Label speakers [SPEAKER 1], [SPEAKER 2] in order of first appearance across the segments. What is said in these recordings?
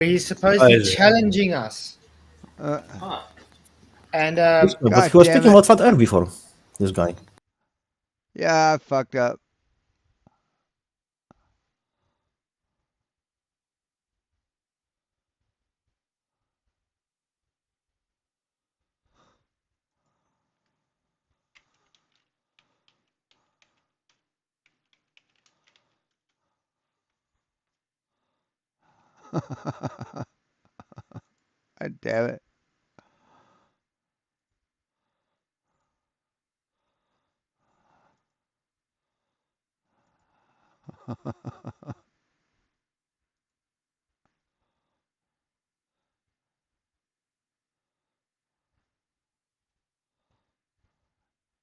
[SPEAKER 1] He's supposedly challenging us. And
[SPEAKER 2] But he was speaking about Fat Air before. This guy.
[SPEAKER 3] Yeah, I fucked up. God damn it.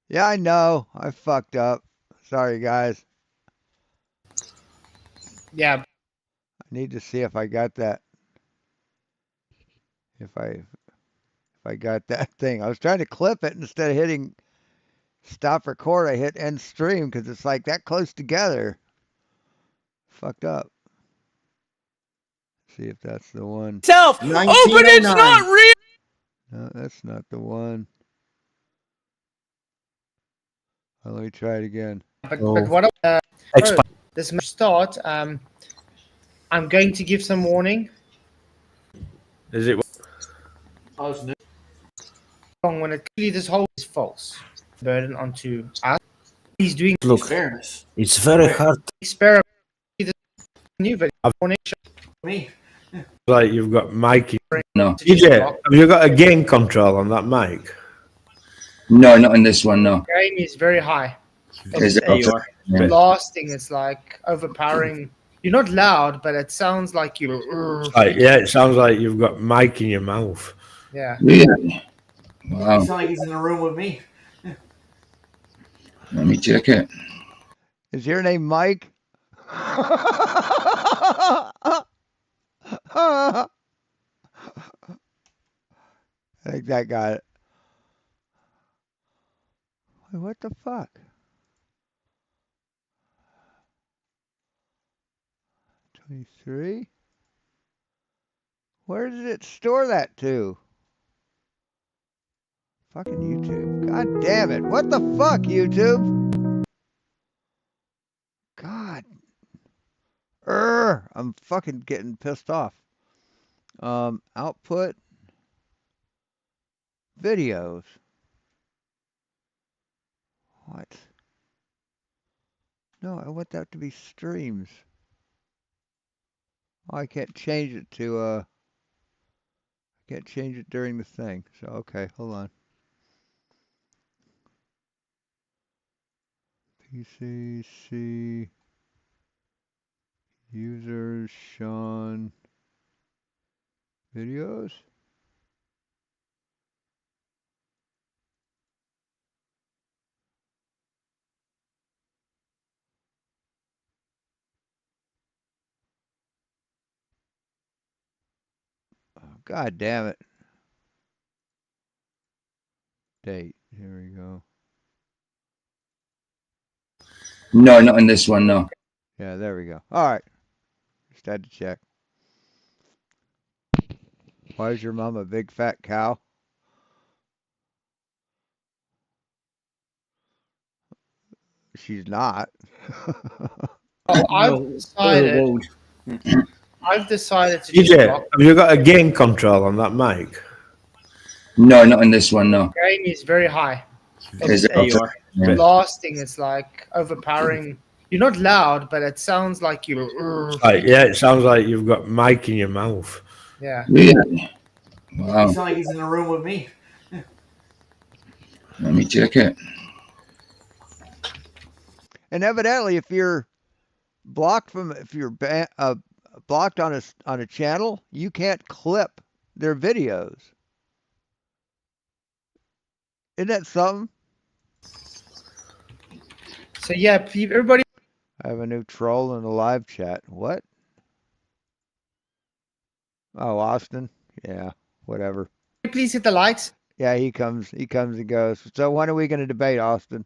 [SPEAKER 3] Yeah, I know. I fucked up. Sorry, guys.
[SPEAKER 1] yeah,
[SPEAKER 3] I need to see if I got that. If I got that thing. I was trying to clip it instead of hitting stop record. I hit end stream because it's like that close together. Fucked up. See if that's the one.
[SPEAKER 4] Oh, but it's not real.
[SPEAKER 3] No, that's not the one. Well, let me try it again.
[SPEAKER 1] but what
[SPEAKER 2] Expi-
[SPEAKER 1] this must start. I'm going to give some warning.
[SPEAKER 4] Is it?
[SPEAKER 1] Wrong when it clearly this whole is false. Burden onto us. He's doing
[SPEAKER 2] Look, it's very hard.
[SPEAKER 1] experiment. New video warning.
[SPEAKER 4] Like you've got mic.
[SPEAKER 5] No.
[SPEAKER 4] DJ, have you got a gain control on that mic?
[SPEAKER 5] No, not in this one, no.
[SPEAKER 1] Gain is very high.
[SPEAKER 5] Is it?
[SPEAKER 4] There you are.
[SPEAKER 5] Yeah.
[SPEAKER 1] Blasting is like overpowering. You're not loud, but it sounds like you.
[SPEAKER 4] Like, yeah, it sounds like you've got mic in your mouth.
[SPEAKER 1] Yeah.
[SPEAKER 5] Really? Wow.
[SPEAKER 6] It's not like he's in the room with me.
[SPEAKER 5] Let me check it.
[SPEAKER 3] Is your name Mike? I think that got it. Wait, what the fuck? 23? Where did it store that to? Fucking YouTube. God damn it. What the fuck, YouTube? God. I'm fucking getting pissed off. Output. Videos. What? No, I want that to be streams. Oh, I can't change it to, I can't change it during the thing. So, okay, hold on. PCC. Users, Sean. Videos. Oh, God damn it. Date. Here we go.
[SPEAKER 5] No, not in this one, no.
[SPEAKER 3] Yeah, there we go. All right. Just had to check. Why is your mom a big fat cow? She's not.
[SPEAKER 1] I've decided to just
[SPEAKER 4] DJ,
[SPEAKER 1] block.
[SPEAKER 4] have you got a gain control on that mic?
[SPEAKER 5] No, not in this one, no.
[SPEAKER 1] Gain is very high.
[SPEAKER 5] Is it?
[SPEAKER 4] There you are.
[SPEAKER 5] Yeah.
[SPEAKER 1] Blasting is like overpowering. You're not loud, but it sounds like you.
[SPEAKER 4] Like, yeah, it sounds like you've got mic in your mouth.
[SPEAKER 1] Yeah.
[SPEAKER 5] Really? Wow.
[SPEAKER 6] It's not like he's in the room with me.
[SPEAKER 5] Let me check it.
[SPEAKER 3] And evidently, if you're blocked from, if you're blocked on a channel, you can't clip their videos. Isn't that something?
[SPEAKER 1] So yeah, everybody,
[SPEAKER 3] I have a new troll in the live chat. What? Oh, Austin. Yeah, whatever.
[SPEAKER 1] please hit the likes.
[SPEAKER 3] Yeah, he comes and goes. So when are we going to debate, Austin?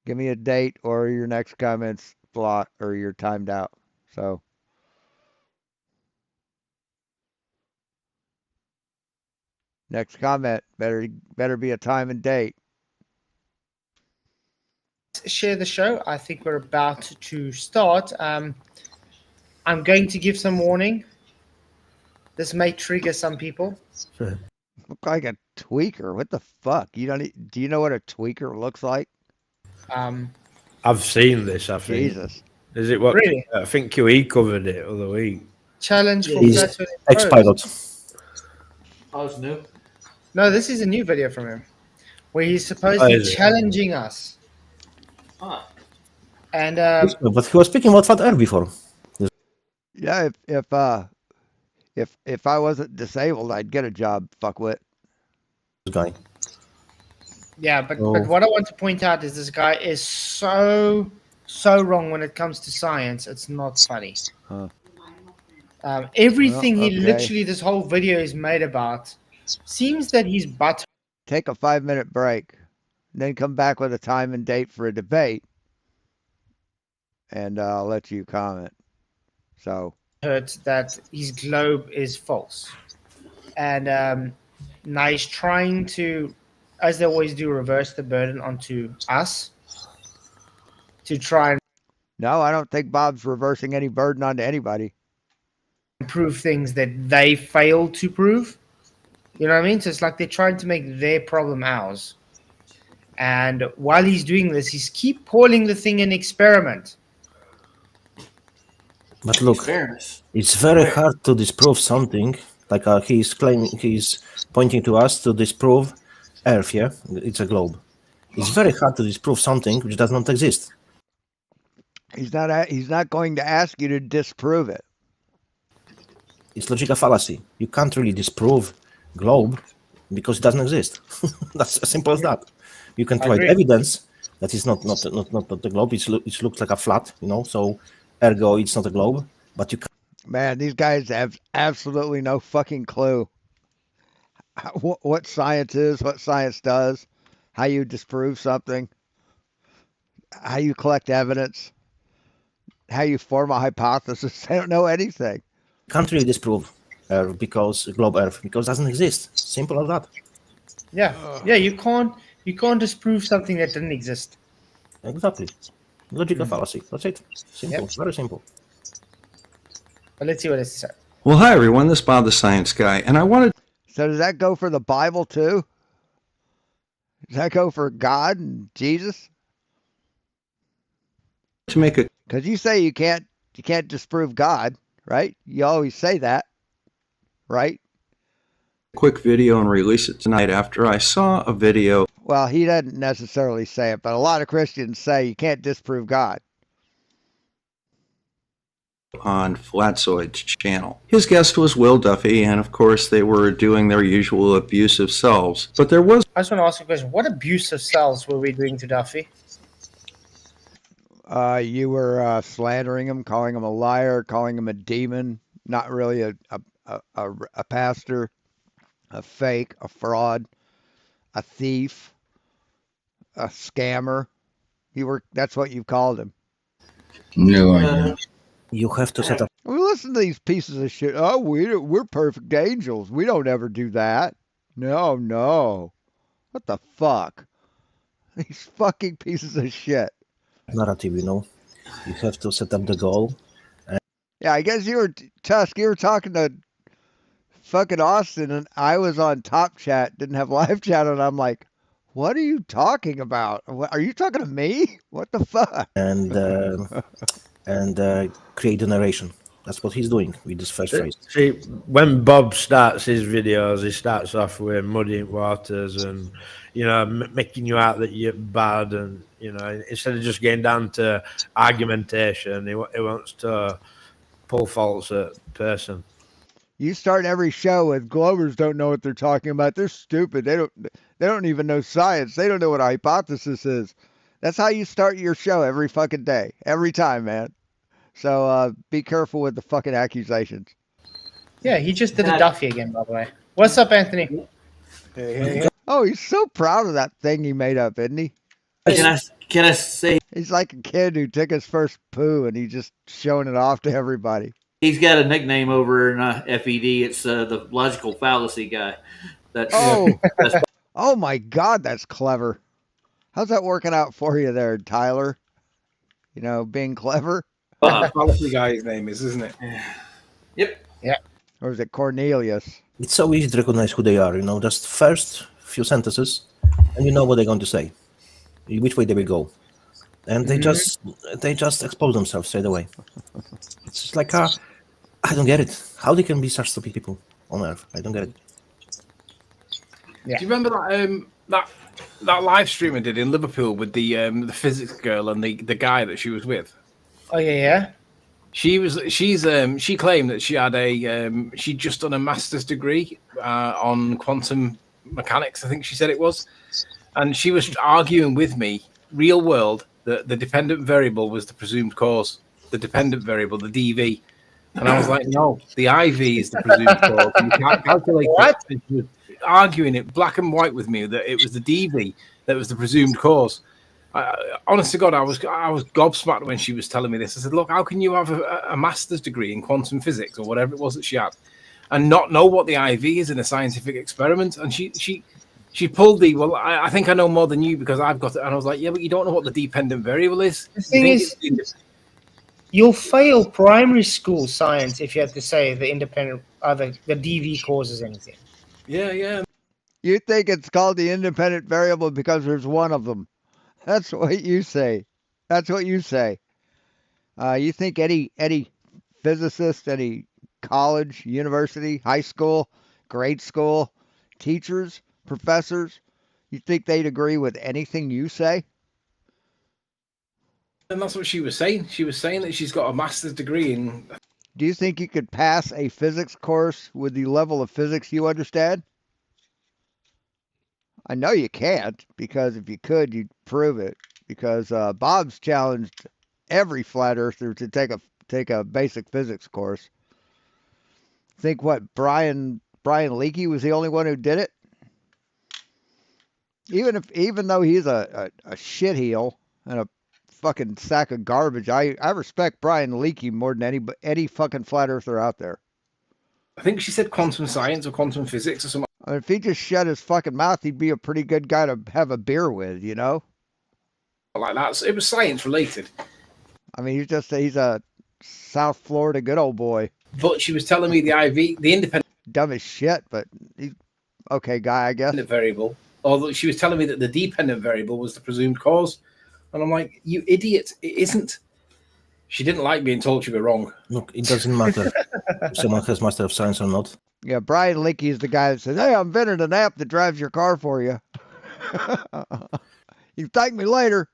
[SPEAKER 3] Give me a date or your next comment's blocked or you're timed out. So Next comment better be a time and date.
[SPEAKER 1] Share the show. I think we're about to start. I'm going to give some warning. This may trigger some people.
[SPEAKER 3] Look like a tweaker. What the fuck? Do you know what a tweaker looks like?
[SPEAKER 4] I've seen this, I think.
[SPEAKER 3] Jesus.
[SPEAKER 4] Is it what?
[SPEAKER 1] Really?
[SPEAKER 4] I think QE covered it the other week.
[SPEAKER 1] Challenge for
[SPEAKER 2] He's
[SPEAKER 1] Fkatzoid'S.
[SPEAKER 2] ex-pilot.
[SPEAKER 6] Oh, it's new.
[SPEAKER 1] No, this is a new video from him where he's
[SPEAKER 4] Oh,
[SPEAKER 1] supposedly
[SPEAKER 4] is it?
[SPEAKER 1] challenging us.
[SPEAKER 6] Huh.
[SPEAKER 1] And
[SPEAKER 2] But he was speaking about Flat Earth before.
[SPEAKER 3] Yeah, if I wasn't disabled, I'd get a job, fuckwit.
[SPEAKER 2] This guy.
[SPEAKER 1] yeah, but
[SPEAKER 2] Oh.
[SPEAKER 1] what I want to point out is this guy is so wrong when it comes to science. It's not funny.
[SPEAKER 3] Huh.
[SPEAKER 1] Everything
[SPEAKER 3] Well,
[SPEAKER 1] he
[SPEAKER 3] okay.
[SPEAKER 1] literally this whole video is made about seems that he's butt
[SPEAKER 3] Take a 5-minute break, then come back with a time and date for a debate, and I'll let you comment. So,
[SPEAKER 1] hurt that his globe is false, and now he's trying to, as they always do, reverse the burden onto us to try and
[SPEAKER 3] no, I don't think Bob's reversing any burden onto anybody.
[SPEAKER 1] prove things that they failed to prove. You know what I mean? So it's like they're trying to make their problem ours. And while he's doing this, he's keep calling the thing an experiment.
[SPEAKER 2] But look,
[SPEAKER 6] Fairness.
[SPEAKER 2] it's very hard to disprove something. Like he's pointing to us to disprove Earth. Yeah, it's a globe. It's very hard to disprove something which does not exist.
[SPEAKER 3] He's not going to ask you to disprove it.
[SPEAKER 2] It's logical fallacy. You can't really disprove globe because it doesn't exist. That's as simple as that. You can provide
[SPEAKER 1] agree.
[SPEAKER 2] evidence that it's not the globe. It looks like a flat, so ergo it's not a globe. But you can't.
[SPEAKER 3] Man, these guys have absolutely no fucking clue what science is, what science does, how you disprove something, how you collect evidence, how you form a hypothesis. They don't know anything.
[SPEAKER 2] Can't really disprove Earth because globe Earth because it doesn't exist. Simple as that.
[SPEAKER 1] Yeah, you can't disprove something that didn't exist.
[SPEAKER 2] Exactly. Logical fallacy. That's it. Simple. Very simple.
[SPEAKER 1] But let's see what it says.
[SPEAKER 7] Well, hi everyone, this is Bob the Science Guy, and I wanted
[SPEAKER 3] So does that go for the Bible too? Does that go for God and Jesus?
[SPEAKER 7] to make a
[SPEAKER 3] Because you say you can't disprove God, right? You always say that, right?
[SPEAKER 7] quick video and release it tonight after I saw a video
[SPEAKER 3] Well, he doesn't necessarily say it, but a lot of Christians say you can't disprove God.
[SPEAKER 7] on Fkatzoid'S channel. His guest was Will Duffy, and of course they were doing their usual abusive selves. But there was
[SPEAKER 1] I just want to ask a question. What abuse of cells were we doing to Duffy?
[SPEAKER 3] You were slandering him, calling him a liar, calling him a demon, not really a pastor, a fake, a fraud, a thief, a scammer. That's what you called him.
[SPEAKER 5] No idea.
[SPEAKER 2] You have to set up.
[SPEAKER 3] We listen to these pieces of shit. Oh, we're perfect angels. We don't ever do that. No. What the fuck? These fucking pieces of shit.
[SPEAKER 2] Narrative, You have to set up the goal.
[SPEAKER 3] Yeah, I guess Tusk, you were talking to fucking Austin, and I was on Top Chat, didn't have live chat, and I'm like, what are you talking about? Are you talking to me? What the fuck?
[SPEAKER 2] and create a narration. That's what he's doing with this first phrase.
[SPEAKER 4] See, when Bob starts his videos, he starts off with muddying waters and, making you out that you're bad. And, instead of just getting down to argumentation, he wants to pull faults at person.
[SPEAKER 3] You start every show with Globers don't know what they're talking about. They're stupid. They don't even know science. They don't know what a hypothesis is. That's how you start your show every fucking day. Every time, man. So be careful with the fucking accusations.
[SPEAKER 1] Yeah, he just did a Duffy again, by the way. What's up, Anthony?
[SPEAKER 6] Hey.
[SPEAKER 3] Oh, he's so proud of that thing he made up, isn't he?
[SPEAKER 6] Can I say
[SPEAKER 3] He's like a kid who took his first poo and he's just showing it off to everybody.
[SPEAKER 6] he's got a nickname over in FED? It's the logical fallacy guy. That
[SPEAKER 3] Oh,
[SPEAKER 6] that's
[SPEAKER 3] oh my God, that's clever. How's that working out for you there, Tyler? You know, being clever?
[SPEAKER 8] Policy guy's name is, isn't it?
[SPEAKER 6] Yep.
[SPEAKER 3] Or is it Cornelius?
[SPEAKER 2] It's so easy to recognize who they are, you know, just first few sentences, and you know what they're going to say, which way they will go. And they just expose themselves straight away. It's just like, I don't get it. How they can be such stupid people on Earth? I don't get it.
[SPEAKER 1] Yeah.
[SPEAKER 8] Do you remember that live stream I did in Liverpool with the physics girl and the guy that she was with?
[SPEAKER 1] Oh yeah.
[SPEAKER 8] She claimed that she had she'd just done a master's degree on quantum mechanics, I think she said it was, and she was arguing with me, real world, that the dependent variable was the presumed cause, the dependent variable, the DV, and I was like, no, the IV is the presumed cause. You can't calculate
[SPEAKER 1] What?
[SPEAKER 8] it. And she was arguing it black and white with me that it was the DV that was the presumed cause. Honest to God, I was gobsmacked when she was telling me this. I said, look, how can you have a master's degree in quantum physics or whatever it was that she had and not know what the IV is in a scientific experiment? And she pulled the, well, I think I know more than you because I've got it. And I was like, yeah, but you don't know what the dependent variable is.
[SPEAKER 1] The thing is, you'll fail primary school science if you have to say the the DV causes anything.
[SPEAKER 8] Yeah.
[SPEAKER 3] You think it's called the independent variable because there's one of them. That's what you say. That's what you say. You think any physicist, any college, university, high school, grade school, teachers, professors, you think they'd agree with anything you say?
[SPEAKER 8] And that's what she was saying. She was saying that she's got a master's degree in.
[SPEAKER 3] Do you think you could pass a physics course with the level of physics you understand? I know you can't, because if you could, you'd prove it. Because Bob's challenged every flat earther to take a basic physics course. Think what, Brian Leakey was the only one who did it? Even though he's a shitheel and a fucking sack of garbage, I respect Brian Leakey more than any fucking flat earther out there.
[SPEAKER 8] I think she said quantum science or quantum physics or something.
[SPEAKER 3] I mean, if he just shut his fucking mouth, he'd be a pretty good guy to have a beer with, you know?
[SPEAKER 8] Like that. So it was science related.
[SPEAKER 3] I mean, he's a South Florida good old boy.
[SPEAKER 8] But she was telling me the IV, the independent
[SPEAKER 3] Dumb as shit, but he's okay guy, I guess.
[SPEAKER 8] variable. Although she was telling me that the dependent variable was the presumed cause. And I'm like, you idiot, it isn't. She didn't like being told she was wrong.
[SPEAKER 2] Look, it doesn't matter if someone has Master of Science or not.
[SPEAKER 3] Yeah, Brian Leakey is the guy that says, hey, I invented an app that drives your car for you. You thank me later.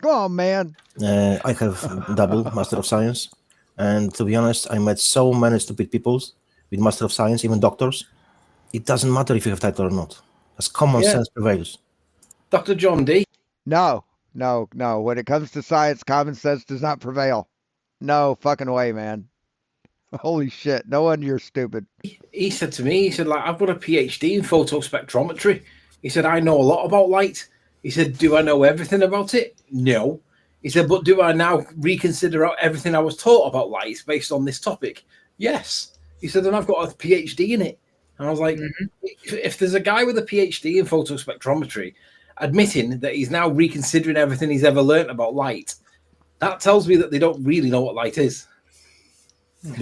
[SPEAKER 3] Go on, man.
[SPEAKER 2] I have double Master of Science, and to be honest, I met so many stupid people with Master of Science, even doctors. It doesn't matter if you have title or not. As common sense prevails.
[SPEAKER 8] Dr. John D.
[SPEAKER 3] No. When it comes to science, common sense does not prevail. No fucking way, man. Holy shit. No wonder you're stupid.
[SPEAKER 8] He said to me, he said, like, I've got a PhD in photospectrometry. He said, I know a lot about light. He said, do I know everything about it? No. He said, but do I now reconsider everything I was taught about light based on this topic? Yes. He said, and I've got a PhD in it. And I was like, if there's a guy with a PhD in photospectrometry admitting that he's now reconsidering everything he's ever learned about light, that tells me that they don't really know what light is.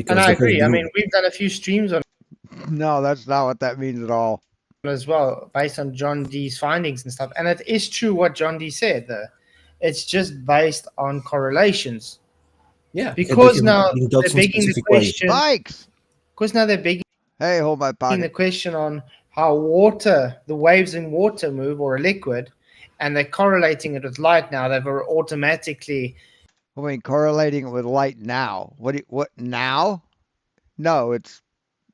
[SPEAKER 1] And I agree. I mean, we've done a few streams on
[SPEAKER 3] No, that's not what that means at all.
[SPEAKER 1] as well, based on John D's findings and stuff. And it is true what John D said, though. It's just based on correlations.
[SPEAKER 8] Yeah.
[SPEAKER 1] Because
[SPEAKER 2] can
[SPEAKER 1] now
[SPEAKER 2] bring
[SPEAKER 1] they're
[SPEAKER 2] dots in
[SPEAKER 1] begging the
[SPEAKER 2] specific way.
[SPEAKER 1] question.
[SPEAKER 3] Bikes!
[SPEAKER 1] Because now they're begging
[SPEAKER 3] Hey, hold my
[SPEAKER 1] the
[SPEAKER 3] pocket.
[SPEAKER 1] question on how water, the waves in water move, or a liquid, and they're correlating it with light now. They've automatically.
[SPEAKER 3] I mean, correlating it with light now. What now? No, it's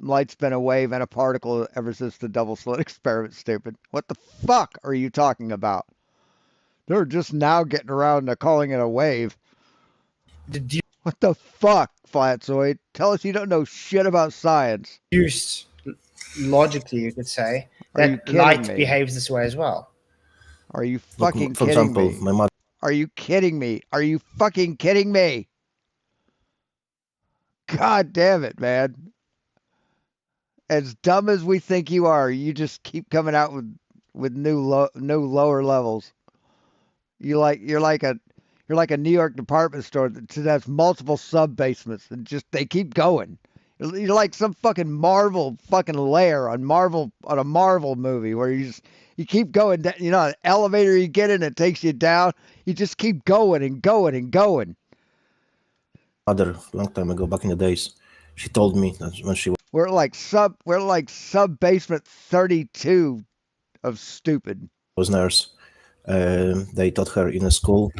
[SPEAKER 3] light's been a wave and a particle ever since the double slit experiment, stupid. What the fuck are you talking about? They're just now getting around to calling it a wave. What the fuck, Flatzoid? Tell us you don't know shit about science.
[SPEAKER 1] Deduced logically, you could say,
[SPEAKER 3] Are you
[SPEAKER 1] that
[SPEAKER 3] kidding
[SPEAKER 1] light
[SPEAKER 3] me?
[SPEAKER 1] behaves this way as well.
[SPEAKER 3] Are you
[SPEAKER 2] Look,
[SPEAKER 3] fucking
[SPEAKER 2] for
[SPEAKER 3] kidding
[SPEAKER 2] example,
[SPEAKER 3] me?
[SPEAKER 2] my mother.
[SPEAKER 3] Are you kidding me? Are you fucking kidding me? God damn it, man. as dumb as we think you are, you just keep coming out with new lower levels. You're like a New York department store that has multiple sub basements and just they keep going. You're like some fucking Marvel fucking lair on a Marvel movie where you keep going down, an elevator you get in, it takes you down. You just keep going and going and going.
[SPEAKER 2] Mother, long time ago, back in the days, she told me that when she
[SPEAKER 3] We're like sub basement 32 of stupid.
[SPEAKER 2] was nurse, they taught her in a school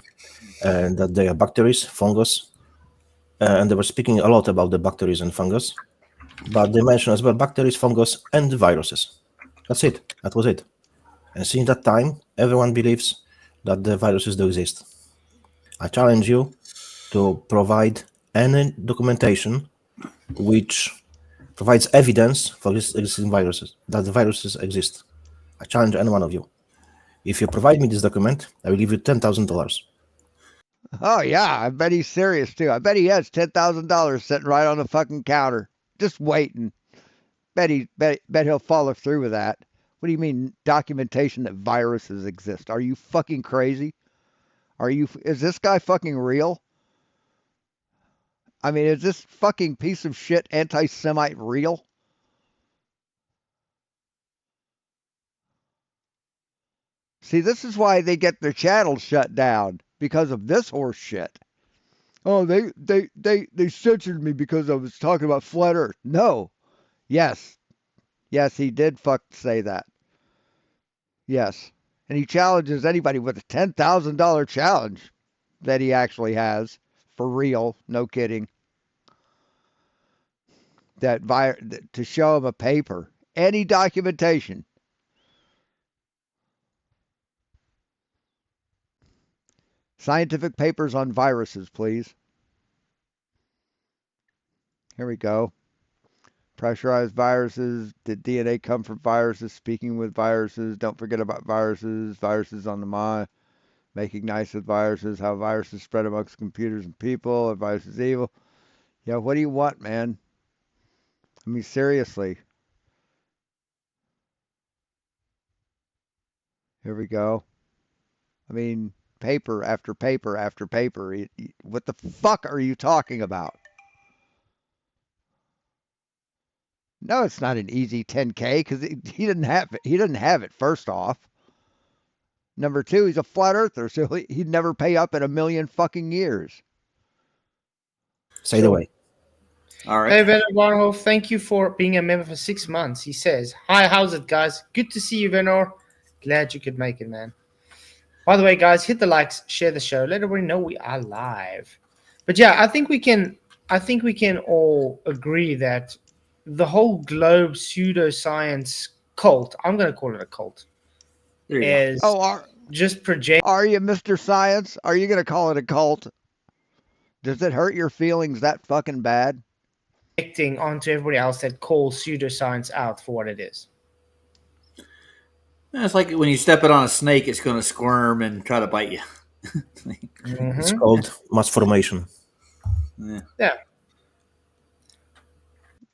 [SPEAKER 2] that they are bacteries, fungus, and they were speaking a lot about the bacteries and fungus, but they mentioned as well bacteries, fungus, and viruses. That's it. That was it. And since that time, everyone believes that the viruses do exist. I challenge you to provide any documentation which provides evidence for this existing viruses, that the viruses exist. I challenge any one of you. If you provide me this document, I will give you $10,000.
[SPEAKER 3] Oh yeah, I bet he's serious too. I bet he has $10,000 sitting right on the fucking counter, just waiting. Bet he'll follow through with that. What do you mean documentation that viruses exist? Are you fucking crazy? Is this guy fucking real? I mean, is this fucking piece of shit anti-Semite real? See, this is why they get their channels shut down, because of this horse shit. Oh, they censored me because I was talking about flat Earth. No. Yes, he did say that. Yes. And he challenges anybody with a $10,000 challenge that he actually has. For real. No kidding. To show him a paper. Any documentation. Scientific papers on viruses, please. Here we go. Pressurized viruses. Did DNA come from viruses? Speaking with viruses. Don't forget about viruses. Viruses on the mind. Making nice with viruses. How viruses spread amongst computers and people. Are viruses evil? Yeah, what do you want, man? I mean, seriously. Here we go. I mean, paper after paper after paper. What the fuck are you talking about? No, it's not an easy 10K because he didn't have it. He doesn't have it. First off, number two, he's a flat earther, so he'd never pay up in a million fucking years.
[SPEAKER 2] Say it away.
[SPEAKER 6] All right.
[SPEAKER 1] Hey, Werner Warhoff, thank you for being a member for 6 months. He says, "Hi, how's it, guys? Good to see you, Werner. Glad you could make it, man. By the way, guys, hit the likes, share the show, let everybody know we are live." But yeah, I think we can all agree that the whole globe pseudoscience cult, I'm going to call it a cult, is just projecting.
[SPEAKER 3] Are you Mr. Science? Are you going to call it a cult? Does it hurt your feelings that fucking bad?
[SPEAKER 1] Onto everybody else that calls pseudoscience out for what it is.
[SPEAKER 6] It's like when you step it on a snake, it's going to squirm and try to bite you.
[SPEAKER 2] It's called mass formation.
[SPEAKER 1] Yeah.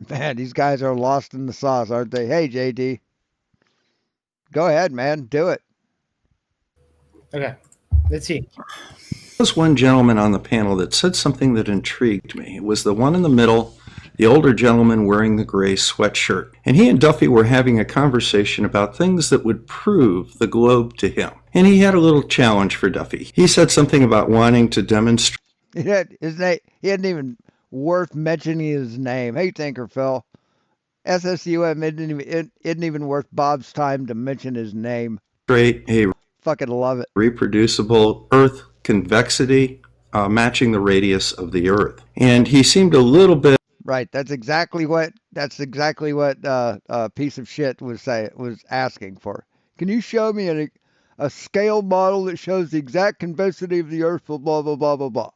[SPEAKER 3] Man, these guys are lost in the sauce, aren't they? Hey, JD. Go ahead, man. Do it.
[SPEAKER 1] Okay. Let's see.
[SPEAKER 7] There was one gentleman on the panel that said something that intrigued me. It was the one in the middle, the older gentleman wearing the gray sweatshirt. And he and Duffy were having a conversation about things that would prove the globe to him. And he had a little challenge for Duffy. He said something about wanting to demonstrate.
[SPEAKER 3] He hadn't even worth mentioning his name. Hey, Tinker Phil. SSUM isn't even worth Bob's time to mention his name.
[SPEAKER 7] A
[SPEAKER 3] fucking love it.
[SPEAKER 7] Reproducible Earth convexity matching the radius of the Earth. And he seemed a little bit...
[SPEAKER 3] Right, that's exactly what piece of shit was asking for. Can you show me a scale model that shows the exact convexity of the Earth? Blah blah blah blah blah.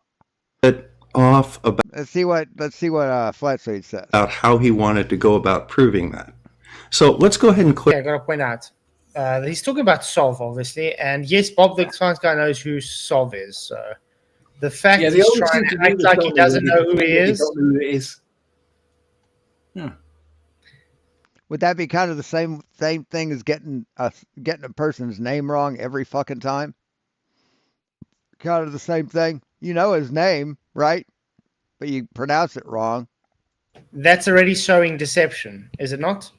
[SPEAKER 7] Off about.
[SPEAKER 3] Let's see what Fkatzoid'S says
[SPEAKER 7] about how he wanted to go about proving that. So let's go ahead and click.
[SPEAKER 1] Yeah, I gotta point out. He's talking about Sov, obviously, and yes, Bob the science guy knows who Sov is. So the fact he's trying to act like he doesn't know who he is.
[SPEAKER 8] Don't know who it is.
[SPEAKER 6] Yeah.
[SPEAKER 3] Would that be kind of the same thing as getting a person's name wrong every fucking time? Kind of the same thing. You know his name, right? But you pronounce it wrong.
[SPEAKER 1] That's already showing deception, is it not?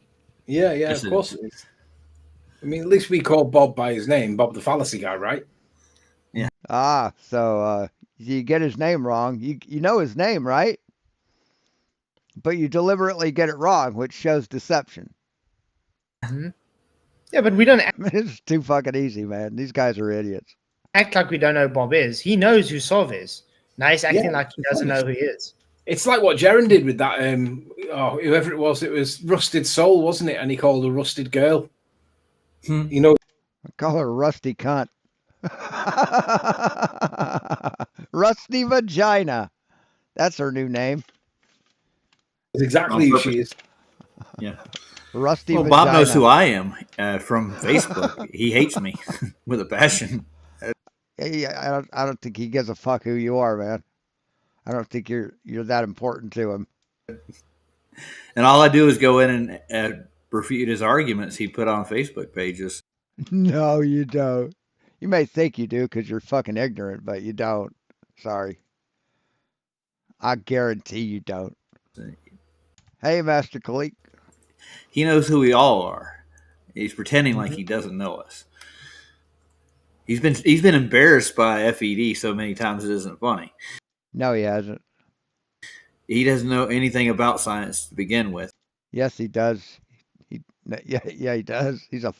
[SPEAKER 8] Yeah,
[SPEAKER 5] Yes,
[SPEAKER 8] of
[SPEAKER 5] it
[SPEAKER 8] course it is. I mean, at least we call Bob by his name, Bob the fallacy guy, right?
[SPEAKER 3] Ah, so you get his name wrong. You know his name, right? But you deliberately get it wrong, which shows deception.
[SPEAKER 1] Yeah, but we don't
[SPEAKER 3] It's too fucking easy, man. These guys are idiots.
[SPEAKER 1] act like we don't know who Bob is. He knows who Sov is. Now he's acting
[SPEAKER 8] Yeah,
[SPEAKER 1] like he doesn't know who he is.
[SPEAKER 8] It's like what Jaron did with that. Whoever it was Rusted Soul, wasn't it? And he called her Rusted Girl. You know,
[SPEAKER 3] I call her Rusty Cunt. Rusty Vagina. That's her new name.
[SPEAKER 8] it's exactly who she is.
[SPEAKER 5] Yeah.
[SPEAKER 3] Rusty
[SPEAKER 6] Well,
[SPEAKER 3] Vagina.
[SPEAKER 6] Bob knows who I am from Facebook. He hates me with a passion.
[SPEAKER 3] I don't think he gives a fuck who you are, man. I don't think you're that important to him.
[SPEAKER 6] And all I do is go in and refute his arguments he put on Facebook pages.
[SPEAKER 3] No, you don't. You may think you do because you're fucking ignorant, but you don't. Sorry. I guarantee you don't. Hey, Master Kkkult.
[SPEAKER 6] He knows who we all are. He's pretending like he doesn't know us. He's been embarrassed by FED so many times it isn't funny.
[SPEAKER 3] No, he hasn't.
[SPEAKER 6] He doesn't know anything about science to begin with.
[SPEAKER 3] Yes, he does. Yeah, he does. He's a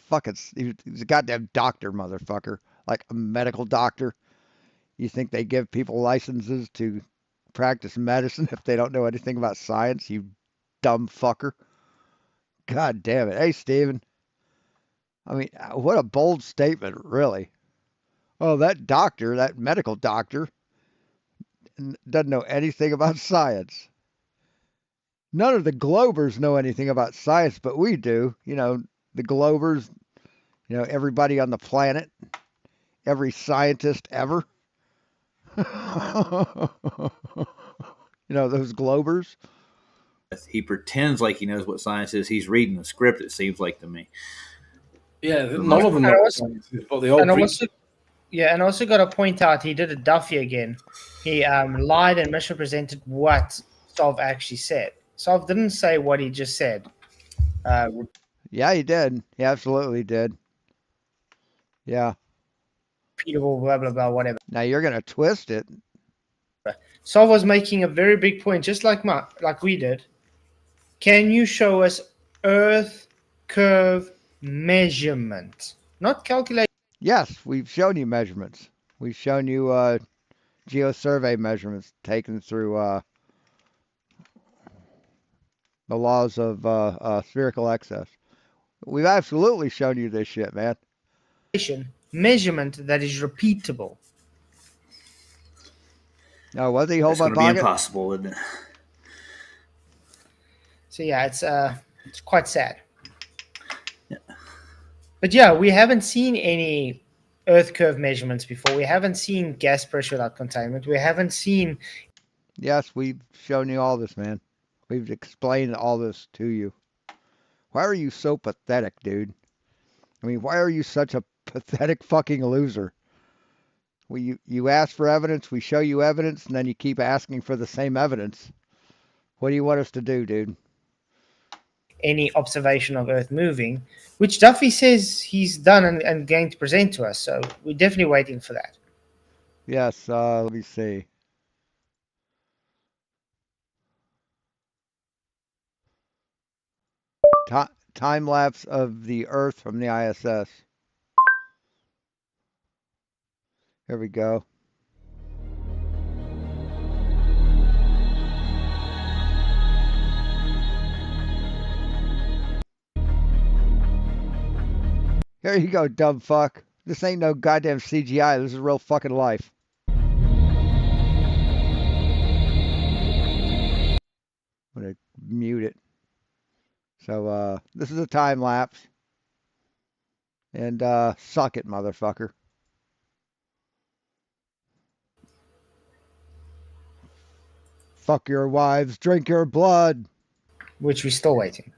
[SPEAKER 3] goddamn doctor, motherfucker. Like a medical doctor. You think they give people licenses to practice medicine if they don't know anything about science, you dumb fucker? God damn it. Hey, Steven. I mean, what a bold statement, really. Oh, that medical doctor, doesn't know anything about science. None of the Globers know anything about science, but we do. You know, the Globers, everybody on the planet, every scientist ever. Those Globers.
[SPEAKER 6] He pretends like he knows what science is. He's reading the script, it seems like to me.
[SPEAKER 8] Yeah, none of them know what science is, but they all preach.
[SPEAKER 1] And also got to point out he did a Duffy again. He lied and misrepresented what Sov actually said. Sov didn't say what he just said.
[SPEAKER 3] Yeah, he did. He absolutely did. Yeah.
[SPEAKER 1] Repeatable, blah, blah, blah, whatever.
[SPEAKER 3] Now you're going to twist it.
[SPEAKER 1] Sov was making a very big point, just like we did. Can you show us Earth curve measurement? Not calculate.
[SPEAKER 3] Yes, we've shown you measurements. We've shown you geosurvey measurements taken through the laws of spherical excess. We've absolutely shown you this shit, man.
[SPEAKER 1] Measurement that is repeatable.
[SPEAKER 3] No, was he hold
[SPEAKER 6] It's
[SPEAKER 3] my
[SPEAKER 6] going to be
[SPEAKER 3] pocket?
[SPEAKER 6] impossible, isn't it?
[SPEAKER 1] So yeah, it's quite sad. Yeah. But yeah, we haven't seen any Earth curve measurements before. We haven't seen gas pressure without containment. We haven't seen.
[SPEAKER 3] Yes, we've shown you all this, man. We've explained all this to you. Why are you so pathetic, dude? I mean, why are you such a pathetic fucking loser? You ask for evidence, we show you evidence, and then you keep asking for the same evidence. What do you want us to do, dude?
[SPEAKER 1] Any observation of Earth moving, which Duffy says he's done and going to present to us. So we're definitely waiting for that.
[SPEAKER 3] Yes, let me see. Time lapse of the Earth from the ISS. Here we go. Here you go, dumb fuck. This ain't no goddamn CGI. This is real fucking life. I'm gonna mute it. So, this is a time lapse. And, suck it, motherfucker. Fuck your wives, drink your blood.
[SPEAKER 1] Which we're still waiting.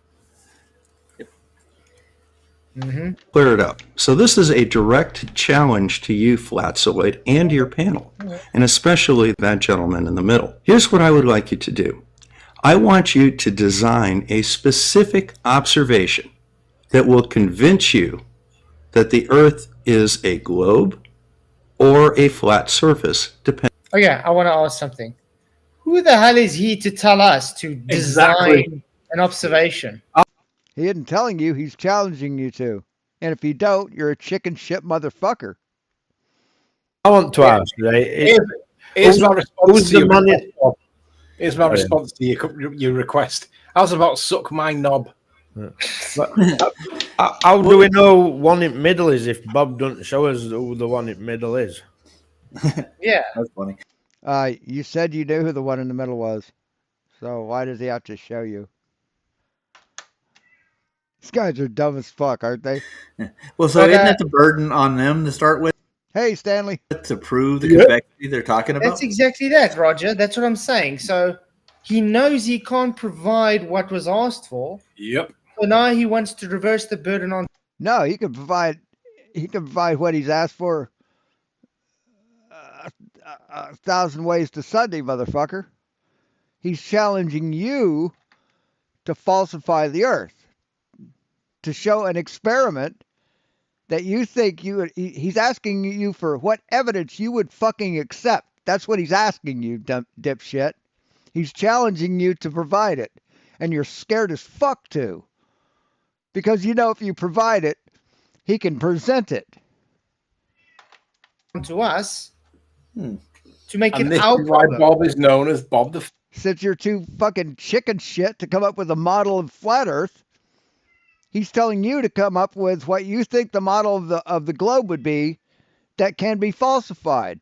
[SPEAKER 7] Clear it up. So this is a direct challenge to you, Fkatzoid, and your panel, and especially that gentleman in the middle. Here's what I would like you to do. I want you to design a specific observation that will convince you that the Earth is a globe or a flat surface, depending.
[SPEAKER 1] Okay, I want to ask something. Who the hell is he to tell us to design
[SPEAKER 8] Exactly.
[SPEAKER 1] an observation?
[SPEAKER 3] He isn't telling you, he's challenging you to. And if you don't, you're a chicken shit motherfucker.
[SPEAKER 4] I want to ask, right?
[SPEAKER 8] Here's my response
[SPEAKER 4] who's
[SPEAKER 8] to
[SPEAKER 4] the
[SPEAKER 8] your
[SPEAKER 4] man
[SPEAKER 8] request, Bob. Here's my
[SPEAKER 4] Oh, yeah.
[SPEAKER 8] response to your request. How's about suck my knob?
[SPEAKER 4] How do we know one in middle is if Bob doesn't show us who the one in middle is?
[SPEAKER 1] Yeah.
[SPEAKER 6] That's funny.
[SPEAKER 3] You said you knew who the one in the middle was. So why does he have to show you? These guys are dumb as fuck, aren't they?
[SPEAKER 6] Well, so
[SPEAKER 1] But,
[SPEAKER 6] isn't that the burden on them to start with
[SPEAKER 3] Hey, Stanley.
[SPEAKER 6] to prove the convexity they're talking about?
[SPEAKER 1] That's exactly that, Roger. That's what I'm saying. So he knows he can't provide what was asked for.
[SPEAKER 8] Yep.
[SPEAKER 1] So now he wants to reverse the burden on.
[SPEAKER 3] No, he can provide what he's asked for 1,000 ways to Sunday, motherfucker. He's challenging you to falsify the Earth, to show an experiment that you think he's asking you for what evidence you would fucking accept. That's what he's asking you, dipshit. He's challenging you to provide it, and you're scared as fuck to. Because you know if you provide it, he can present it.
[SPEAKER 1] To us to make
[SPEAKER 8] And
[SPEAKER 1] it
[SPEAKER 8] this
[SPEAKER 1] our
[SPEAKER 8] is why
[SPEAKER 1] problem.
[SPEAKER 8] Bob is known as Bob the.
[SPEAKER 3] Since you're too fucking chicken shit to come up with a model of flat Earth, he's telling you to come up with what you think the model of the globe would be that can be falsified.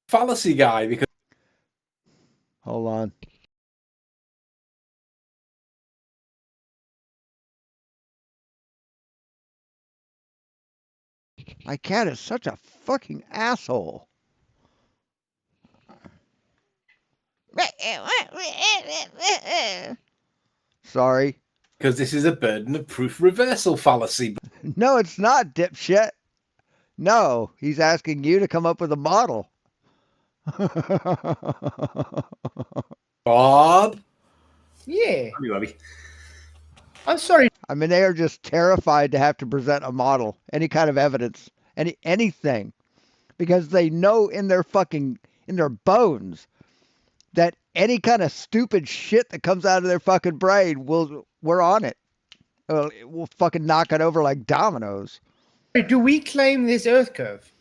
[SPEAKER 8] Fallacy guy, because
[SPEAKER 3] Hold on. My cat is such a fucking asshole. Sorry.
[SPEAKER 8] this is a burden of proof reversal fallacy.
[SPEAKER 3] No, it's not, dipshit. No, he's asking you to come up with a model.
[SPEAKER 8] Bob,
[SPEAKER 1] Yeah.
[SPEAKER 6] Love you, Bobby.
[SPEAKER 1] I'm sorry.
[SPEAKER 3] I mean, they are just terrified to have to present a model, any kind of evidence, anything, because they know in their bones that any kind of stupid shit that comes out of their fucking brain we're on it. We'll fucking knock it over like dominoes.
[SPEAKER 1] Do we claim this Earth curve?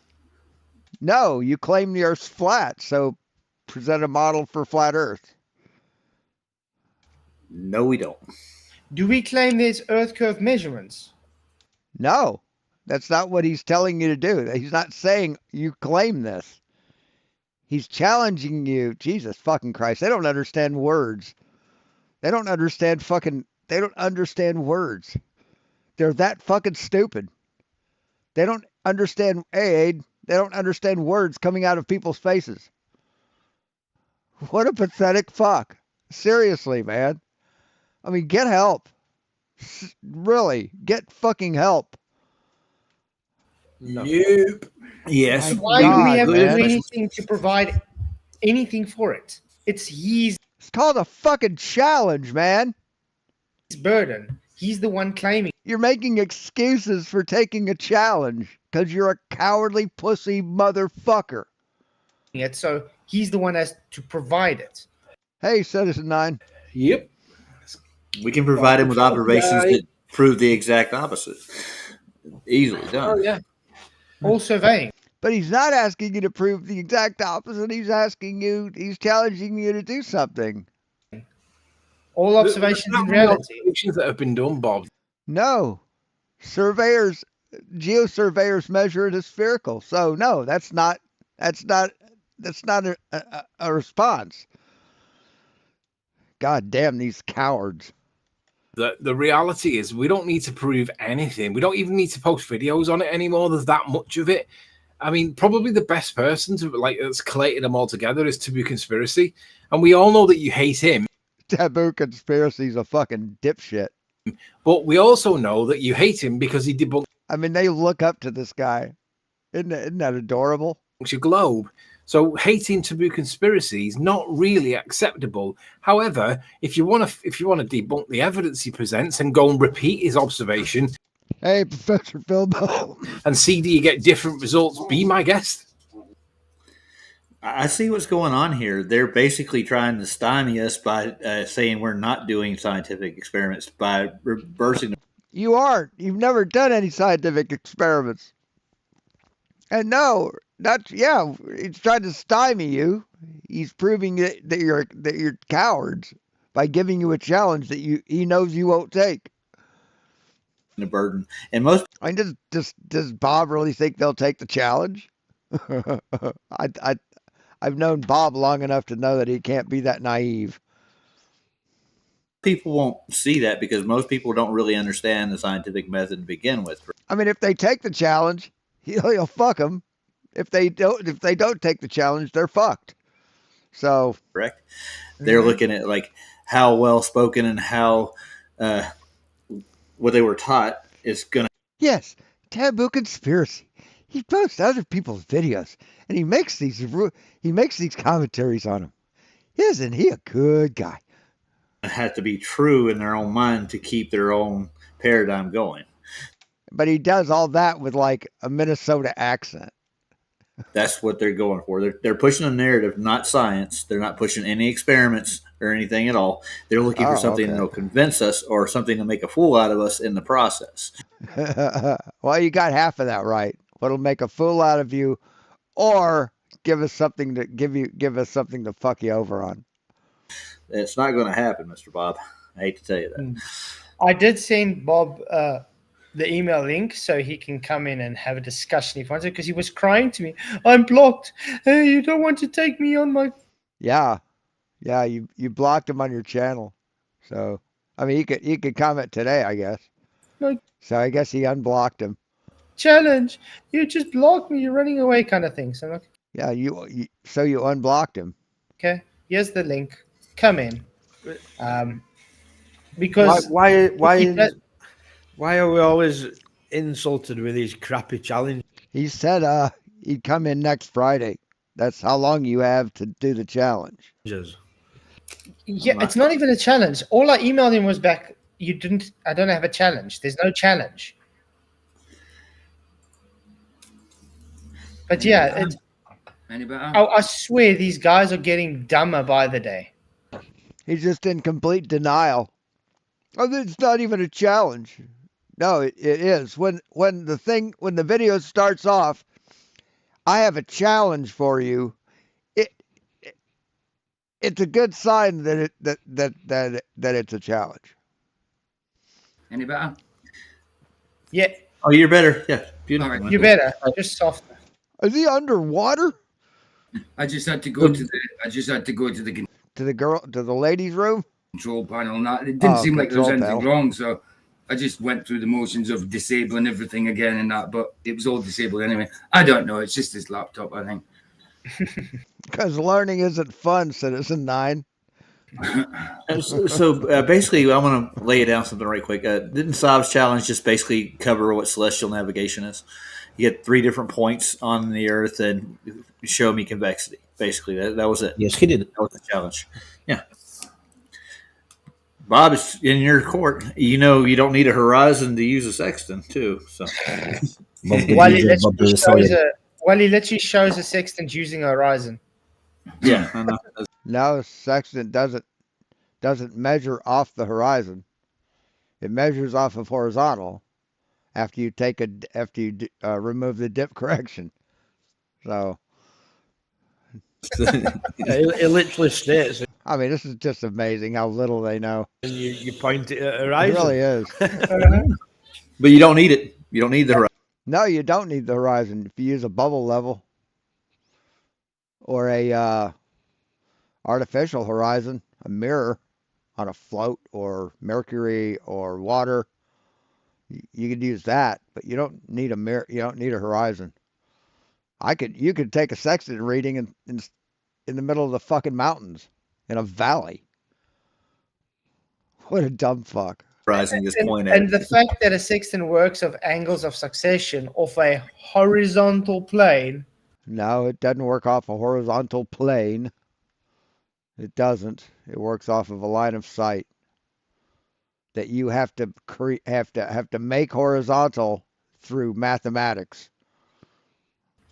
[SPEAKER 3] No, you claim the Earth's flat, so present a model for flat Earth.
[SPEAKER 6] No, we don't.
[SPEAKER 1] Do we claim there's Earth curve measurements?
[SPEAKER 3] No, that's not what he's telling you to do. He's not saying you claim this. He's challenging you. Jesus fucking Christ. They don't understand words. They don't understand words. They're that fucking stupid. They don't understand, Aid. They don't understand words coming out of people's faces. What a pathetic fuck. Seriously, man. I mean, get help. Really, get fucking help.
[SPEAKER 8] Nope.
[SPEAKER 6] Yes.
[SPEAKER 1] Why do we have to
[SPEAKER 6] God,
[SPEAKER 1] do
[SPEAKER 6] man.
[SPEAKER 1] anything to provide anything for it? It's his
[SPEAKER 3] It's called a fucking challenge, man.
[SPEAKER 1] burden. He's the one claiming
[SPEAKER 3] You're making excuses for taking a challenge because you're a cowardly pussy motherfucker.
[SPEAKER 1] it, so he's the one has to provide it.
[SPEAKER 3] Hey, Citizen 9.
[SPEAKER 8] Yep.
[SPEAKER 6] We can provide him with observations
[SPEAKER 8] Guy.
[SPEAKER 6] that prove the exact opposite. Easily done.
[SPEAKER 8] Oh yeah.
[SPEAKER 1] All surveying.
[SPEAKER 3] But he's not asking you to prove the exact opposite. He's challenging you to do something.
[SPEAKER 1] All observations
[SPEAKER 8] There's
[SPEAKER 1] in
[SPEAKER 8] not
[SPEAKER 1] reality.
[SPEAKER 8] observations that have been done, Bob.
[SPEAKER 3] No. Geosurveyors measure it as spherical. So no, that's not a response. God damn these cowards.
[SPEAKER 8] The reality is we don't need to prove anything. We don't even need to post videos on it anymore. There's that much of it. I mean, probably the best person to that's collated them all together is Taboo Conspiracy. And we all know that you hate him.
[SPEAKER 3] Taboo Conspiracy's a fucking dipshit.
[SPEAKER 8] But we also know that you hate him because he debunks
[SPEAKER 3] I mean, they look up to this guy. Isn't that adorable?
[SPEAKER 8] your globe. So hating taboo conspiracy is not really acceptable. However, if you want to debunk the evidence he presents and go and repeat his observation,
[SPEAKER 3] Hey, Professor Bilbo.
[SPEAKER 8] and see do you get different results, be my guest.
[SPEAKER 6] I see what's going on here. They're basically trying to stymie us by saying we're not doing scientific experiments by reversing.
[SPEAKER 3] You aren't. You've never done any scientific experiments. And no, he's trying to stymie you. He's proving that you're cowards by giving you a challenge that he knows you won't take.
[SPEAKER 6] The burden, and most.
[SPEAKER 3] I mean, does Bob really think they'll take the challenge? I've known Bob long enough to know that he can't be that naive.
[SPEAKER 6] People won't see that because most people don't really understand the scientific method to begin with.
[SPEAKER 3] I mean, if they take the challenge, he'll fuck them. If they don't take the challenge, they're fucked. So
[SPEAKER 6] correct. They're looking at like how well spoken and how what they were taught is gonna.
[SPEAKER 3] Yes, taboo conspiracy. He posts other people's videos and he makes these commentaries on them. Isn't he a good guy?
[SPEAKER 6] Have to be true in their own mind to keep their own paradigm going.
[SPEAKER 3] But he does all that with like a Minnesota accent.
[SPEAKER 6] That's what they're going for. They're pushing a narrative, not science. They're not pushing any experiments or anything at all. They're looking for something that'll convince us or something to make a fool out of us in the process.
[SPEAKER 3] Well, you got half of that right. What'll make a fool out of you, or give us something to fuck you over on.
[SPEAKER 6] It's not going to happen, Mr. Bob. I hate to tell you that.
[SPEAKER 1] I did send Bob the email link so he can come in and have a discussion if he wants to, because he was crying to me. I'm blocked. Hey, you don't want to take me on my...
[SPEAKER 3] Yeah, you blocked him on your channel. So, I mean, he could comment today, I guess.
[SPEAKER 1] Like,
[SPEAKER 3] so I guess he unblocked him.
[SPEAKER 1] Challenge. You just blocked me. You're running away kind of thing. So I'm like...
[SPEAKER 3] Yeah, you unblocked him.
[SPEAKER 1] Okay, here's the link. Come in. Because...
[SPEAKER 4] Why are we always insulted with these crappy challenges?
[SPEAKER 3] He said he'd come in next Friday. That's how long you have to do the challenge.
[SPEAKER 1] Yeah, it's not even a challenge. All I emailed him was back, I don't have a challenge. There's no challenge. But yeah, I swear these guys are getting dumber by the day.
[SPEAKER 3] He's just in complete denial. Oh, it's not even a challenge. No, it is. When the video starts off, I have a challenge for you. It's a good sign that it's a challenge.
[SPEAKER 5] Any better?
[SPEAKER 1] Yeah.
[SPEAKER 6] Oh, you're better. Yeah, beautiful.
[SPEAKER 5] All right.
[SPEAKER 1] You're better. Just softer.
[SPEAKER 3] Is he underwater?
[SPEAKER 5] I just had to go to the
[SPEAKER 3] ladies' room.
[SPEAKER 5] Control panel. And that it didn't seem like there was anything
[SPEAKER 3] panel.
[SPEAKER 5] wrong, so I just went through the motions of disabling everything again and that, but it was all disabled anyway. I don't know. It's just this laptop, I think.
[SPEAKER 3] Because learning isn't fun, Citizen 9.
[SPEAKER 6] So basically, I want to lay it down something right quick. Didn't Saab's challenge just basically cover what celestial navigation is? You get 3 different points on the Earth and show me convexity. Basically, that was it.
[SPEAKER 2] Yes, he did.
[SPEAKER 6] That was the challenge. Yeah. Bob, is in your court. You know you don't need a horizon to use a sextant, too. So
[SPEAKER 1] While he literally shows a sextant using a horizon.
[SPEAKER 6] Yeah. I know.
[SPEAKER 3] No, sextant doesn't measure off the horizon. It measures off of horizontal after you remove the dip correction. So
[SPEAKER 4] it literally states it.
[SPEAKER 3] I mean, this is just amazing how little they know.
[SPEAKER 4] And you point it at
[SPEAKER 3] It
[SPEAKER 4] horizon.
[SPEAKER 3] really is.
[SPEAKER 6] But you don't need it. You don't need the horizon.
[SPEAKER 3] No, you don't need the horizon. If you use a bubble level or a artificial horizon, a mirror on a float or mercury or water, you could use that, but you don't need a mirror. You don't need a horizon. You could take a sextant reading in the middle of the fucking mountains in a valley. What a dumb fuck.
[SPEAKER 6] Rising this point
[SPEAKER 1] And
[SPEAKER 6] at.
[SPEAKER 1] the fact that a sextant works of angles of succession off a horizontal plane.
[SPEAKER 3] No, it doesn't work off a horizontal plane. It doesn't. It works off of a line of sight that you have to make horizontal through mathematics.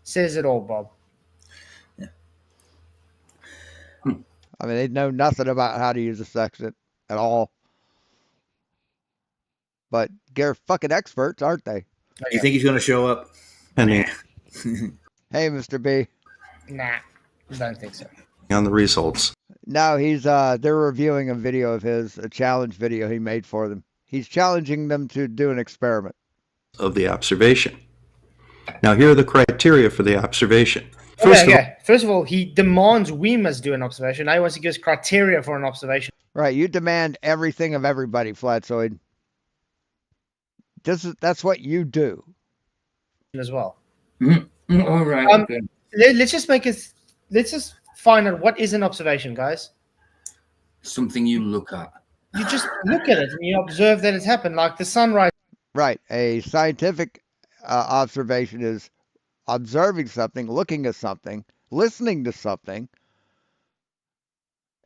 [SPEAKER 1] Says it all, Bob.
[SPEAKER 3] I mean, they know nothing about how to use a sextant at all. But they're fucking experts, aren't they?
[SPEAKER 6] You think he's going to show up?
[SPEAKER 7] And
[SPEAKER 3] Hey, Mr. B.
[SPEAKER 1] Nah, don't think so.
[SPEAKER 7] on the results.
[SPEAKER 3] No, they're reviewing a video of his, a challenge video he made for them. He's challenging them to do an experiment.
[SPEAKER 7] Of the observation. Now, here are the criteria for the observation.
[SPEAKER 1] First of all, he demands we must do an observation. Now he wants to give us criteria for an observation.
[SPEAKER 3] Right, you demand everything of everybody, Flatzoid. That's what you do.
[SPEAKER 1] As well.
[SPEAKER 5] All right. Okay.
[SPEAKER 1] Let's just find out what is an observation, guys.
[SPEAKER 5] Something you look at.
[SPEAKER 1] You just look at it and you observe that it's happened, like the sunrise.
[SPEAKER 3] Right, a scientific observation is observing something, looking at something, listening to something,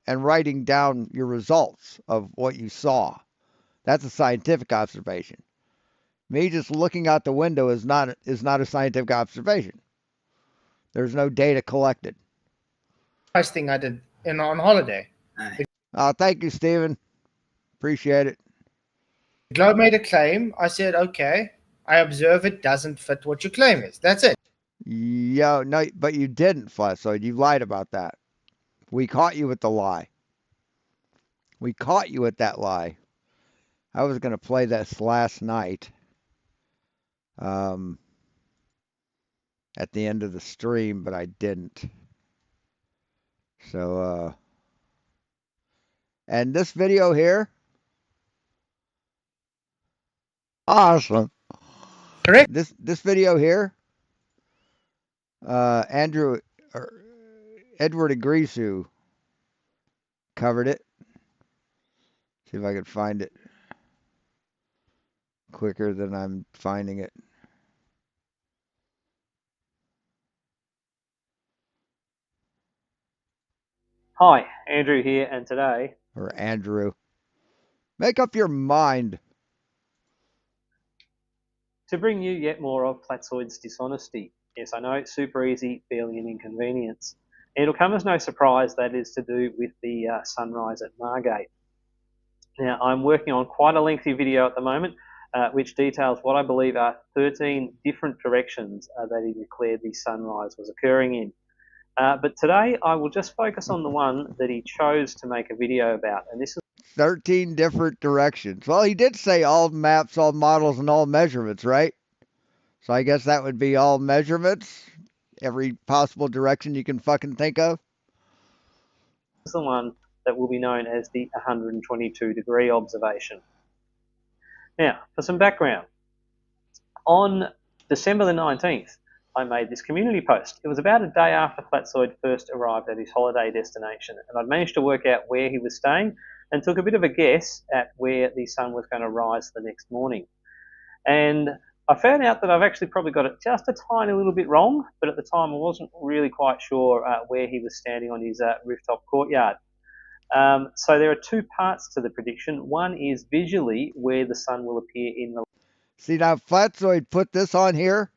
[SPEAKER 3] and writing down your results of what you saw. That's a scientific observation. Me just looking out the window is not a scientific observation. There's no data collected.
[SPEAKER 1] Nice thing I did on holiday.
[SPEAKER 3] Thank you, Stephen. Appreciate it.
[SPEAKER 1] The Globe made a claim. I said, okay, I observe it doesn't fit what your claim is. That's it.
[SPEAKER 3] Yeah, no, but you didn't, Flatzoid. You lied about that. We caught you with the lie. We caught you with that lie. I was going to play this last night. At the end of the stream, but I didn't. So, and this video here, awesome.
[SPEAKER 1] Correct.
[SPEAKER 3] This video here, Edward Agrisu covered it. See if I can find it quicker than I'm finding it.
[SPEAKER 9] Hi, Andrew here, and today...
[SPEAKER 3] Or Andrew. Make up your mind.
[SPEAKER 9] To bring you yet more of Fkatzoid'S dishonesty. Yes, I know it's super easy, barely an inconvenience. It'll come as no surprise that is to do with the sunrise at Margate. Now, I'm working on quite a lengthy video at the moment, which details what I believe are 13 different directions that he declared the sunrise was occurring in. But today I will just focus on the one that he chose to make a video about, and this is
[SPEAKER 3] 13 different directions. Well, he did say all maps, all models, and all measurements, right? So I guess that would be all measurements, every possible direction you can fucking think of.
[SPEAKER 9] This is the one that will be known as the 122-degree observation. Now, for some background, on December the 19th, I made this community post. It was about a day after Fkatzoid first arrived at his holiday destination, and I'd managed to work out where he was staying and took a bit of a guess at where the sun was going to rise the next morning. And I found out that I've actually probably got it just a tiny little bit wrong, but at the time I wasn't really quite sure where he was standing on his rooftop courtyard. So there are two parts to the prediction. One is visually where the sun will appear in the...
[SPEAKER 3] See, now Fkatzoid put this on here,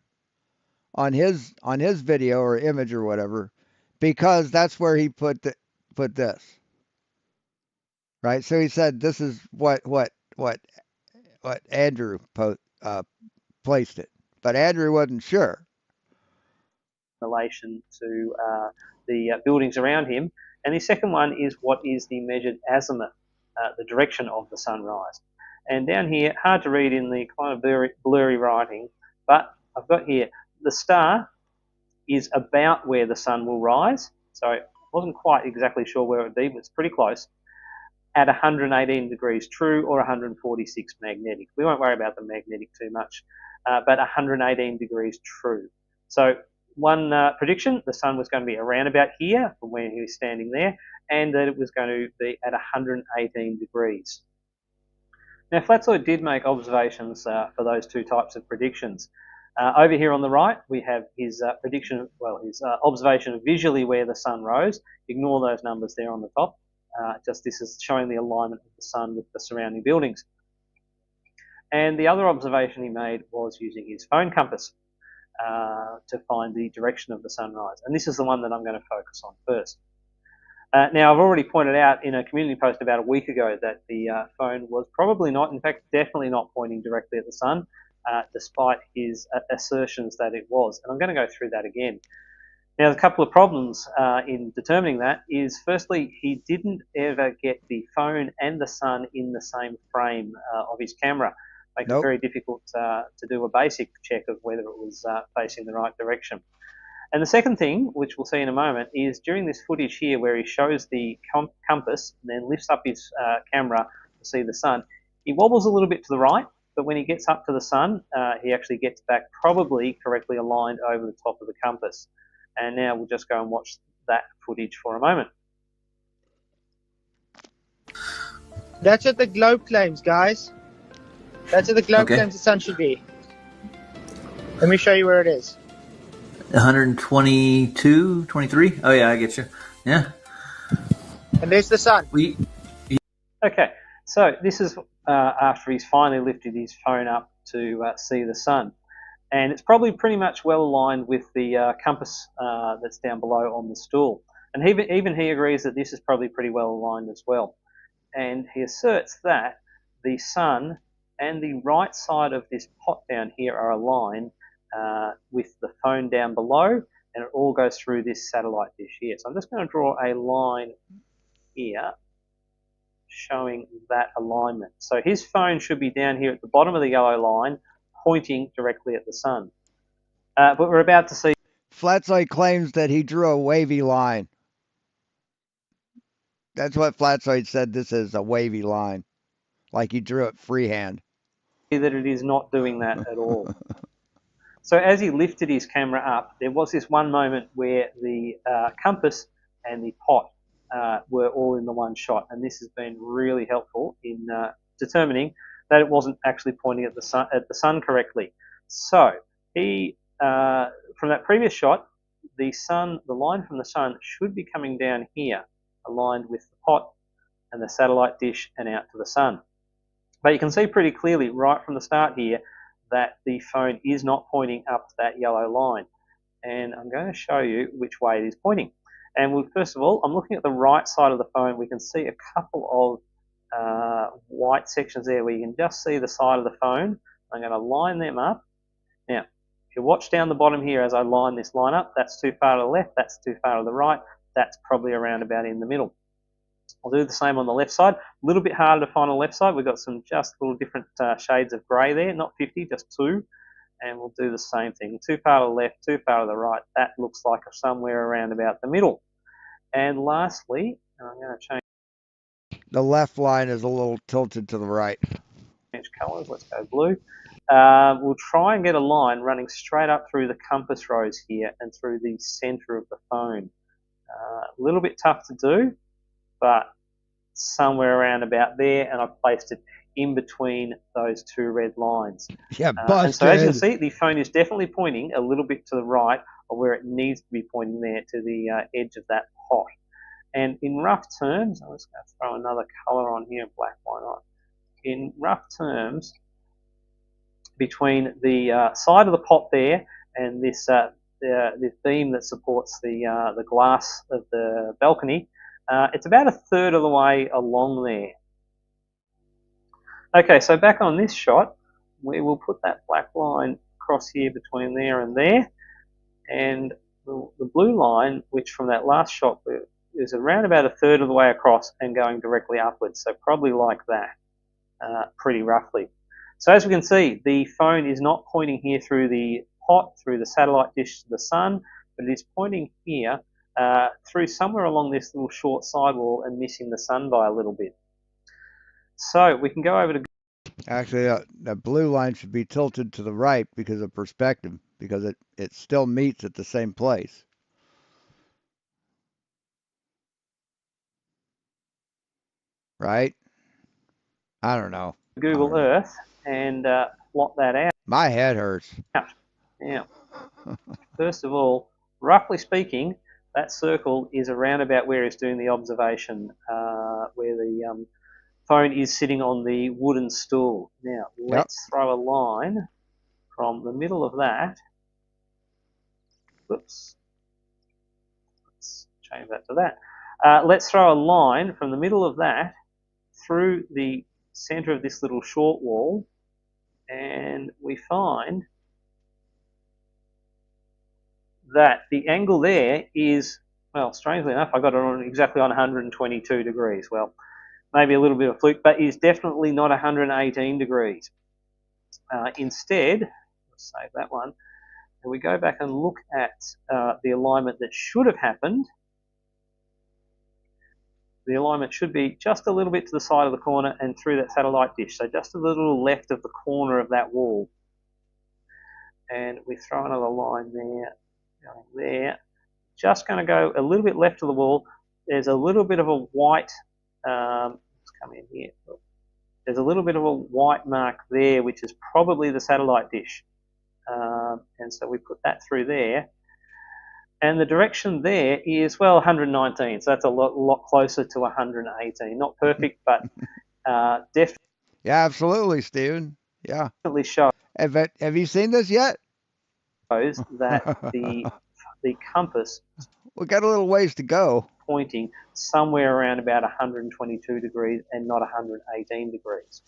[SPEAKER 3] on his video or image or whatever, because that's where he put this. Right? So he said this is what Andrew placed it. But Andrew wasn't sure.
[SPEAKER 9] Relation to the buildings around him. And the second one is what is the measured azimuth, the direction of the sunrise. And down here, hard to read in the kind of blurry writing, but I've got here, the star is about where the sun will rise. So I wasn't quite exactly sure where it would be, but it's pretty close. At 118 degrees true or 146 magnetic. We won't worry about the magnetic too much, but 118 degrees true. So one prediction, the sun was going to be around about here from where he was standing there, and that it was going to be at 118 degrees. Now, Fkatzoid did make observations for those two types of predictions. Over here on the right, we have his prediction, his observation of visually where the sun rose. Ignore those numbers there on the top. Just this is showing the alignment of the sun with the surrounding buildings. And the other observation he made was using his phone compass to find the direction of the sunrise. And this is the one that I'm going to focus on first. Now, I've already pointed out in a community post about a week ago that the phone was probably not, in fact, definitely not pointing directly at the sun, despite his assertions that it was. And I'm going to go through that again. Now, there's a couple of problems in determining that is, firstly, he didn't ever get the phone and the sun in the same frame of his camera. Makes it very difficult to do a basic check of whether it was facing the right direction. And the second thing, which we'll see in a moment, is during this footage here where he shows the compass and then lifts up his camera to see the sun, he wobbles a little bit to the right, but when he gets up to the sun, he actually gets back probably correctly aligned over the top of the compass. And now we'll just go and watch that footage for a moment.
[SPEAKER 1] That's what the globe claims, guys. That's what the globe claims the sun should be. Let me show you where it is.
[SPEAKER 6] 122, 23? Oh, yeah, I get you. Yeah.
[SPEAKER 1] And there's the sun.
[SPEAKER 9] Okay, so this is after he's finally lifted his phone up to see the sun. And it's probably pretty much well aligned with the compass that's down below on the stool. And even he agrees that this is probably pretty well aligned as well. And he asserts that the sun and the right side of this pot down here are aligned with the phone down below, and it all goes through this satellite dish here. So I'm just going to draw a line here showing that alignment. So his phone should be down here at the bottom of the yellow line, pointing directly at the sun. But we're about to see...
[SPEAKER 3] Fkatzoid claims that he drew a wavy line. That's what Fkatzoid said, this is a wavy line. Like he drew it freehand.
[SPEAKER 9] that it is not doing that at all. So as he lifted his camera up, there was this one moment where the compass and the pot were all in the one shot, and this has been really helpful in determining that it wasn't actually pointing at the sun correctly. So he, from that previous shot, the line from the sun should be coming down here, aligned with the pot and the satellite dish and out to the sun. But you can see pretty clearly right from the start here that the phone is not pointing up that yellow line. And I'm going to show you which way it is pointing. And first of all, I'm looking at the right side of the phone. We can see a couple of white sections there where you can just see the side of the phone. I'm going to line them up. Now, if you watch down the bottom here as I line this line up, that's too far to the left, that's too far to the right, that's probably around about in the middle. I'll do the same on the left side. A little bit harder to find on the left side. We've got some just little different shades of grey there, not 50, just 2. And we'll do the same thing. Too far to the left, too far to the right. That looks like somewhere around about the middle. And lastly, I'm going to change
[SPEAKER 3] the left line is a little tilted to the right.
[SPEAKER 9] Change colours. Let's go blue. We'll try and get a line running straight up through the compass rose here and through the centre of the phone. A little bit tough to do, but somewhere around about there, and I've placed it in between those two red lines.
[SPEAKER 3] Yeah,
[SPEAKER 9] and so as you can see, the phone is definitely pointing a little bit to the right of where it needs to be pointing there to the edge of that pot. And in rough terms, I'm just going to throw another colour on here, black, why not? In rough terms, between the side of the pot there and this beam that supports the glass of the balcony, it's about a third of the way along there. Okay, so back on this shot, we will put that black line across here between there and there, and the blue line, which from that last shot is around about a third of the way across and going directly upwards, so probably like that, pretty roughly. So as we can see, the phone is not pointing here through the pot, through the satellite dish to the sun, but it is pointing here through somewhere along this little short sidewall and missing the sun by a little bit. So we can go over to...
[SPEAKER 3] Actually, the blue line should be tilted to the right because of perspective, because it still meets at the same place. Right? I don't know.
[SPEAKER 9] Google Earth and plot that out.
[SPEAKER 3] My head hurts.
[SPEAKER 9] Now, first of all, roughly speaking, that circle is around about where he's doing the observation, where the phone is sitting on the wooden stool. Now, let's throw a line from the middle of that. Whoops. Let's change that to that. Let's throw a line from the middle of that through the center of this little short wall, and we find that the angle there is, well, strangely enough, I got it on exactly on 122 degrees. Well, maybe a little bit of fluke, but is definitely not 118 degrees. Instead, let's save that one, and we go back and look at the alignment that should have happened. The alignment should be just a little bit to the side of the corner and through that satellite dish, so just a little left of the corner of that wall. And we throw another line there, going there. Just going to go a little bit left of the wall. There's a little bit of a white, let's come in here. There's a little bit of a white mark there, which is probably the satellite dish. And so we put that through there. And the direction there is, well, 119. So that's a lot closer to 118. Not perfect, but definitely.
[SPEAKER 3] Yeah, absolutely, Steven. Yeah.
[SPEAKER 9] Definitely shows.
[SPEAKER 3] Have you seen this yet?
[SPEAKER 9] Shows that the compass.
[SPEAKER 3] We got a little ways to go.
[SPEAKER 9] Pointing somewhere around about 122 degrees and not 118 degrees.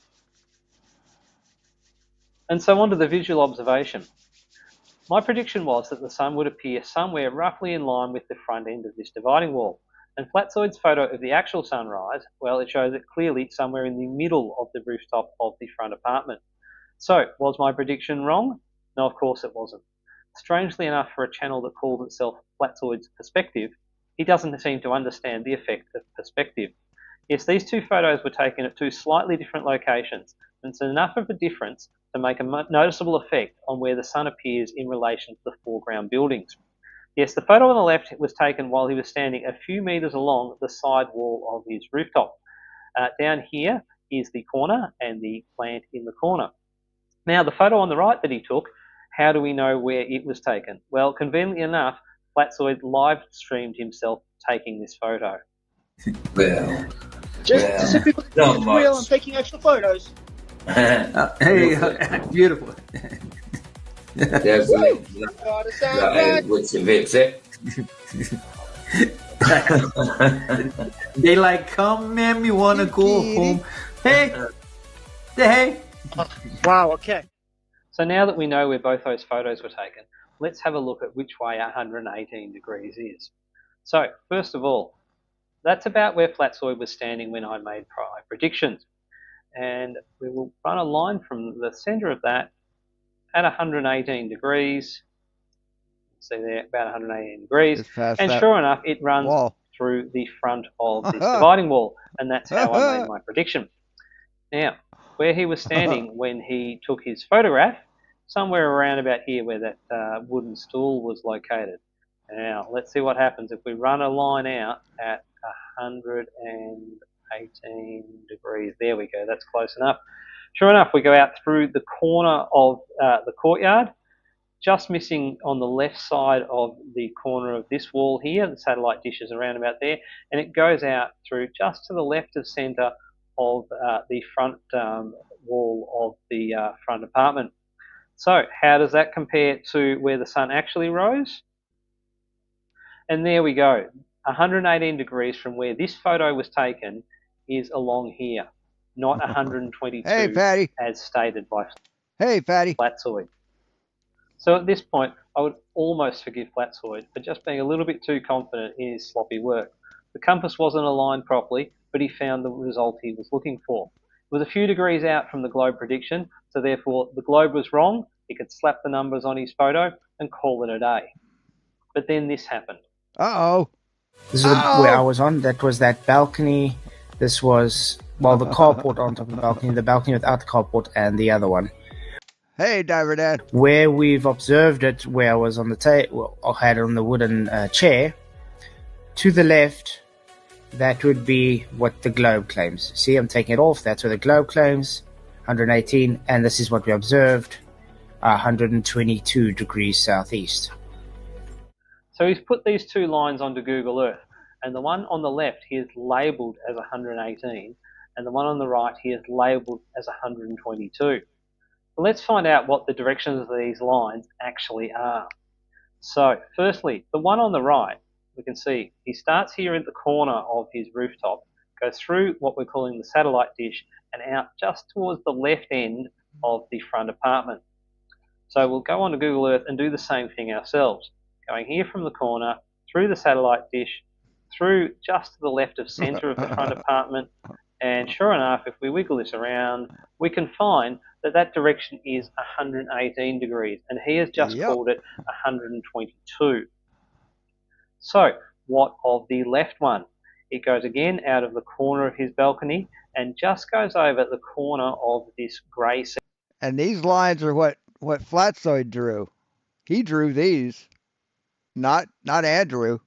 [SPEAKER 9] And so on to the visual observation. My prediction was that the sun would appear somewhere roughly in line with the front end of this dividing wall. And Fkatzoid'S photo of the actual sunrise, well, it shows it clearly somewhere in the middle of the rooftop of the front apartment. So, was my prediction wrong? No, of course it wasn't. Strangely enough, for a channel that calls itself Fkatzoid'S Perspective, he doesn't seem to understand the effect of perspective. Yes, these two photos were taken at two slightly different locations, and it's enough of a difference to make a noticeable effect on where the sun appears in relation to the foreground buildings. Yes, the photo on the left was taken while he was standing a few metres along the side wall of his rooftop. Down here is the corner and the plant in the corner. Now, the photo on the right that he took, how do we know where it was taken? Well, conveniently enough, Fkatzoid live streamed himself taking this photo.
[SPEAKER 5] Well,
[SPEAKER 10] just so people can see real and taking extra photos.
[SPEAKER 6] Hey, beautiful.
[SPEAKER 5] There's what's in it?
[SPEAKER 6] They like, come, man, we want to go home. Hey.
[SPEAKER 10] Wow, okay.
[SPEAKER 9] So now that we know where both those photos were taken, let's have a look at which way 118 degrees is. So, first of all, that's about where Fkatzoid was standing when I made prior predictions. And we will run a line from the center of that at 118 degrees. See there, about 118 degrees. And sure enough, it runs through the front of this dividing wall. And that's how I made my prediction. Now, where he was standing when he took his photograph, somewhere around about here where that wooden stool was located. Now, let's see what happens if we run a line out at 118 degrees. There we go, that's close enough. Sure enough, we go out through the corner of the courtyard, just missing on the left side of the corner of this wall here. The satellite dish is around about there, and it goes out through just to the left of centre of the front wall of the front apartment. So how does that compare to where the sun actually rose? And there we go. 118 degrees from where this photo was taken is along here, not 122 as stated by Fkatzoid. So at this point, I would almost forgive Fkatzoid for just being a little bit too confident in his sloppy work. The compass wasn't aligned properly, but he found the result he was looking for. It was a few degrees out from the globe prediction, so therefore the globe was wrong. He could slap the numbers on his photo and call it a day. But then this happened.
[SPEAKER 1] This is where I was on. That was that balcony. This was, well, the carport on top of the balcony without the carport, and the other one.
[SPEAKER 3] Hey, Diver Dad.
[SPEAKER 1] Where we've observed it, where I was on the table, I had it on the wooden chair. To the left, that would be what the globe claims. See, I'm taking it off. That's what the globe claims. 118, and this is what we observed, 122 degrees southeast.
[SPEAKER 9] So he's put these two lines onto Google Earth, and the one on the left he has labelled as 118, and the one on the right he has labelled as 122. But let's find out what the directions of these lines actually are. So, firstly, the one on the right, we can see he starts here at the corner of his rooftop, goes through what we're calling the satellite dish, and out just towards the left end of the front apartment. So we'll go onto Google Earth and do the same thing ourselves. Going here from the corner, through the satellite dish, through just to the left of centre of the front apartment, and sure enough, if we wiggle this around, we can find that that direction is 118 degrees, and he has just called it 122. So, what of the left one? It goes again out of the corner of his balcony and just goes over the corner of this grey section.
[SPEAKER 3] And these lines are what Fkatzoid drew. He drew these, not Andrew.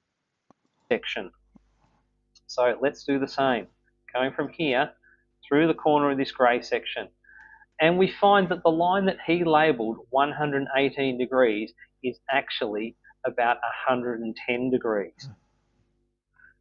[SPEAKER 9] Section. So let's do the same. Going from here through the corner of this grey section. And we find that the line that he labelled 118 degrees is actually about 110 degrees.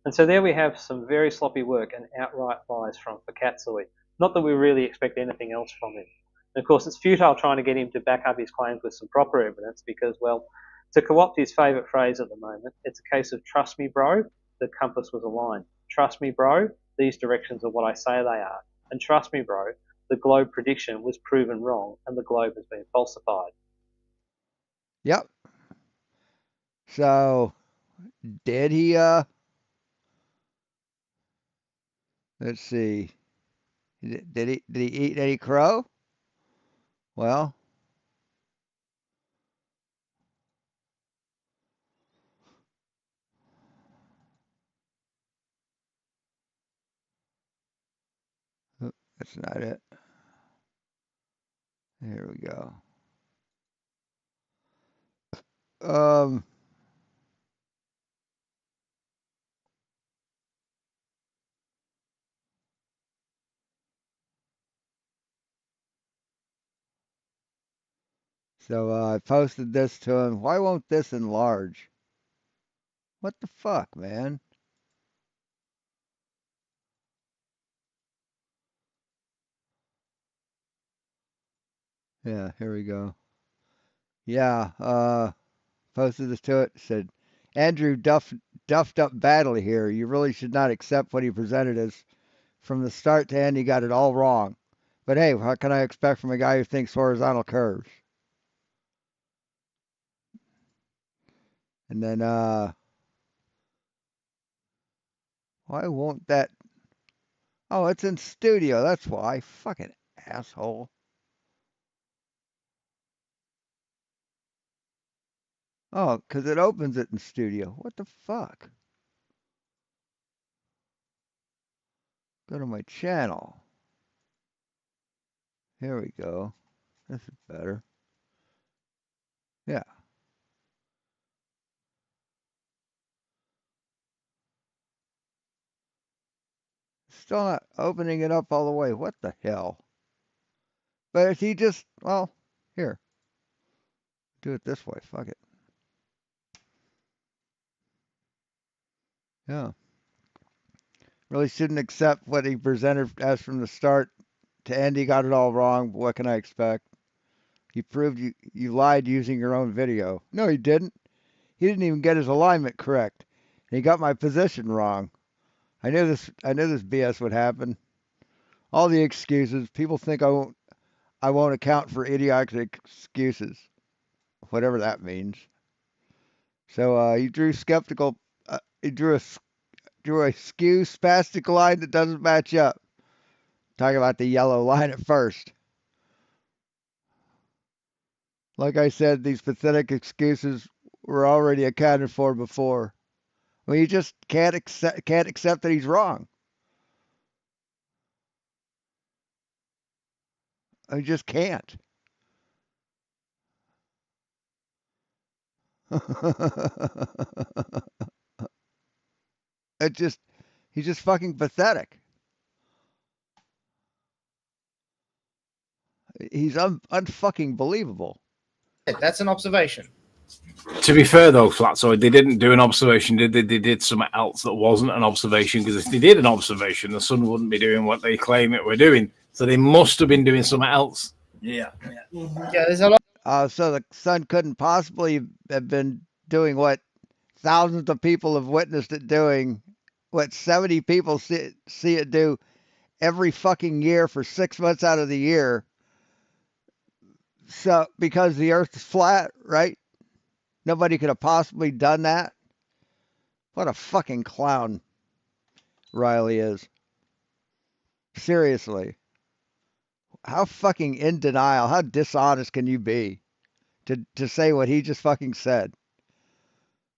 [SPEAKER 9] And so there we have some very sloppy work and outright lies from Fkatzoid. Not that we really expect anything else from him. And of course, it's futile trying to get him to back up his claims with some proper evidence because, well, to co-opt his favourite phrase at the moment, it's a case of trust me, bro, the compass was aligned. Trust me, bro, these directions are what I say they are. And trust me, bro, the globe prediction was proven wrong and the globe has been falsified.
[SPEAKER 3] Yep. So, did he, let's see, did he eat any crow? Well, that's not it. Here we go. So I posted this to him. Why won't this enlarge? What the fuck, man? Yeah, here we go. Yeah, posted this to it. Said, Andrew duffed up badly here. You really should not accept what he presented as from the start to end. He got it all wrong. But hey, what can I expect from a guy who thinks horizontal curves? And then, why won't that? Oh, it's in studio. That's why. Fucking asshole. Oh, because it opens it in studio. What the fuck? Go to my channel. Here we go. This is better. Yeah. Still not opening it up all the way. What the hell? But if he just, well, here. Do it this way. Fuck it. Yeah. Really shouldn't accept what he presented as from the start to end. He got it all wrong. But what can I expect? He proved you lied using your own video. No, he didn't. He didn't even get his alignment correct. He got my position wrong. I knew this BS would happen. All the excuses. People think I won't account for idiotic excuses. Whatever that means. So he drew skeptical. He drew a skew spastic line that doesn't match up. Talking about the yellow line at first. Like I said, these pathetic excuses were already accounted for before. Well, you just can't accept that he's wrong. I just can't. He's just fucking pathetic. He's unfucking believable.
[SPEAKER 1] That's an observation.
[SPEAKER 11] To be fair, though, Fkatzoid, they didn't do an observation, did they? They did something else that wasn't an observation, because if they did an observation, the sun wouldn't be doing what they claim it were doing. So they must have been doing something else.
[SPEAKER 6] Yeah.
[SPEAKER 1] Yeah, there's a lot.
[SPEAKER 3] So the sun couldn't possibly have been doing what thousands of people have witnessed it doing, what 70 people see it do every fucking year for 6 months out of the year. So because the earth is flat, right? Nobody could have possibly done that. What a fucking clown Riley is. Seriously. How fucking in denial, how dishonest can you be to say what he just fucking said?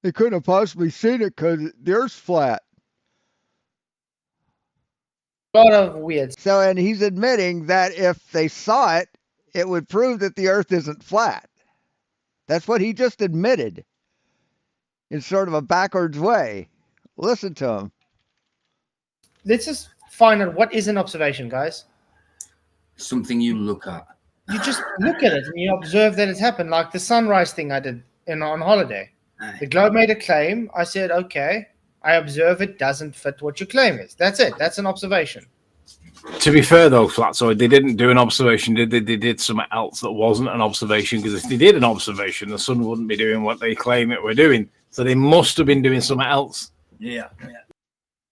[SPEAKER 3] They couldn't have possibly seen it because the earth's flat.
[SPEAKER 1] A lot of weird.
[SPEAKER 3] So, and he's admitting that if they saw it, it would prove that the earth isn't flat. That's what he just admitted in sort of a backwards way. Listen to him.
[SPEAKER 1] Let's just find out what is an observation, guys.
[SPEAKER 5] Something you look at.
[SPEAKER 1] You just look at it and you observe that it's happened, like the sunrise thing I did on holiday. The Globe made a claim. I said, okay, I observe it doesn't fit what your claim is. That's it. That's an observation.
[SPEAKER 11] To be fair, though, Fkatzoid, they didn't do an observation, did they? They did something else that wasn't an observation, because if they did an observation, the sun wouldn't be doing what they claim it were doing. So they must have been doing something else.
[SPEAKER 6] Yeah.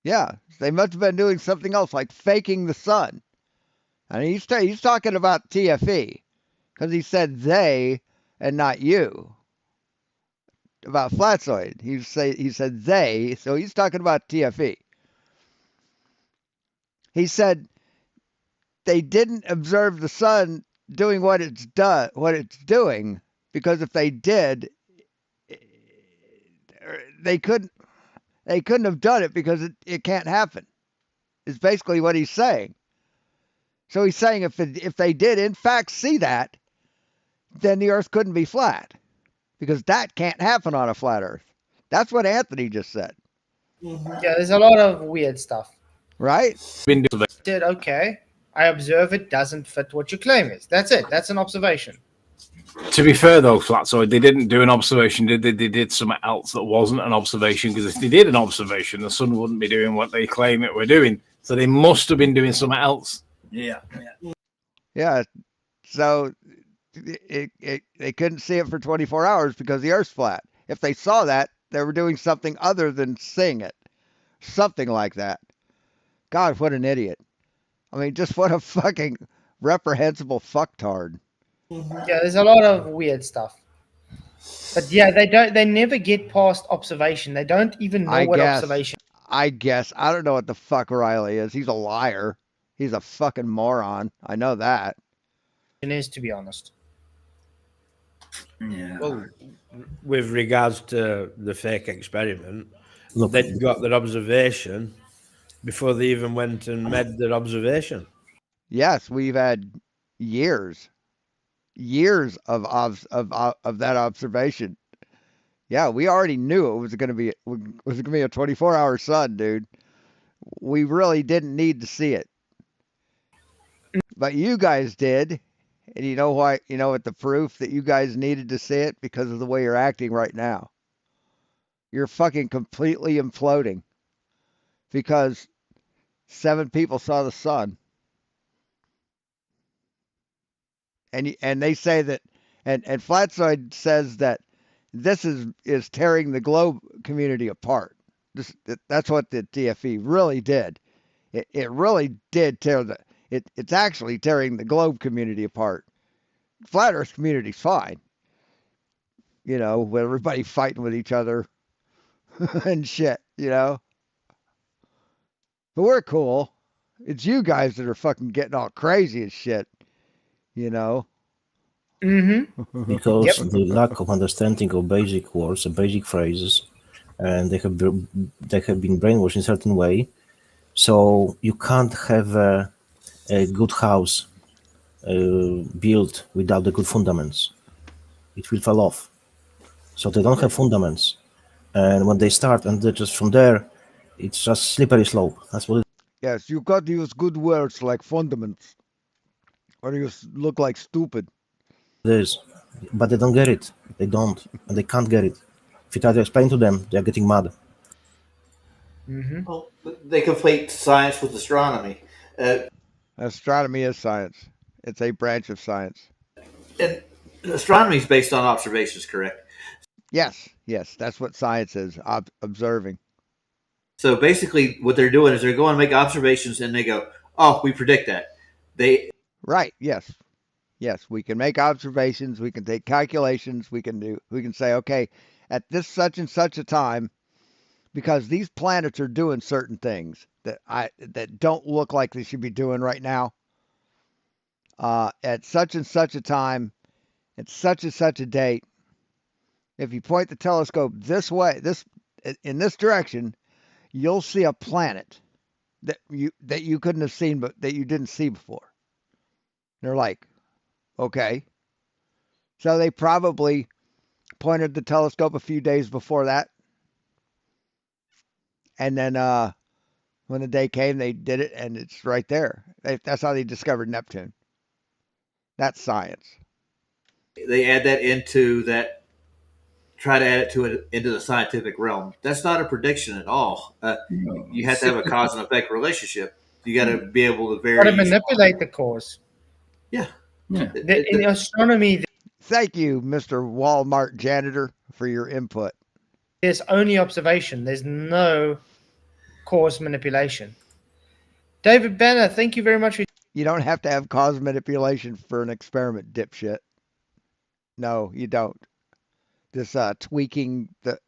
[SPEAKER 3] Yeah, they must have been doing something else, like faking the sun. And he's talking about TFE, because he said they and not you. About Fkatzoid, he said they, so he's talking about TFE. He said they didn't observe the sun doing what it's doing, because if they did, they couldn't have done it, because it can't happen. Is basically what he's saying. So he's saying if they did in fact see that, then the earth couldn't be flat, because that can't happen on a flat earth. That's what Anthony just said.
[SPEAKER 1] Yeah, there's a lot of weird stuff.
[SPEAKER 3] Right?
[SPEAKER 1] I said, okay, I observe it doesn't fit what your claim is. That's it. That's an observation.
[SPEAKER 11] To be fair, though, Fkatzoid, they didn't do an observation, did they? They did something else that wasn't an observation, because if they did an observation, the sun wouldn't be doing what they claim it were doing. So they must have been doing something else.
[SPEAKER 6] Yeah.
[SPEAKER 3] Yeah. So they couldn't see it for 24 hours because the earth's flat. If they saw that, they were doing something other than seeing it. Something like that. God, what an idiot. I mean, just what a fucking reprehensible fucktard.
[SPEAKER 1] Yeah, there's a lot of weird stuff. But yeah, they never get past observation. They don't even know what observation.
[SPEAKER 3] I guess. I don't know what the fuck Riley is. He's a liar. He's a fucking moron. I know that.
[SPEAKER 1] It is, to be honest.
[SPEAKER 5] Yeah.
[SPEAKER 4] Well, with regards to the fake experiment, they got their observation before they even went and made their observation.
[SPEAKER 3] Yes, we've had years of that observation. Yeah, we already knew it was going to be a 24-hour sun, dude. We really didn't need to see it, but you guys did. And you know why? You know what the proof that you guys needed to see it? Because of the way you're acting right now. You're fucking completely imploding because 7 people saw the sun. And they say that, and Fkatzoid says that this is tearing the globe community apart. That's what the TFE really did. It really did tear it's actually tearing the globe community apart. Flat Earth community's fine. You know, with everybody fighting with each other and shit, you know. But we're cool. It's you guys that are fucking getting all crazy as shit, you know.
[SPEAKER 1] Mm-hmm.
[SPEAKER 2] Because the lack of understanding of basic words and basic phrases, and they have been brainwashed in a certain way. So you can't have a good house built without the good fundamentals. It will fall off. So they don't have fundamentals, and when they start, and just from there, it's just slippery slope. That's what it is.
[SPEAKER 3] Yes, you got to use good words like fundamentals. Or do you look like stupid?
[SPEAKER 2] It is. But they don't get it. They don't. And they can't get it. If you try to explain to them, they're getting mad.
[SPEAKER 1] Mm-hmm.
[SPEAKER 6] Well, they conflate science with astronomy.
[SPEAKER 3] Astronomy is science. It's a branch of science.
[SPEAKER 6] And astronomy is based on observations, correct?
[SPEAKER 3] Yes, that's what science is. Observing.
[SPEAKER 6] So basically, what they're doing is they're going to make observations, and they go, "Oh, we predict that."
[SPEAKER 3] Right. Yes. We can make observations. We can take calculations. We can say, okay, at this such and such a time, because these planets are doing certain things that don't look like they should be doing right now. At such and such a time, at such and such a date, if you point the telescope this way, in this direction, you'll see a planet that you couldn't have seen, but that you didn't see before. They're like, okay. So they probably pointed the telescope a few days before that. And then when the day came, they did it, and it's right there. That's how they discovered Neptune. That's science.
[SPEAKER 6] They add that into that, try to add it into the scientific realm. That's not a prediction at all. You have to have a cause and effect relationship. You got to be able to vary.
[SPEAKER 1] Got to manipulate the cause.
[SPEAKER 6] Yeah.
[SPEAKER 1] In astronomy,
[SPEAKER 3] thank you, Mr. Walmart janitor, for your input.
[SPEAKER 1] There's only observation. There's no cause manipulation. David Banner, thank you very much.
[SPEAKER 3] You don't have to have cause manipulation for an experiment, dipshit. No, you don't. This tweaking the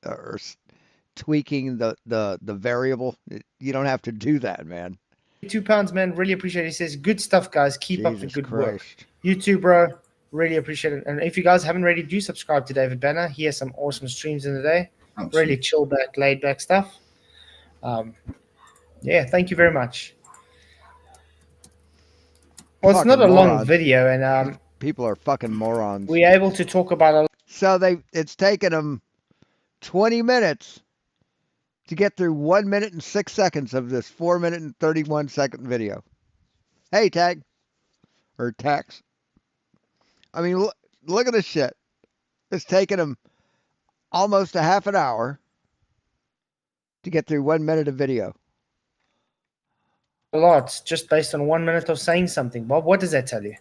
[SPEAKER 3] variable. You don't have to do that, man.
[SPEAKER 1] £2, man. Really appreciate it. He says, good stuff, guys. Keep up the good work. You too, bro. Really appreciate it. And if you guys haven't already, do subscribe to David Banner. He has some awesome streams in the day.
[SPEAKER 5] Absolutely.
[SPEAKER 1] Really chill back, laid back stuff. Yeah, thank you very much. Well, it's not a long video, and
[SPEAKER 3] people are fucking morons.
[SPEAKER 1] We're able to talk about a.
[SPEAKER 3] So it's taken them 20 minutes to get through 1 minute and 6 seconds of this 4 minute and 31 second video. Hey, Tag. Or Tax. I mean, look at this shit. It's taken them almost a half an hour to get through 1 minute of video.
[SPEAKER 1] A lot, just based on 1 minute of saying something. Bob, what does that tell you?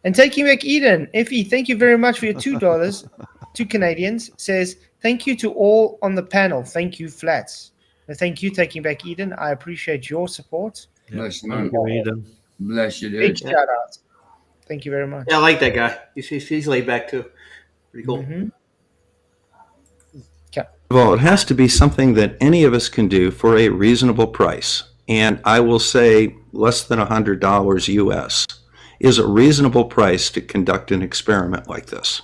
[SPEAKER 1] And Taking Back Eden, Effie, thank you very much for your $2. 2 Canadians, says, thank you to all on the panel. Thank you, Flats. And thank you, Taking Back Eden. I appreciate your support.
[SPEAKER 5] Bless you, Eden. Bless you, dude.
[SPEAKER 1] Big shout out. Thank you very much.
[SPEAKER 6] Yeah, I like that guy. He's laid back too. Pretty cool.
[SPEAKER 1] Mm-hmm. Okay.
[SPEAKER 7] Well, it has to be something that any of us can do for a reasonable price. And I will say less than $100 US is a reasonable price to conduct an experiment like this.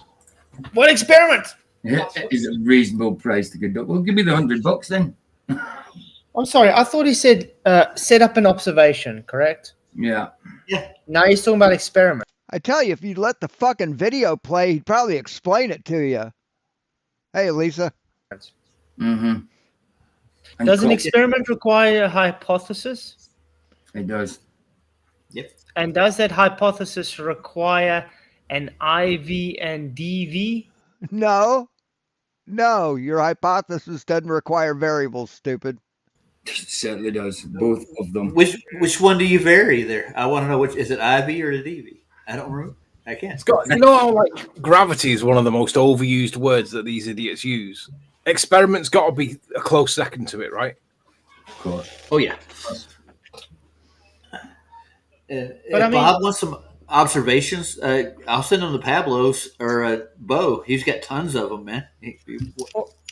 [SPEAKER 1] What experiment?
[SPEAKER 5] Yeah, is a reasonable price to conduct. Well, give me the $100 then.
[SPEAKER 1] I'm sorry. I thought he said set up an observation, correct?
[SPEAKER 5] Yeah.
[SPEAKER 1] Now he's talking about experiment.
[SPEAKER 3] I tell you, if you'd let the fucking video play, he'd probably explain it to you. Hey, Lisa.
[SPEAKER 5] Mm-hmm.
[SPEAKER 1] Does an experiment require a hypothesis?
[SPEAKER 5] It does.
[SPEAKER 6] Yep.
[SPEAKER 1] And does that hypothesis require an IV and DV?
[SPEAKER 3] No. No, your hypothesis doesn't require variables, stupid.
[SPEAKER 5] It certainly does. Both of them.
[SPEAKER 6] Which one do you vary there? I want to know, which is it, IV or the DV? I don't remember. I can't.
[SPEAKER 11] Scott, you know how like gravity is one of the most overused words that these idiots use? Experiment's got to be a close second to it, right?
[SPEAKER 5] Of course.
[SPEAKER 6] Oh, yeah.
[SPEAKER 1] But I mean,
[SPEAKER 6] Bob wants some observations. I'll send them to Pablo's or Bo. He's got tons of them, man.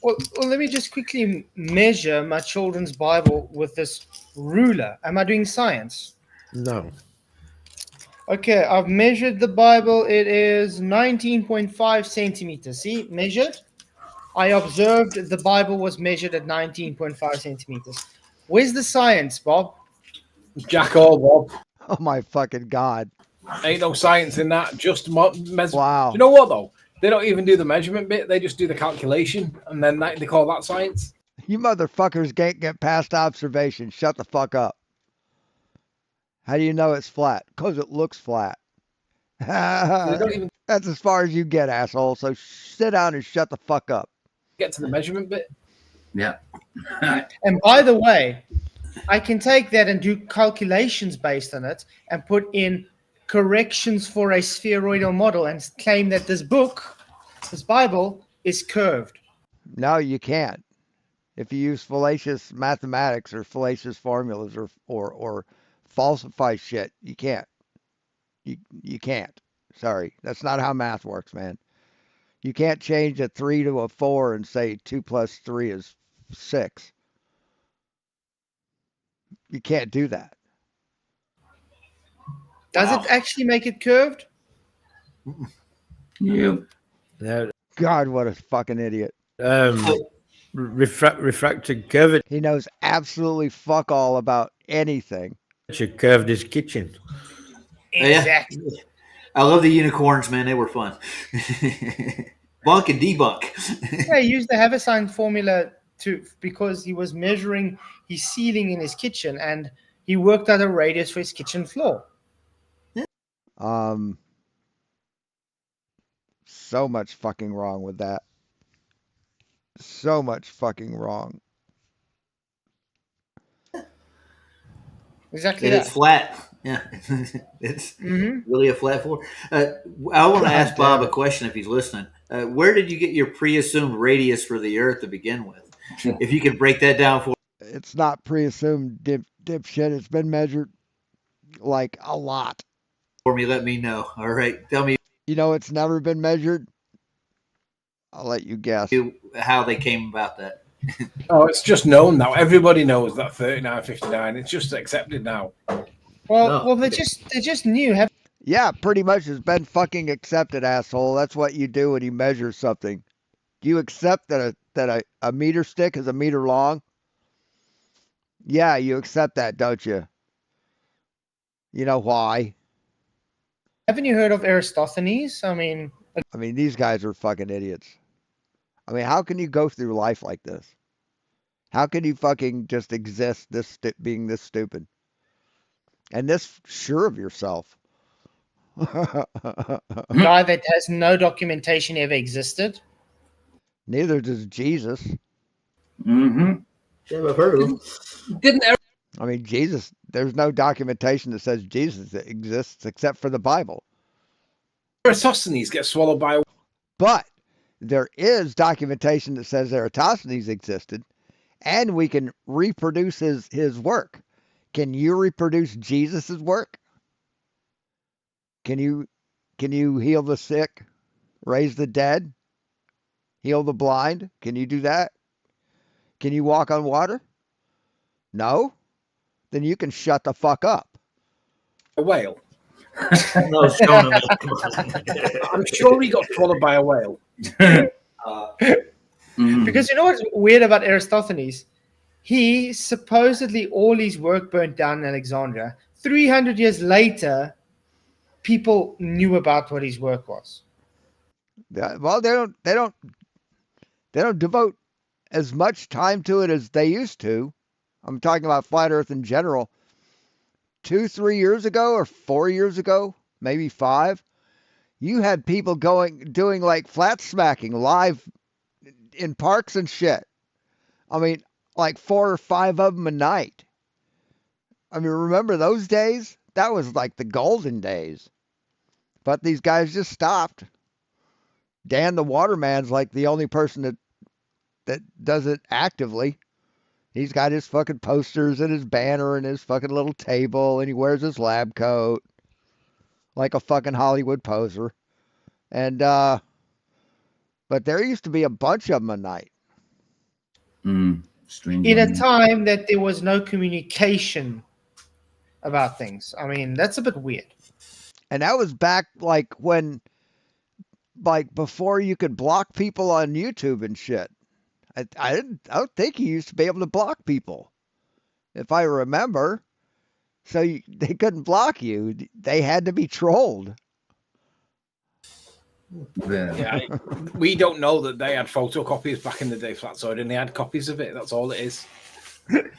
[SPEAKER 1] Well, let me just quickly measure my children's Bible with this ruler. Am I doing science?
[SPEAKER 4] No.
[SPEAKER 1] Okay, I've measured the Bible. It is 19.5 centimeters. See, measured. I observed the Bible was measured at 19.5 centimeters. Where's the science, Bob?
[SPEAKER 11] Jack all, Bob.
[SPEAKER 3] Oh, my fucking God.
[SPEAKER 11] Ain't no science in that. Just
[SPEAKER 3] wow.
[SPEAKER 11] You know what, though? They don't even do the measurement bit. They just do the calculation, and then they call that science.
[SPEAKER 3] You motherfuckers can't get past observation. Shut the fuck up. How do you know it's flat? Because it looks flat.
[SPEAKER 8] They don't even
[SPEAKER 3] That's as far as you get, asshole. So sit down and shut the fuck up.
[SPEAKER 8] get to the measurement bit.
[SPEAKER 5] Yeah.
[SPEAKER 1] And by the way, I can take that and do calculations based on it and put in corrections for a spheroidal model and claim that this book, this Bible, is curved.
[SPEAKER 3] No, you can't. If you use fallacious mathematics or fallacious formulas or falsify shit, you can't. You can't. Sorry, that's not how math works, man. You can't change a 3 to a 4 and say 2 plus 3 is 6. You can't do that.
[SPEAKER 1] Does it actually make it curved?
[SPEAKER 5] Yeah.
[SPEAKER 4] Yeah.
[SPEAKER 3] God, what a fucking idiot.
[SPEAKER 4] Refracted curvature
[SPEAKER 3] He knows absolutely fuck all about anything.
[SPEAKER 4] curved his kitchen.
[SPEAKER 1] Exactly.
[SPEAKER 6] Yeah. I love the unicorns, man. They were fun. Bunk and debunk.
[SPEAKER 1] Yeah, he used the Haversine formula because he was measuring his ceiling in his kitchen and he worked out a radius for his kitchen floor.
[SPEAKER 3] So much fucking wrong with that. So much fucking wrong.
[SPEAKER 1] Exactly
[SPEAKER 6] And it's flat. Yeah. It's really a flat floor. I want to ask Bob a question if he's listening. Where did you get your pre-assumed radius for the Earth to begin with? If you could break that down for
[SPEAKER 3] It's not pre-assumed, dipshit. It's been measured like a lot.
[SPEAKER 6] me, let me know. All right. Tell me
[SPEAKER 3] You know it's never been measured? I'll let you guess.
[SPEAKER 6] how they came about that.
[SPEAKER 8] Oh, it's just known now. Everybody knows that 3959. It's just accepted now.
[SPEAKER 1] Well, they just knew.
[SPEAKER 3] Yeah, pretty much it's been fucking accepted, asshole. That's what you do when you measure something. Do you accept that a meter stick is a meter long? Yeah, you accept that, don't you? You know why?
[SPEAKER 1] Haven't you heard of Aristophanes? I mean,
[SPEAKER 3] These guys are fucking idiots. I mean, how can you go through life like this? How can you fucking just exist being this stupid? And this sure of yourself.
[SPEAKER 1] guy that has no documentation ever existed.
[SPEAKER 3] Neither does Jesus.
[SPEAKER 6] Yeah, I've heard of them.
[SPEAKER 3] I mean, Jesus, there's no documentation that says Jesus exists except for the Bible.
[SPEAKER 8] Eratosthenes gets swallowed by a...
[SPEAKER 3] But there is documentation that says Eratosthenes existed, and we can reproduce his work. Can you reproduce Jesus's work? Can you heal the sick, raise the dead, heal the blind? Can you do that? Can you walk on water? No? Then you can shut the fuck up.
[SPEAKER 8] a whale.
[SPEAKER 6] No, Jonah, man.
[SPEAKER 8] I'm sure he got swallowed by a whale.
[SPEAKER 1] Because you know what's weird about Aristophanes? He supposedly all his work burnt down in Alexandria. 300 years later, people knew about what his work was.
[SPEAKER 3] Well, they don't devote as much time to it as they used to. I'm talking about flat Earth in general. 2-3 years ago or 4 years ago, maybe 5, you had people doing like flat smacking live in parks and shit. I mean, like 4 or 5 of them a night. I mean, remember those days? That was like the golden days. But these guys just stopped. Dan the Waterman's like the only person that does it actively. He's got his fucking posters and his banner and his fucking little table, and he wears his lab coat like a fucking Hollywood poser. And but there used to be a bunch of them a night.
[SPEAKER 5] Strange.
[SPEAKER 3] Mm-hmm.
[SPEAKER 1] In a time that there was no communication about things. I mean, that's a bit weird.
[SPEAKER 3] And that was back like when, like before you could block people on YouTube and shit. I don't think you used to be able to block people, if I remember. So they couldn't block you. They had to be trolled.
[SPEAKER 8] Yeah, we don't know that they had photocopies back in the day, Fkatzoid, and they had copies of it. That's all it is.
[SPEAKER 4] If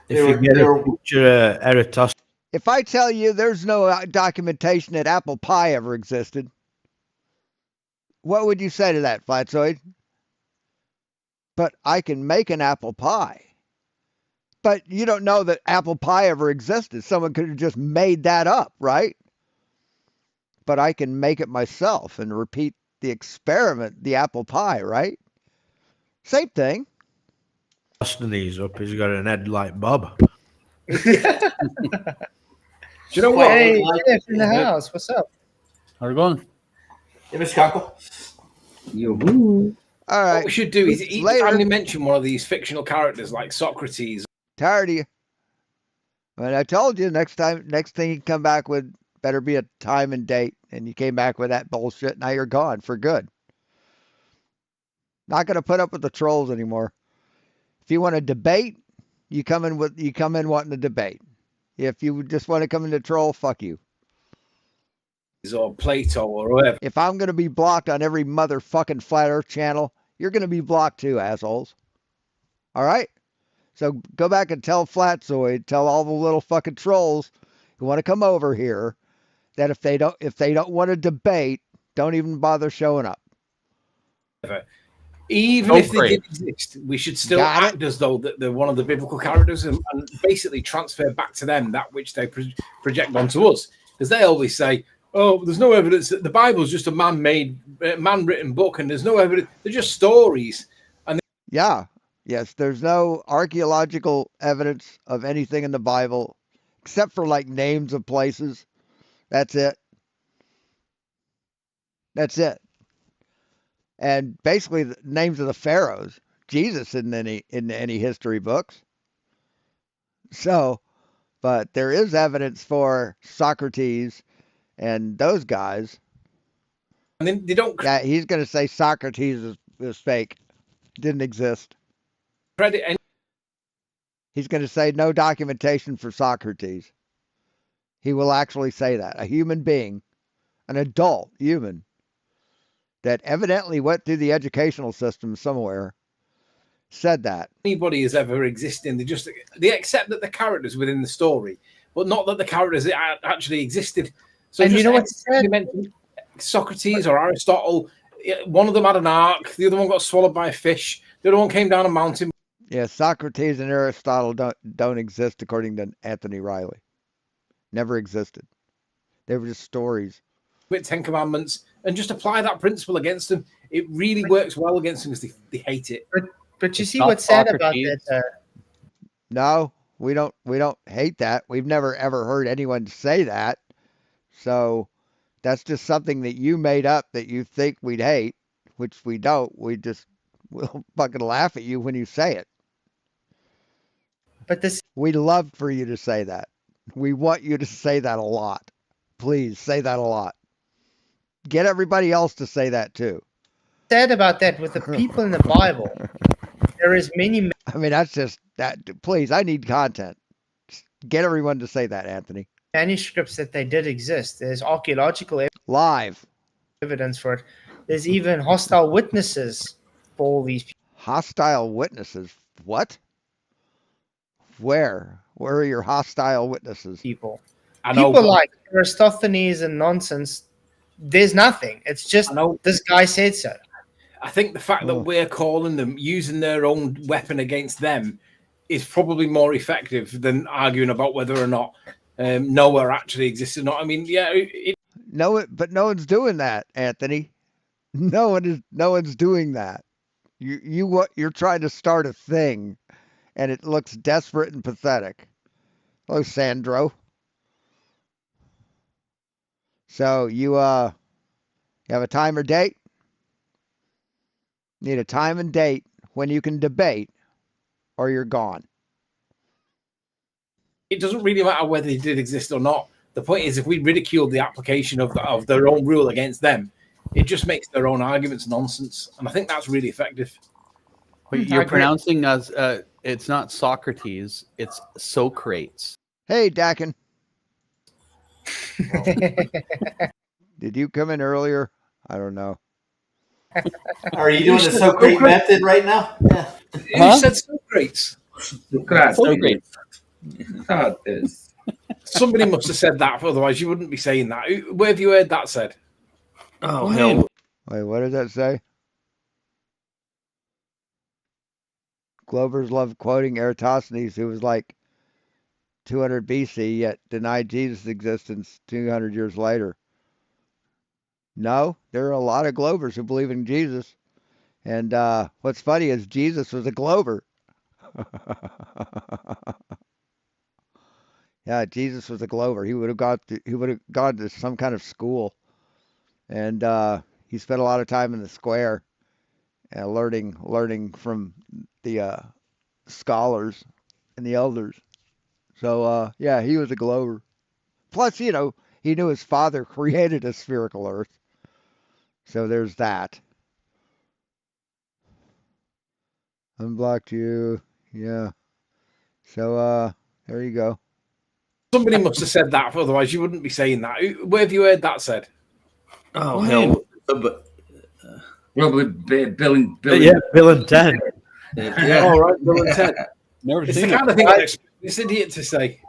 [SPEAKER 4] you get a picture of Eratosthenes
[SPEAKER 3] If I tell you there's no documentation that apple pie ever existed, what would you say to that, Fkatzoid? But I can make an apple pie. But you don't know that apple pie ever existed. Someone could have just made that up, right? But I can make it myself and repeat the experiment, the apple pie, right? Same thing.
[SPEAKER 4] Busting these up, he's got an head like Bob.
[SPEAKER 8] Do you know what?
[SPEAKER 1] Hey, Jeff in the house. What's up?
[SPEAKER 12] How are you going?
[SPEAKER 6] Hey, Mr. Kkkult.
[SPEAKER 5] Yo-hoo.
[SPEAKER 3] All right.
[SPEAKER 8] What we should do is each
[SPEAKER 3] Later.
[SPEAKER 8] time you mention one of these fictional characters like Socrates.
[SPEAKER 3] Tired of you. But I told you next thing you come back with better be a time and date. And you came back with that bullshit. Now you're gone for good. Not going to put up with the trolls anymore. If you want to debate, you come in wanting to debate. If you just want to come in to troll, fuck you.
[SPEAKER 8] Or Plato or whatever.
[SPEAKER 3] If I'm going to be blocked on every motherfucking Flat Earth channel, you're going to be blocked too, assholes. All right? So go back and tell Fkatzoid, tell all the little fucking trolls who want to come over here that if they don't want to debate, don't even bother showing up.
[SPEAKER 8] Even if they did exist, we should still act as though that they're one of the biblical characters and basically transfer back to them that which they project onto us. Because they always say, oh, there's no evidence that the Bible's just a man-written book, and there's no evidence. They're just stories. And
[SPEAKER 3] yes, there's no archaeological evidence of anything in the Bible except for like names of places. That's it. And basically the names of the pharaohs. Jesus isn't in any history books. So, but there is evidence for Socrates and those guys.
[SPEAKER 8] And then they don't.
[SPEAKER 3] Yeah, he's going to say Socrates is fake, didn't exist.
[SPEAKER 8] Credit any.
[SPEAKER 3] He's going to say no documentation for Socrates. He will actually say that. A human being, an adult human, that evidently went through the educational system somewhere, said that.
[SPEAKER 8] Anybody is ever existing. They accept that the characters within the story, but not that the characters actually existed. So
[SPEAKER 1] and you know what's sad?
[SPEAKER 8] You mentioned Socrates or Aristotle. One of them had an ark. The other one got swallowed by a fish. The other one came down a mountain.
[SPEAKER 3] Yeah, Socrates and Aristotle don't exist according to Anthony Riley. Never existed. They were just stories.
[SPEAKER 8] With 10 Commandments and just apply that principle against them. It really works well against them because they hate it.
[SPEAKER 1] But you see what's sad about that?
[SPEAKER 3] No, we don't hate that. We've never ever heard anyone say that. So that's just something that you made up that you think we'd hate, which we don't. We'll fucking laugh at you when you say it.
[SPEAKER 1] But
[SPEAKER 3] we'd love for you to say that. We want you to say that a lot. Please say that a lot. Get everybody else to say that too.
[SPEAKER 1] Sad about that with the people in the Bible. There is many.
[SPEAKER 3] I mean, that's just that. Please, I need content. Get everyone to say that, Anthony.
[SPEAKER 1] Manuscripts that they did exist. There's archaeological
[SPEAKER 3] live
[SPEAKER 1] evidence for it. There's even hostile witnesses for all these people.
[SPEAKER 3] Hostile witnesses? What? Where? Where are your hostile witnesses?
[SPEAKER 1] People like Aristophanes and nonsense. There's nothing. It's just this guy said so.
[SPEAKER 8] I think the fact that we're calling them using their own weapon against them is probably more effective than arguing about whether or not Noah actually existed or not. I mean, yeah.
[SPEAKER 3] But no one's doing that, Anthony. No one's doing that. You're trying to start a thing, and it looks desperate and pathetic. Hello, Sandro. So you have a time or date? Need a time and date when you can debate, or you're gone.
[SPEAKER 8] It doesn't really matter whether they did exist or not. The point is, if we ridicule the application of their own rule against them, it just makes their own arguments nonsense. And I think that's really effective.
[SPEAKER 12] But you're pronouncing as it's not Socrates, it's Socrates.
[SPEAKER 3] Hey, Dakin. Did you come in earlier? I don't know.
[SPEAKER 6] Are you doing the Socrates method right now? Yeah.
[SPEAKER 8] You said Socrates.
[SPEAKER 5] Socrates.
[SPEAKER 8] Somebody must have said that, otherwise you wouldn't be saying that. Where have you heard that said?
[SPEAKER 6] Oh, hell.
[SPEAKER 3] Wait, what did that say? Glovers love quoting Eratosthenes, who was like 200 BC, yet denied Jesus' existence 200 years later. No, there are a lot of Glovers who believe in Jesus. And what's funny is Jesus was a Glover. Yeah, Jesus was a Glover. He would have gone to some kind of school, and he spent a lot of time in the square, learning from the scholars and the elders. So yeah, he was a Glover. Plus, he knew his father created a spherical Earth. So there's that. Unblocked you. Yeah. So there you go.
[SPEAKER 8] Somebody must have said that, otherwise you wouldn't be saying that. Where have you heard that said?
[SPEAKER 6] Oh, hell.
[SPEAKER 5] Probably Bill and
[SPEAKER 4] Yeah, Bill and Ted.
[SPEAKER 5] Yeah.
[SPEAKER 8] All right, Bill and Ted.
[SPEAKER 12] Never
[SPEAKER 8] It's
[SPEAKER 12] seen
[SPEAKER 8] the kind
[SPEAKER 12] it.
[SPEAKER 8] of thing I'd expect this idiot to say.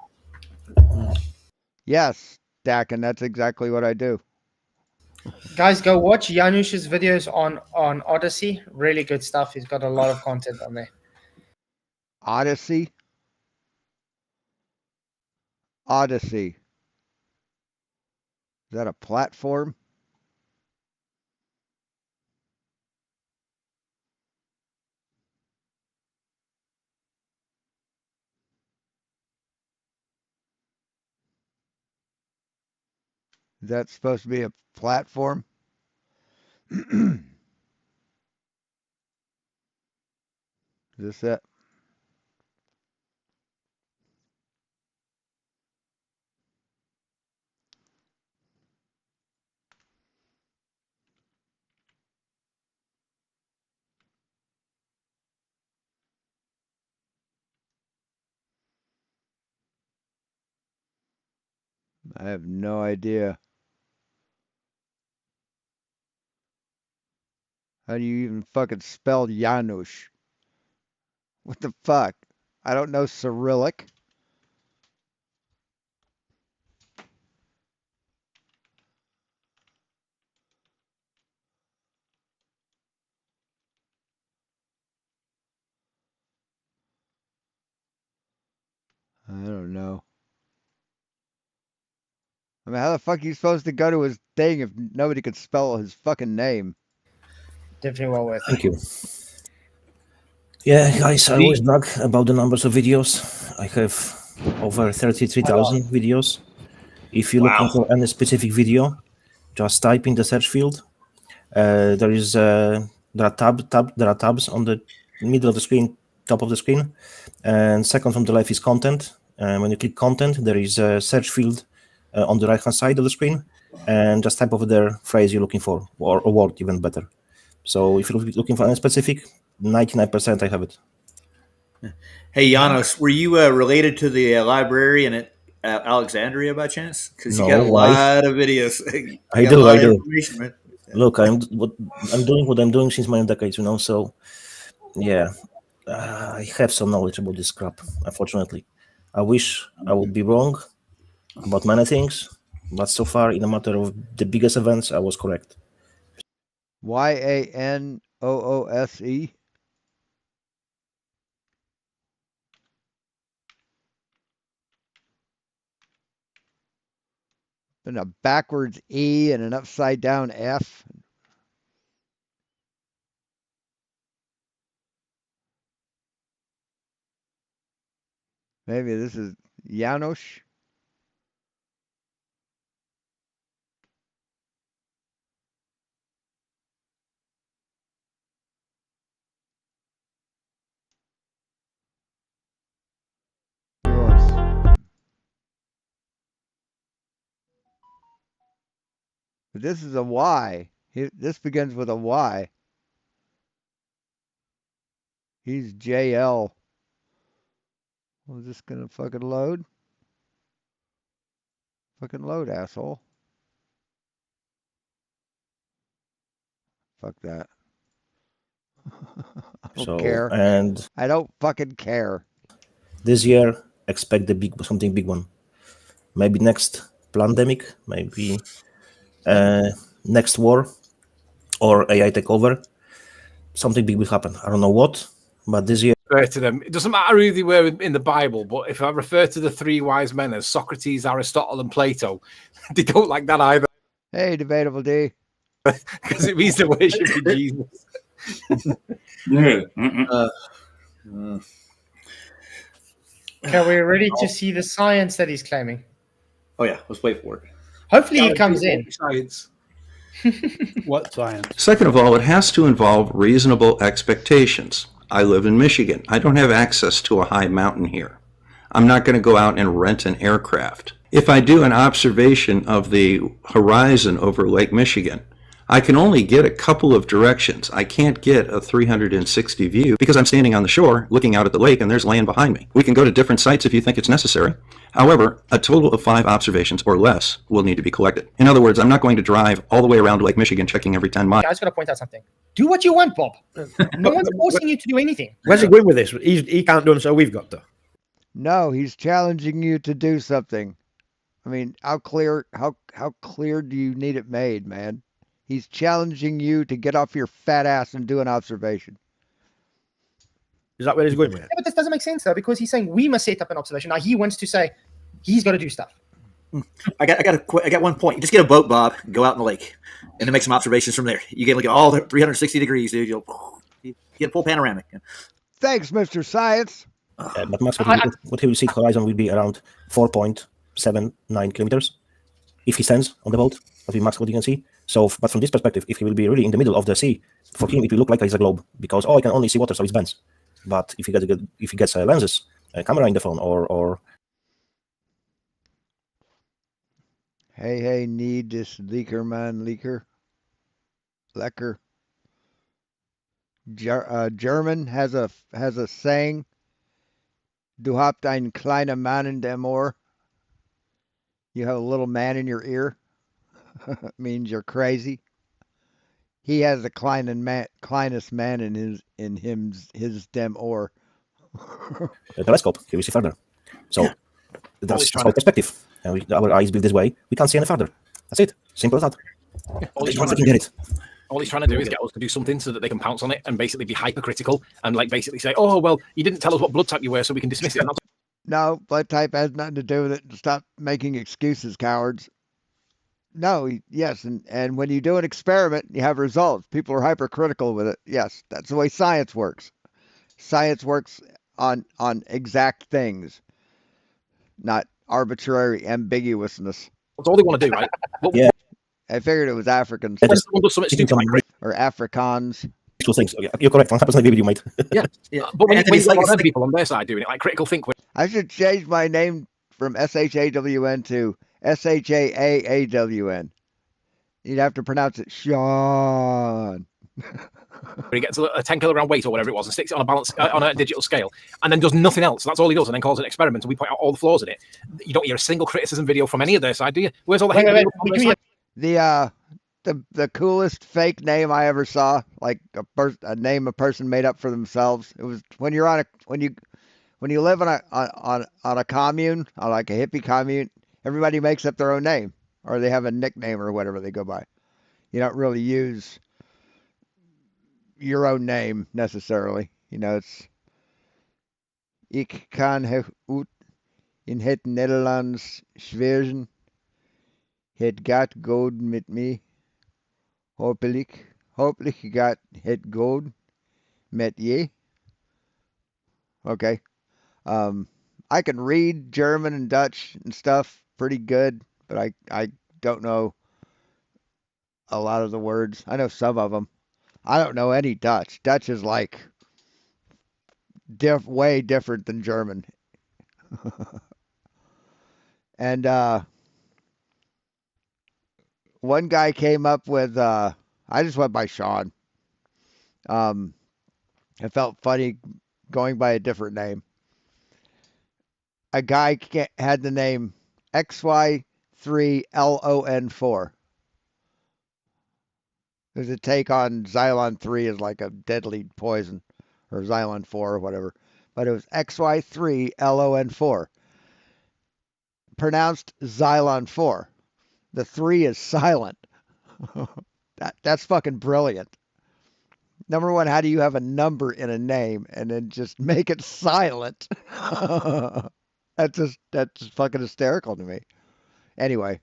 [SPEAKER 3] Yes, Dak, and that's exactly what I do.
[SPEAKER 1] Guys, go watch Janusz's videos on Odyssey. Really good stuff. He's got a lot of content on there.
[SPEAKER 3] Odyssey. Odyssey. Is that a platform? Is that supposed to be a platform? Is this it? I have no idea. How do you even fucking spell Janusz? What the fuck? I don't know Cyrillic. I don't know. I mean, how the fuck are you supposed to go to his thing if nobody could spell his fucking name?
[SPEAKER 1] Definitely well worth it.
[SPEAKER 2] Thank you. Yeah, guys, I always brag about the numbers of videos. I have over 33,000 videos. If you're looking for any specific video, just type in the search field. There are tabs on the middle of the screen, top of the screen, and second from the left is content. When you click content, there is a search field on the right hand side of the screen, and just type over there phrase you're looking for, or a word even better. So if you're looking for any specific, 99% I have it.
[SPEAKER 6] Hey, Janos, were you related to the librarian at Alexandria by chance? Because you got a lot of videos.
[SPEAKER 2] I do. Look, I'm doing what I'm doing since many decades, So, yeah, I have some knowledge about this crap. Unfortunately, I wish I would be wrong about many things, but so far, in a matter of the biggest events, I was correct.
[SPEAKER 3] Yanoose. And a backwards E and an upside down F. Maybe this is Janos. But this is a Y. This begins with a Y. He's JL. Is this gonna fucking load? Fucking load, asshole. Fuck that. I don't care.
[SPEAKER 2] And
[SPEAKER 3] I don't fucking care.
[SPEAKER 2] This year, expect something big one. maybe next pandemic, maybe next war, or AI takeover. Something big will happen. I don't know what, but this year.
[SPEAKER 11] To them, it doesn't matter who they were in the Bible, but if I refer to the three wise men as Socrates, Aristotle, and Plato, they don't like that either.
[SPEAKER 3] Hey, Debatable D.
[SPEAKER 11] Because it means they're worshiping Jesus.
[SPEAKER 1] Okay, we're ready to see the science that he's claiming.
[SPEAKER 6] Oh yeah, let's wait for it.
[SPEAKER 1] Hopefully he comes in.
[SPEAKER 11] Science.
[SPEAKER 12] What science?
[SPEAKER 7] Second of all, it has to involve reasonable expectations. I live in Michigan. I don't have access to a high mountain here. I'm not going to go out and rent an aircraft. If I do an observation of the horizon over Lake Michigan, I can only get a couple of directions. I can't get a 360 view because I'm standing on the shore looking out at the lake and there's land behind me. We can go to different sites if you think it's necessary. However, a total of 5 observations or less will need to be collected. In other words, I'm not going to drive all the way around Lake Michigan checking every 10 miles.
[SPEAKER 1] I just got to point out something. Do what you want, Bob. No one's forcing you to do anything.
[SPEAKER 4] Where's he going with this? He can't do it, so we've got to.
[SPEAKER 3] No, he's challenging you to do something. I mean, how clear do you need it made, man? He's challenging you to get off your fat ass and do an observation.
[SPEAKER 4] Is that where he's going with it?
[SPEAKER 1] Yeah, but this doesn't make sense, though, because he's saying we must set up an observation. Now he wants to say he's got to do stuff.
[SPEAKER 6] I got one point. You just get a boat, Bob, and go out in the lake, and then make some observations from there. You get look at all the 360 degrees, dude. You get a full panoramic.
[SPEAKER 3] Thanks, Mr. Science.
[SPEAKER 2] But Max, what he will see horizon will be around 4.79 kilometers if he stands on the boat. That will be max what you can see. So, but from this perspective, if he will be really in the middle of the sea, for him it will look like it's a globe because I can only see water, so it's bends. But if he gets lenses, a camera in the phone, or
[SPEAKER 3] Hey, need this leaker. German has a saying. Du habt einen kleinen Mann in dem Ohr. You have a little man in your ear. Means you're crazy. He has a kleinest man in his dem Ohr.
[SPEAKER 2] a telescope, he will see further. So that's our perspective. And our eyes built this way, we can't see any further. That's it. Simple as that.
[SPEAKER 11] All he's trying to do is get us to do something so that they can pounce on it and basically be hypercritical and like basically say, "Oh well, you didn't tell us what blood type you were, so we can dismiss it."
[SPEAKER 3] No, blood type has nothing to do with it. Stop making excuses, cowards. No, yes, and when you do an experiment, you have results. People are hypercritical with it. Yes, that's the way science works. Science works on exact things, not arbitrary ambiguousness.
[SPEAKER 11] That's all they want to do, right?
[SPEAKER 2] Yeah.
[SPEAKER 3] I figured it was Africans or Afrikaans.
[SPEAKER 2] Things. You're correct. 100% agree with you, mate.
[SPEAKER 11] Yeah. But when you got other people on their side doing it, like critical think.
[SPEAKER 3] I should change my name from SHAWN to SHAAAWN. You'd have to pronounce it Sean.
[SPEAKER 11] He gets a 10 kilogram weight or whatever it was and sticks it on a balance on a digital scale and then does nothing else. That's all he does, and then calls it an experiment. And we point out all the flaws in it. You don't hear a single criticism video from any of their side, do you? Where's all the hate?
[SPEAKER 3] The coolest fake name I ever saw, like a name a person made up for themselves. It was when you live on a commune, on like a hippie commune. Everybody makes up their own name, or they have a nickname or whatever they go by. You don't really use your own name necessarily. You know, it's Ik kan uit in het Nederlands zweren. Het gaat goed met me. Hopelijk gaat het goed met je. Okay. I can read German and Dutch and stuff pretty good, but I don't know a lot of the words. I know some of them. I don't know any Dutch. Dutch is like way different than German. And one guy came up with, I just went by Sean. It felt funny going by a different name. A guy had the name XY3LON4. There's a take on Xylon 3 as like a deadly poison, or Xylon 4 or whatever. But it was XY3LON4. pronounced Xylon 4. The 3 is silent. That's fucking brilliant. Number one, how do you have a number in a name and then just make it silent? That's fucking hysterical to me. Anyway.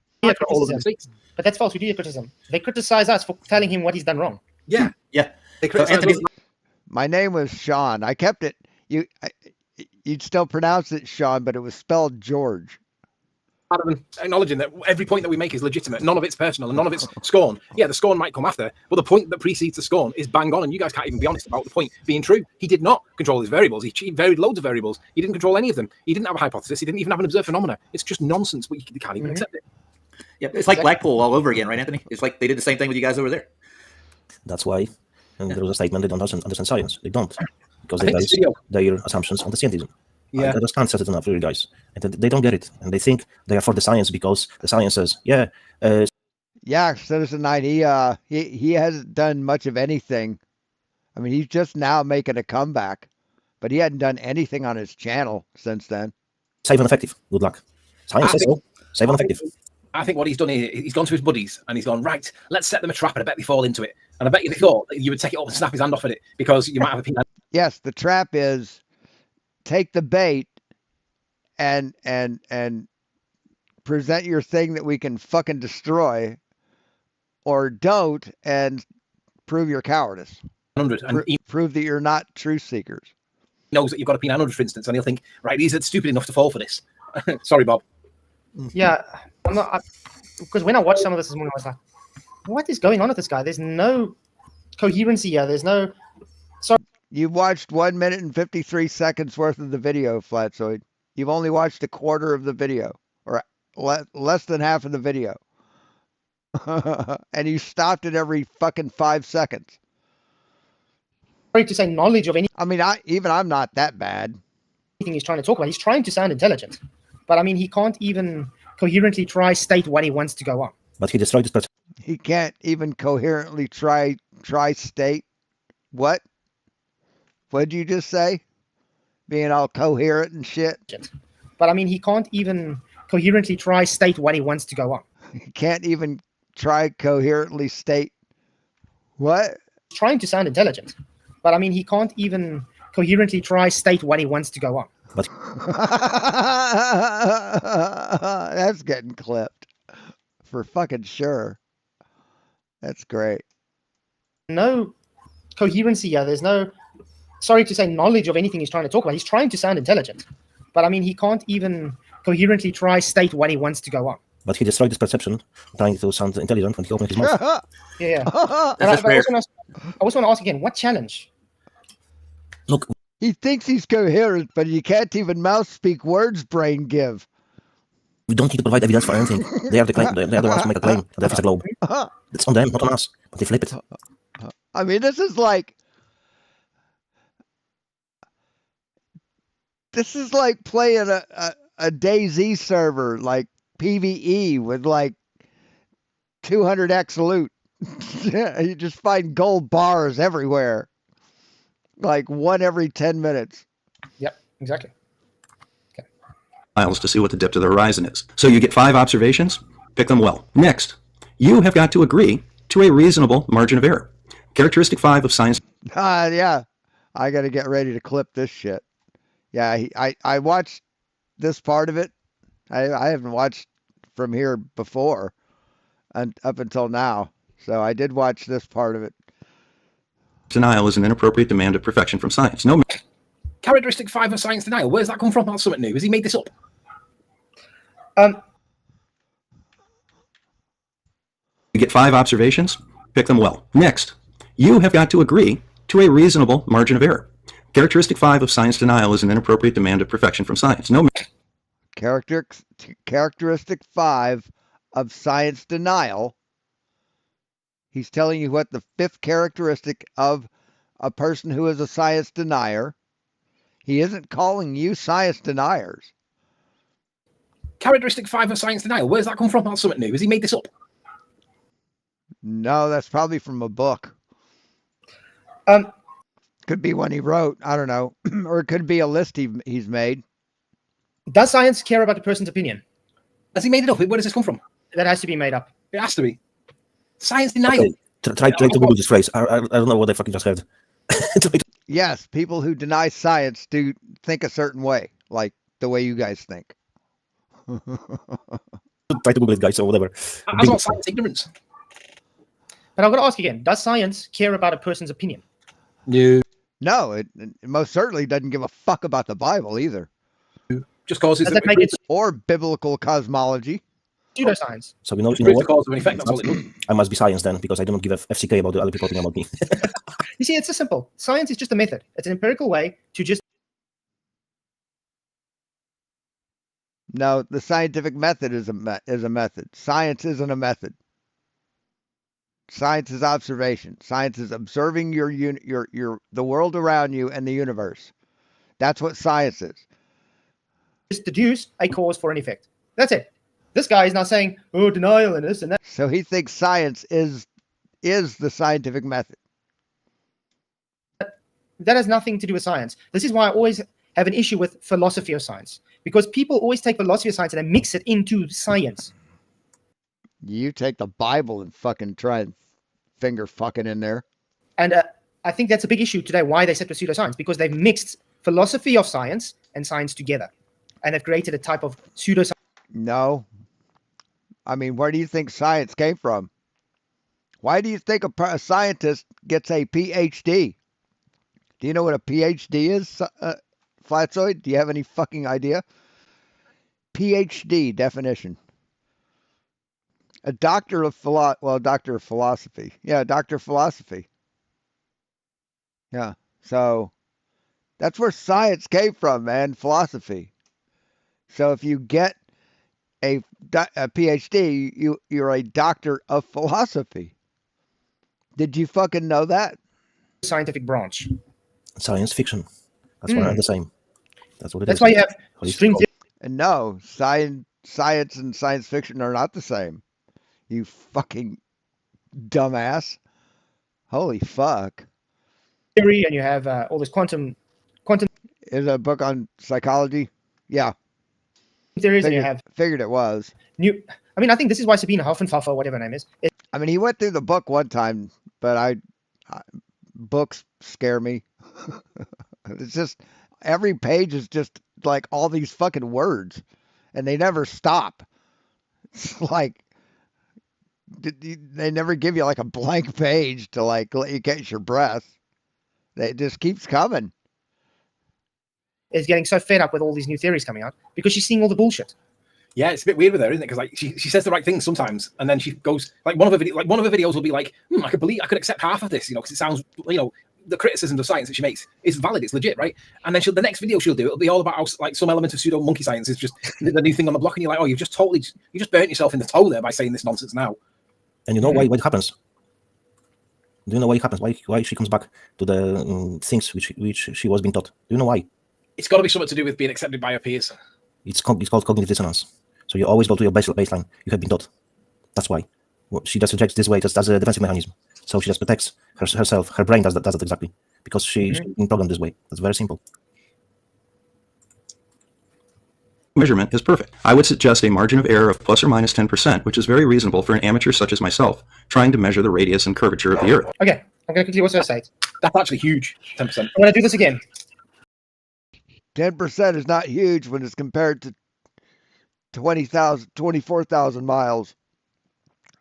[SPEAKER 10] All of the mistakes. But that's false media criticism. They criticize us for telling him what he's done wrong.
[SPEAKER 11] Yeah.
[SPEAKER 10] They criticize us.
[SPEAKER 3] My name was Sean. I kept it. You'd still pronounce it Sean, but it was spelled George.
[SPEAKER 8] Acknowledging that every point that we make is legitimate. None of it's personal and none of it's scorn. Yeah, the scorn might come after, but the point that precedes the scorn is bang on, and you guys can't even be honest about the point being true. He did not control his variables. He varied loads of variables. He didn't control any of them. He didn't have a hypothesis. He didn't even have an observed phenomena. It's just nonsense, but you can't even accept it.
[SPEAKER 6] Yeah, it's like Blackpool all over again, right, Anthony? It's like they did the same thing with you guys over there.
[SPEAKER 2] That's why there was a statement they don't understand science. They don't. Because they base their assumptions on the scientism.
[SPEAKER 8] Yeah.
[SPEAKER 2] I just can't set it enough for you guys. And they don't get it. And they think they are for the science because the science says, yeah.
[SPEAKER 3] Citizen Knight, he hasn't done much of anything. I mean, he's just now making a comeback. But he hadn't done anything on his channel since then.
[SPEAKER 2] Safe and effective. Good luck. Science says so. Safe and effective.
[SPEAKER 8] I think what he's done here, he's gone to his buddies and he's gone, right, let's set them a trap, and I bet they fall into it. And I bet you they thought that you would take it up and snap his hand off at it because you might have a peanut.
[SPEAKER 3] Yes, the trap is take the bait and present your thing that we can fucking destroy, or don't and prove your cowardice.
[SPEAKER 8] 100 and
[SPEAKER 3] prove that you're not truth seekers.
[SPEAKER 8] Knows that you've got a P900, for instance, and he'll think, right, these are stupid enough to fall for this. Sorry, Bob.
[SPEAKER 10] Yeah, I'm not, because when I watched some of this morning, I was like, what is going on with this guy? There's no coherency here. There's no. Sorry.
[SPEAKER 3] You watched 1 minute and 53 seconds worth of the video, Flatzoid. You've only watched a quarter of the video, or less than half of the video. And you stopped it every fucking 5 seconds.
[SPEAKER 10] Sorry to say knowledge of any.
[SPEAKER 3] I mean, I'm not that bad.
[SPEAKER 10] Anything he's trying to talk about. He's trying to sound intelligent. But I mean, he can't even coherently state what he wants to go on.
[SPEAKER 2] But he destroyed this person.
[SPEAKER 3] He can't even coherently try state. What? What'd you just say? Being all coherent and shit.
[SPEAKER 10] But I mean, he can't even coherently state what he wants to go on.
[SPEAKER 3] He can't even try coherently state what?
[SPEAKER 10] He's trying to sound intelligent. But I mean, he can't even coherently state what he wants to go on.
[SPEAKER 2] But
[SPEAKER 3] that's getting clipped for fucking sure. That's great.
[SPEAKER 10] No coherency here. There's no, sorry to say, knowledge of anything he's trying to talk about. He's trying to sound intelligent, but I mean, he can't even coherently state what he wants to go on.
[SPEAKER 2] But he destroyed his perception, trying to sound intelligent when he opened his mouth.
[SPEAKER 10] Yeah. And I also want to ask again, what challenge?
[SPEAKER 2] Look.
[SPEAKER 3] He thinks he's coherent, but he can't even mouth speak words brain give.
[SPEAKER 2] We don't need to provide evidence for anything. They are the claim. They are the ones who make a claim. The Earth is a globe. It's on them, not on us. But they flip it.
[SPEAKER 3] I mean, this is like playing a DayZ server, like PvE with like 200x loot. You just find gold bars everywhere. Like one every 10 minutes.
[SPEAKER 10] Yep, exactly.
[SPEAKER 7] Okay. Miles to see what the depth of the horizon is. So you get 5 observations, pick them well. Next, you have got to agree to a reasonable margin of error. Characteristic 5 of science.
[SPEAKER 3] Yeah, I got to get ready to clip this shit. Yeah, I watched this part of it. I haven't watched from here before, and up until now. So I did watch this part of it.
[SPEAKER 7] Denial is an inappropriate demand of perfection from science. No.
[SPEAKER 8] Characteristic 5 of science denial. Where's that come from? That's something new. Has he made this up?
[SPEAKER 7] You get 5 observations, pick them well. Next, you have got to agree to a reasonable margin of error. Characteristic 5 of science denial is an inappropriate demand of perfection from science. No.
[SPEAKER 3] Characteristic 5 of science denial. He's telling you what the 5th characteristic of a person who is a science denier. He isn't calling you science deniers.
[SPEAKER 8] Characteristic 5 of science denial. Where's that come from? That's something new. Has he made this up?
[SPEAKER 3] No, that's probably from a book. Could be one he wrote. I don't know. Or it could be a list he's made.
[SPEAKER 10] Does science care about a person's opinion?
[SPEAKER 8] Has he made it up? Where does this come from?
[SPEAKER 10] That has to be made up.
[SPEAKER 8] It has to be. Science denial.
[SPEAKER 2] Okay. Try to Google this phrase. I don't know what I fucking just heard.
[SPEAKER 3] Yes, people who deny science do think a certain way, like the way you guys think.
[SPEAKER 2] Try to Google it, guys, or whatever.
[SPEAKER 8] That's not science ignorance.
[SPEAKER 10] But I'm going to ask again: does science care about a person's opinion?
[SPEAKER 3] No, it most certainly doesn't give a fuck about the Bible either.
[SPEAKER 8] Just causes
[SPEAKER 10] Does that make it
[SPEAKER 3] or biblical cosmology.
[SPEAKER 10] pseudoscience?
[SPEAKER 2] So you know
[SPEAKER 8] the
[SPEAKER 2] what?
[SPEAKER 8] cause of an effect. That's all it does.
[SPEAKER 2] I must be science then, because I do not give a FCK about the other people talking about me.
[SPEAKER 10] You see, it's so simple. Science is just a method. It's an empirical way to just.
[SPEAKER 3] No, the scientific method is a method. Science isn't a method. Science is observation. Science is observing the world around you and the universe. That's what science is.
[SPEAKER 10] Just deduce a cause for an effect. That's it. This guy is now saying, "Oh, denial and this and that."
[SPEAKER 3] So he thinks science is the scientific method.
[SPEAKER 10] That has nothing to do with science. This is why I always have an issue with philosophy of science, because people always take philosophy of science and they mix it into science.
[SPEAKER 3] You take the Bible and fucking try and finger fucking in there.
[SPEAKER 10] And I think that's a big issue today, why they said with pseudoscience, because they've mixed philosophy of science and science together. And have created a type of pseudoscience.
[SPEAKER 3] No. I mean, where do you think science came from? Why do you think a scientist gets a PhD? Do you know what a PhD is, Fkatzoid? Do you have any fucking idea? PhD definition. A doctor of philosophy. Yeah, doctor of philosophy. Yeah. So that's where science came from, man. Philosophy. So if you get a PhD, you're a doctor of philosophy. Did you fucking know that?
[SPEAKER 10] Scientific branch.
[SPEAKER 2] Science fiction. That's why they're the same. That's what it
[SPEAKER 10] That's
[SPEAKER 2] is.
[SPEAKER 10] why you have string theory.
[SPEAKER 3] And no, science and science fiction are not the same. You fucking dumbass. Holy fuck.
[SPEAKER 10] Theory, and you have all this quantum.
[SPEAKER 3] Is a book on psychology? Yeah.
[SPEAKER 10] Theories, and you have
[SPEAKER 3] figured it was.
[SPEAKER 10] I mean, I think this is why Sabine Hoffenpfeffer, whatever her name is.
[SPEAKER 3] I mean, he went through the book one time, but books scare me. It's just every page is just like all these fucking words, and they never stop. It's like they never give you like a blank page to like let you catch your breath. It just keeps coming.
[SPEAKER 10] Is getting so fed up with all these new theories coming out because she's seeing all the bullshit.
[SPEAKER 8] Yeah, it's a bit weird with her, isn't it? Because like she says the right things sometimes, and then she goes like one of her videos will be like, I could accept half of this, because it sounds, the criticism of science that she makes is valid, it's legit, right? And then the next video she'll do, it'll be all about how like some element of pseudo monkey science is just the new thing on the block, and you're like, oh, you just burnt yourself in the toe there by saying this nonsense now.
[SPEAKER 2] And you know why it happens? Do you know why it happens? Why she comes back to the things which she was being taught? Do you know why?
[SPEAKER 8] It's got to be something to do with being accepted by her peers.
[SPEAKER 2] It's called cognitive dissonance. So you always go to your baseline you have been taught. That's why. She just rejects this way just as a defensive mechanism. So she just protects herself. Her brain does that exactly. Because she's been programmed this way. That's very simple.
[SPEAKER 7] Measurement is perfect. I would suggest a margin of error of plus or minus 10%, which is very reasonable for an amateur such as myself, trying to measure the radius and curvature of the Earth.
[SPEAKER 10] Okay, I'm going to quickly also say it.
[SPEAKER 8] That's actually huge, 10%.
[SPEAKER 10] I'm going to do this again.
[SPEAKER 3] 10% is not huge when it's compared to 24,000 miles.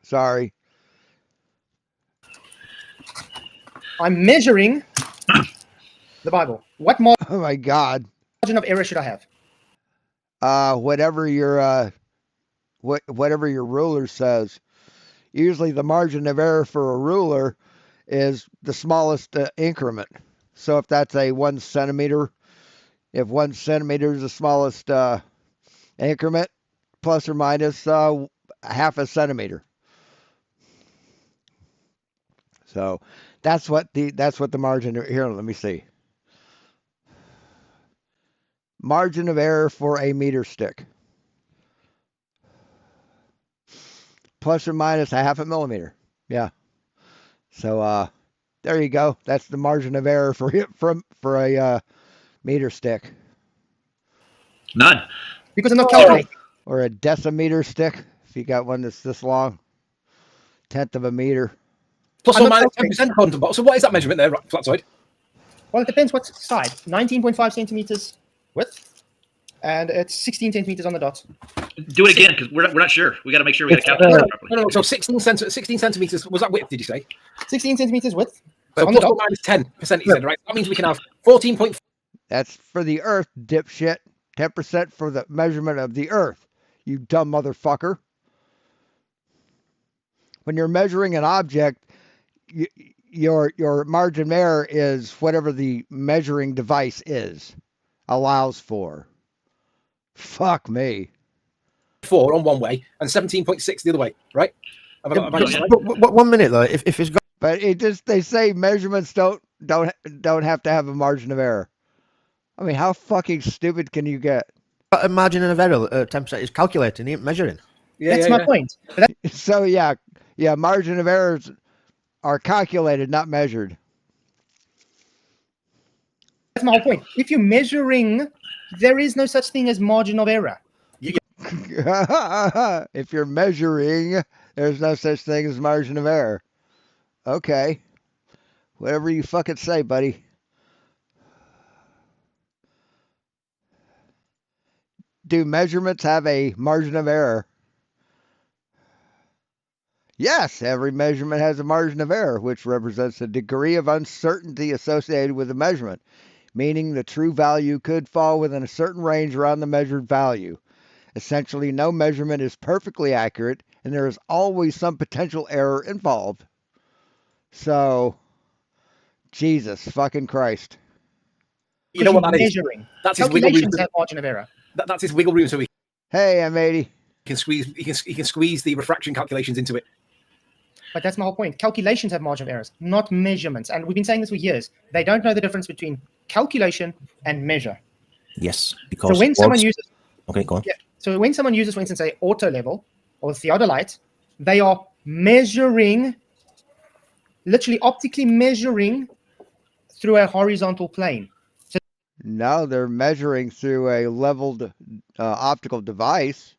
[SPEAKER 3] Sorry.
[SPEAKER 10] I'm measuring the Bible. What margin
[SPEAKER 3] Oh my God.
[SPEAKER 10] of error should I have?
[SPEAKER 3] Whatever your ruler says. Usually the margin of error for a ruler is the smallest increment. So if that's a 1 centimeter, if 1 centimeter is the smallest increment, plus or minus half a centimeter. So that's what the margin here. Let me see. Margin of error for a meter stick. Plus or minus a half a millimeter. Yeah. So there you go. That's the margin of error for a meter stick.
[SPEAKER 6] None.
[SPEAKER 10] Because I'm not calculating.
[SPEAKER 3] Or a decimeter stick, if you got one that's this long, 1/10 of a meter.
[SPEAKER 8] Plus or minus 10% according to Bob. So what is that measurement there, Fkatzoid?
[SPEAKER 10] Well, it depends what side. 19.5 centimeters width, and it's 16 centimeters on the dot.
[SPEAKER 13] Do it again, because we're not sure. We got to make sure we got to calculate it properly.
[SPEAKER 8] No. So 16 centimeters, was that width, did you say?
[SPEAKER 10] 16 centimeters width.
[SPEAKER 8] So
[SPEAKER 10] on the
[SPEAKER 8] plus or
[SPEAKER 10] dot.
[SPEAKER 8] minus 10%, you said, right? That means we can have 14.4.
[SPEAKER 3] That's for the Earth, dipshit. 10% for the measurement of the Earth, you dumb motherfucker. When you're measuring an object, your margin of error is whatever the measuring device allows for. Fuck me.
[SPEAKER 8] 4 on one way and 17.6 the other way, right? Have I got
[SPEAKER 4] But 1 minute though, if it's got.
[SPEAKER 3] But they say measurements don't have to have a margin of error. I mean, how fucking stupid can you get?
[SPEAKER 4] A margin of error, 10% is calculating, ain't measuring.
[SPEAKER 10] That's my point.
[SPEAKER 3] So yeah, margin of errors are calculated, not measured.
[SPEAKER 10] That's my whole point. If you're measuring, there is no such thing as margin of error.
[SPEAKER 3] If you're measuring, there's no such thing as margin of error. Okay. Whatever you fucking say, buddy. Do measurements have a margin of error? Yes, every measurement has a margin of error, which represents the degree of uncertainty associated with the measurement, meaning the true value could fall within a certain range around the measured value. Essentially, no measurement is perfectly accurate, and there is always some potential error involved. So, Jesus fucking Christ.
[SPEAKER 8] You know what that is?
[SPEAKER 10] Measuring.
[SPEAKER 8] That's his wiggle room.
[SPEAKER 10] Calculations have margin of error.
[SPEAKER 8] That's his wiggle room, so he
[SPEAKER 3] Hey, M80.
[SPEAKER 8] can squeeze the refraction calculations into it.
[SPEAKER 10] But that's my whole point. Calculations have margin of errors, not measurements. And we've been saying this for years. They don't know the difference between calculation and measure.
[SPEAKER 2] Yes, because
[SPEAKER 10] So when someone uses,
[SPEAKER 2] okay, go on.
[SPEAKER 10] yeah. So when someone uses, for instance, say auto level or theodolite, they are measuring, literally optically measuring through a horizontal plane. So
[SPEAKER 3] No, they're measuring through a leveled optical device,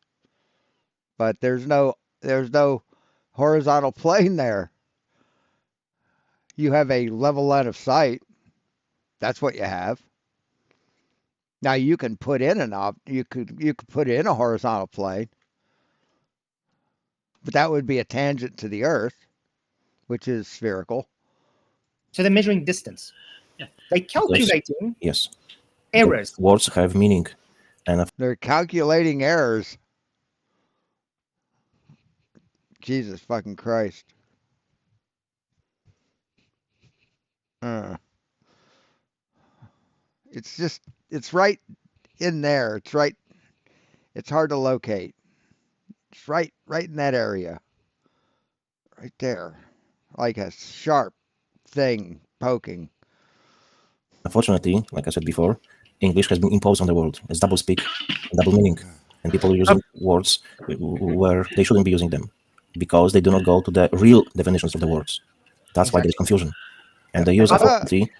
[SPEAKER 3] but there's no horizontal plane there. You have a level line of sight. That's what you have. Now you can put in you could put in a horizontal plane, but that would be a tangent to the Earth, which is spherical.
[SPEAKER 10] So they're measuring distance.
[SPEAKER 13] Yeah.
[SPEAKER 10] They're calculating
[SPEAKER 2] Yes.
[SPEAKER 10] errors.
[SPEAKER 2] The words have meaning, and
[SPEAKER 3] They're calculating errors. Jesus fucking Christ. It's right in there. It's hard to locate. It's right in that area. Right there. Like a sharp thing poking.
[SPEAKER 2] unfortunately, like I said before, English has been imposed on the world as double speak, double meaning, and people are using words where they shouldn't be using them because they do not go to the real definitions of the words. That's why there's confusion. And they use, unfortunately,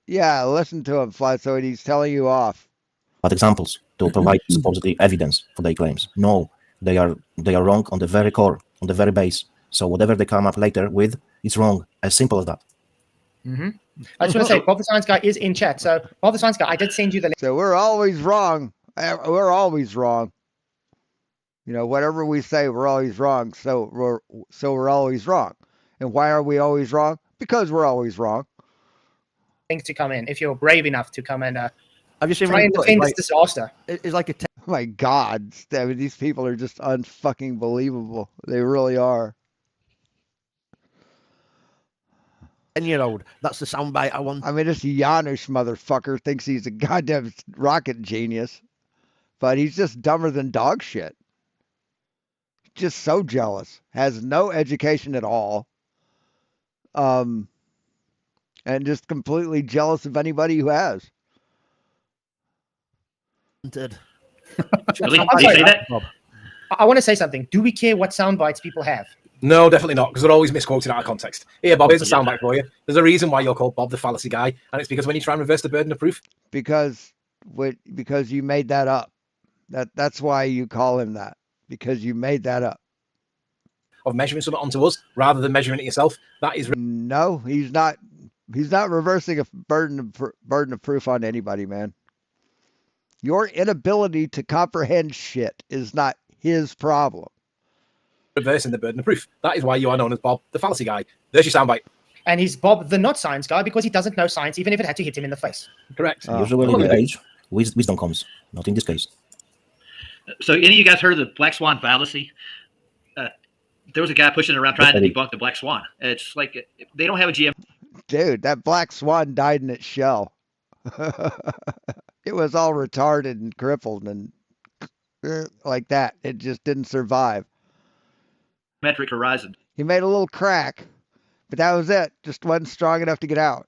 [SPEAKER 3] yeah, listen to him, Fkatzoid. He's telling you off.
[SPEAKER 2] but examples to provide supposedly evidence for their claims. No, they are wrong on the very core, on the very base. So whatever they come up later with, it's wrong. As simple as that.
[SPEAKER 10] Mm-hmm. I just want to say, Bob the Science Guy is in chat. So, Bob the Science Guy, I did send you the link.
[SPEAKER 3] So we're always wrong. We're always wrong. You know, whatever we say, we're always wrong. So we're always wrong. And why are we always wrong? Because we're always wrong.
[SPEAKER 10] Link to come in if you're brave enough to come and
[SPEAKER 4] Have you seen
[SPEAKER 10] try and defend this disaster.
[SPEAKER 4] It's like a
[SPEAKER 3] Oh my God, I mean, these people are just unfucking believable. They really are.
[SPEAKER 4] 10-year-old. That's the soundbite I want.
[SPEAKER 3] I mean, this Janusz motherfucker thinks he's a goddamn rocket genius, but he's just dumber than dog shit. Just so jealous. Has no education at all. And just completely jealous of anybody who has.
[SPEAKER 13] Really? Did you say that?
[SPEAKER 10] I want to say something. Do we care what sound bites people have?
[SPEAKER 8] No, definitely not, because they're always misquoted out of context. Here, Bob, here's a soundbite for you. There's a reason why you're called Bob the Fallacy Guy, and it's because when you try and reverse the burden of proof.
[SPEAKER 3] Because you made that up. That's why you call him that, because you made that up.
[SPEAKER 8] Of measuring something onto us rather than measuring it yourself. That is
[SPEAKER 3] no, he's not. He's not reversing a burden of proof on anybody, man. Your inability to comprehend shit is not his problem.
[SPEAKER 8] Reversing the burden of proof. That is why you are known as Bob, the fallacy guy. There's your soundbite.
[SPEAKER 10] And he's Bob, the not science guy, because he doesn't know science, even if it had to hit him in the face.
[SPEAKER 8] Correct.
[SPEAKER 2] Usually in the age, wisdom comes. Not in this case.
[SPEAKER 13] So, any of you guys heard of the black swan fallacy? There was a guy pushing it around trying to debunk the black swan. It's like they don't have a GM.
[SPEAKER 3] Dude, that black swan died in its shell. It was all retarded and crippled and like that. It just didn't survive.
[SPEAKER 13] Metric horizon
[SPEAKER 3] He made a little crack, but that was it. Just wasn't strong enough to get out.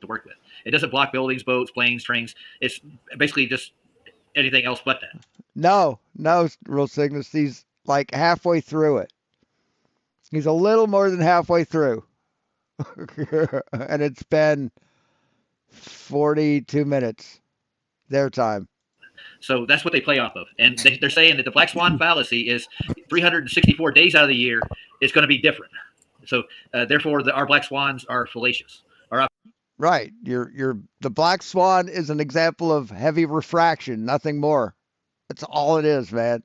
[SPEAKER 13] to work with. It doesn't block buildings, boats, planes, trains. It's basically just anything else but that.
[SPEAKER 3] No, Real Cygnus. He's like halfway through it. He's a little more than halfway through. And it's been 42 minutes their time.
[SPEAKER 13] So that's what they play off of. And they're saying that the black swan fallacy is 364 days out of the year. It's going to be different. So therefore, our black swans are fallacious.
[SPEAKER 3] Right. The black swan is an example of heavy refraction, nothing more. That's all it is, man.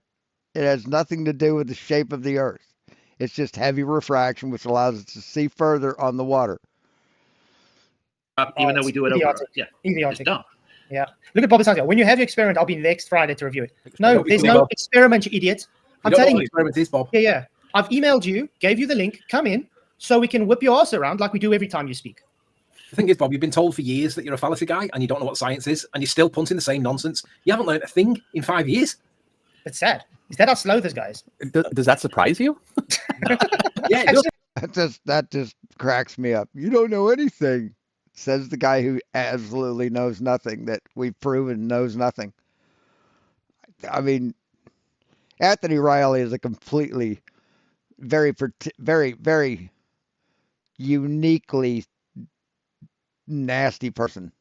[SPEAKER 3] It has nothing to do with the shape of the earth. It's just heavy refraction, which allows us to see further on the water.
[SPEAKER 13] Even though we do it over. Yeah.
[SPEAKER 10] Idiotic.
[SPEAKER 13] It's dumb.
[SPEAKER 10] Yeah. Look at Bob's answer. When you have your experiment, I'll be next Friday to review it. No, there's no experiment, you idiot. I'm telling you.
[SPEAKER 8] Experiment is, Bob.
[SPEAKER 10] Yeah. I've emailed you, gave you the link. Come in so we can whip your ass around like we do every time you speak.
[SPEAKER 8] The thing is, Bob, you've been told for years that you're a fallacy guy and you don't know what science is, and you're still punting the same nonsense. You haven't learned a thing in 5 years.
[SPEAKER 10] It's sad. Is that how slow this guy is?
[SPEAKER 12] Does that surprise you?
[SPEAKER 8] Yeah, it does.
[SPEAKER 3] That just cracks me up. You don't know anything, says the guy who absolutely knows nothing, that we've proven knows nothing. I mean, Anthony Riley is a completely, very, very uniquely nasty person.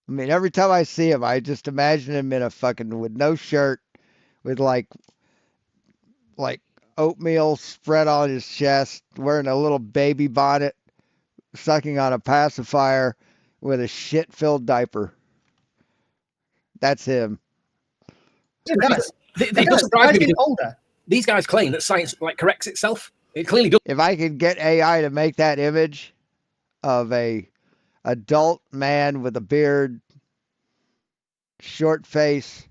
[SPEAKER 3] I mean, every time I see him, I just imagine him in a fucking, with no shirt, with like oatmeal spread on his chest, wearing a little baby bonnet, sucking on a pacifier with a shit-filled diaper. That's him.
[SPEAKER 10] It does.
[SPEAKER 8] It doesn't surprise me because
[SPEAKER 10] older.
[SPEAKER 8] These guys claim that science corrects itself. It clearly does.
[SPEAKER 3] If I could get AI to make that image of a adult man with a beard, short face,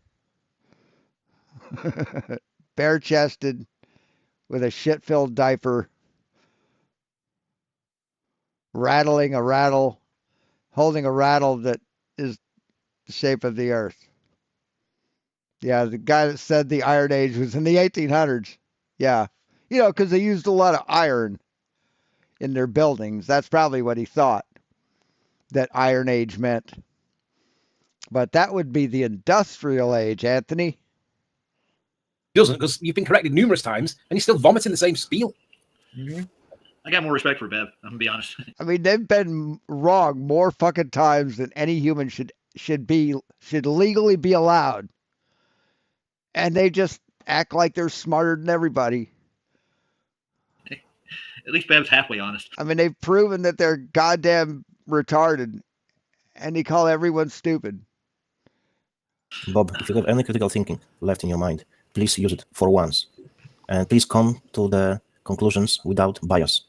[SPEAKER 3] bare-chested, with a shit-filled diaper, rattling a rattle, holding a rattle that is the shape of the earth. Yeah, the guy that said the Iron Age was in the 1800s. Yeah. You know, because they used a lot of iron in their buildings. That's probably what he thought that Iron Age meant. But that would be the Industrial Age, Anthony.
[SPEAKER 8] Doesn't, because you've been corrected numerous times and you're still vomiting the same spiel.
[SPEAKER 10] Mm-hmm.
[SPEAKER 13] I got more respect for Bev, I'm going to be honest.
[SPEAKER 3] I mean, they've been wrong more fucking times than any human should legally be allowed. And they just act like they're smarter than everybody.
[SPEAKER 13] At least Bev's halfway honest.
[SPEAKER 3] I mean, they've proven that they're goddamn retarded, and they call everyone stupid.
[SPEAKER 2] Bob, if you have any critical thinking left in your mind, please use it for once. And please come to the conclusions without bias.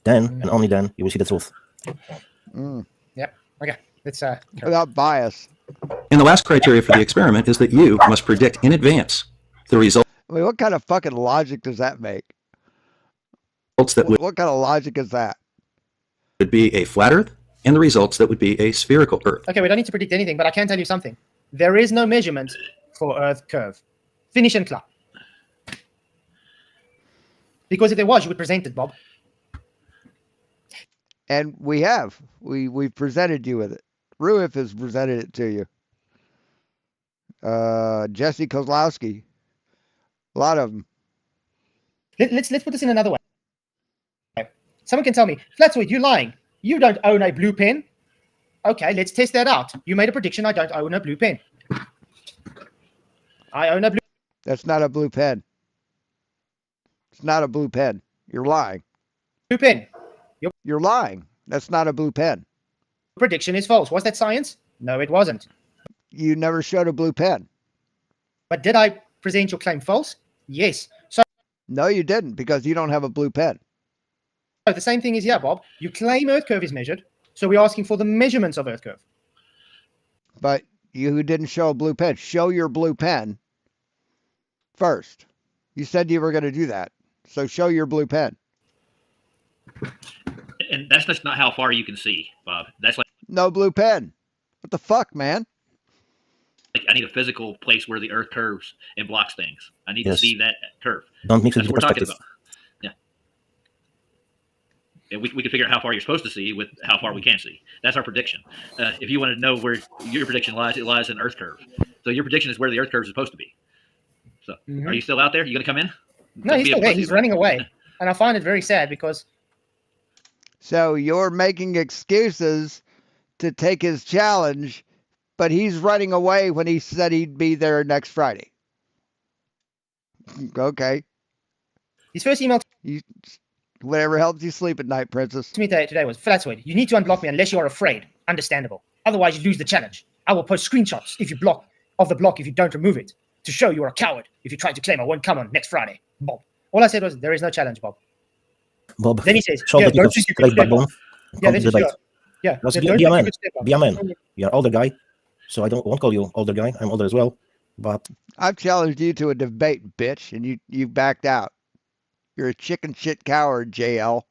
[SPEAKER 2] Then, and only then, you will see the truth.
[SPEAKER 10] Yep. Okay. Let's
[SPEAKER 3] without bias.
[SPEAKER 7] And the last criteria for the experiment is that you must predict in advance the results.
[SPEAKER 3] I mean, what kind of fucking logic does that make?
[SPEAKER 7] That
[SPEAKER 3] what kind of logic is that?
[SPEAKER 7] Would be a flat Earth, and the results that would be a spherical Earth.
[SPEAKER 10] Okay, we don't need to predict anything, but I can tell you something. There is no measurement for Earth curve. Finish and clap. Because if there was, you would present it, Bob.
[SPEAKER 3] And we have. We've presented you with it. Ruif has presented it to you. Jesse Kozlowski. A lot of them.
[SPEAKER 10] Let's put this in another way. Someone can tell me, Fkatzoid, you're lying. You don't own a blue pen. Okay, let's test that out. You made a prediction. I don't own a blue pen. I own a blue
[SPEAKER 3] That's not a blue pen. It's not a blue pen. You're lying.
[SPEAKER 10] pen.
[SPEAKER 3] You're lying. That's not a blue pen.
[SPEAKER 10] Prediction is false. Was that science? No, it wasn't.
[SPEAKER 3] You never showed a blue pen.
[SPEAKER 10] But did I present your claim false? Yes. So
[SPEAKER 3] No, you didn't, because you don't have a blue pen.
[SPEAKER 10] the same thing is here, Bob. You claim Earth curve is measured, so we're asking for the measurements of Earth curve.
[SPEAKER 3] But you didn't show a blue pen. Show your blue pen first. You said you were going to do that. So show your blue pen.
[SPEAKER 13] And that's just not how far you can see, Bob. That's like
[SPEAKER 3] No blue pen. What the fuck, man?
[SPEAKER 13] I need a physical place where the Earth curves and blocks things. I need to
[SPEAKER 2] Yes.
[SPEAKER 13] see that curve.
[SPEAKER 2] Don't mix it
[SPEAKER 13] That's
[SPEAKER 2] with
[SPEAKER 13] what we're talking
[SPEAKER 2] perspective.
[SPEAKER 13] about. Yeah. And we can figure out how far you're supposed to see with how far we can see. That's our prediction. If you want to know where your prediction lies, it lies in the Earth curve. So your prediction is where the Earth curve is supposed to be. So are you still out there? You going to come in?
[SPEAKER 10] No, he's still there. He's running away. And I find it very sad because
[SPEAKER 3] So you're making excuses to take his challenge, but he's running away when he said he'd be there next Friday. Okay.
[SPEAKER 10] his first email
[SPEAKER 3] Whatever helps you sleep at night, Princess.
[SPEAKER 10] to me today was, Fkatzoid, you need to unblock me unless you are afraid. Understandable. Otherwise, you lose the challenge. I will post screenshots if you block if you don't remove it to show you are a coward if you try to claim I won't come on next Friday. Bob. All I said was, there is no challenge, Bob.
[SPEAKER 2] Bob,
[SPEAKER 10] Then he says,
[SPEAKER 2] show
[SPEAKER 10] yeah,
[SPEAKER 2] that you
[SPEAKER 10] don't
[SPEAKER 2] have
[SPEAKER 10] think you can
[SPEAKER 2] great
[SPEAKER 10] step
[SPEAKER 2] backbone.
[SPEAKER 10] up. Yeah,
[SPEAKER 2] Come
[SPEAKER 10] this
[SPEAKER 2] to
[SPEAKER 10] is
[SPEAKER 2] debate.
[SPEAKER 10] your, yeah.
[SPEAKER 2] Just
[SPEAKER 10] then
[SPEAKER 2] be
[SPEAKER 10] don't
[SPEAKER 2] a
[SPEAKER 10] think you
[SPEAKER 2] man.
[SPEAKER 10] can step up.
[SPEAKER 2] Be a man. You're older guy, so I won't call you older guy. I'm older as well. But
[SPEAKER 3] I've challenged you to a debate, bitch, and you backed out. You're a chicken shit coward, JL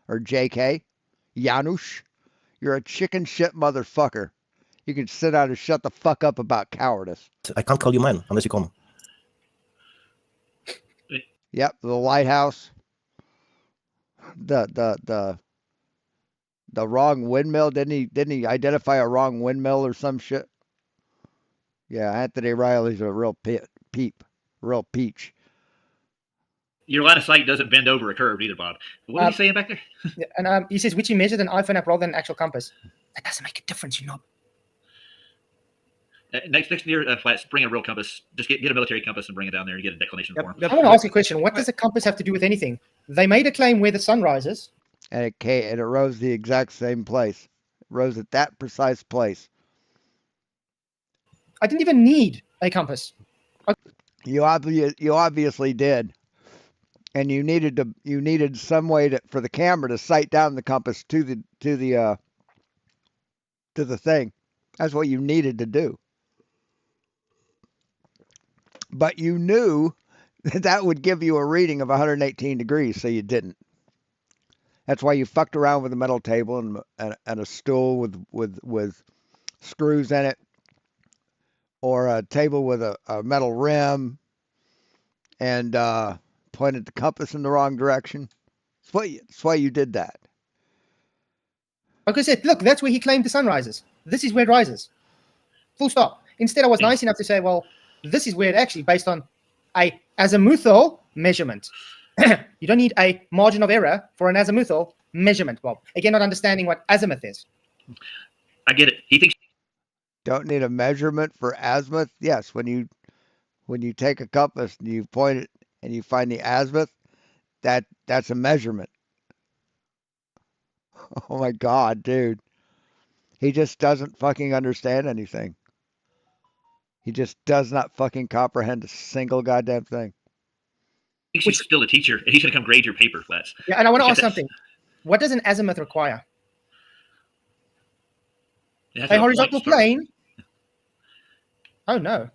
[SPEAKER 3] or JK. Janusz. You're a chicken shit motherfucker. You can sit down and shut the fuck up about cowardice.
[SPEAKER 2] I can't call you man unless you come.
[SPEAKER 3] Yep, the lighthouse. The wrong windmill. Didn't he identify a wrong windmill or some shit? Yeah, Anthony Riley's a real real peach.
[SPEAKER 13] Your line of sight doesn't bend over a curve either, Bob. What are you saying back there?
[SPEAKER 10] Yeah, and he says, which he measured an iPhone app rather than an actual compass. That doesn't make a difference, you know.
[SPEAKER 13] Next year, Flats, bring a real compass. Just get a military compass and bring it down there and get a declination form.
[SPEAKER 10] I want to ask you a question. What does a compass have to do with anything? They made a claim where the sun rises.
[SPEAKER 3] And it rose the exact same place. It rose at that precise place.
[SPEAKER 10] I didn't even need a compass.
[SPEAKER 3] You obviously did. And you needed some way for the camera to sight down the compass to the thing. That's what you needed to do. But you knew that would give you a reading of 118 degrees, so you didn't. That's why you fucked around with a metal table and a stool with screws in it, or a table with a metal rim, and pointed the compass in the wrong direction. That's why you did that.
[SPEAKER 10] Like I said, look, that's where he claimed the sun rises. This is where it rises. Full stop. Instead, I was nice enough to say, well, this is where it actually, based on a azimuthal measurement. You don't need a margin of error for an azimuthal measurement, Bob. Again, not understanding what azimuth is.
[SPEAKER 13] I get it. He thinks
[SPEAKER 3] Don't need a measurement for azimuth. Yes, when you take a compass and you point it and you find the azimuth, that's a measurement. Oh my God, dude. He just doesn't fucking understand anything. He just does not fucking comprehend a single goddamn thing.
[SPEAKER 13] he's still a teacher, and he's going to come grade your paper, Flats.
[SPEAKER 10] Yeah, and I want to ask something. What does an azimuth require? A horizontal plane? Oh, no.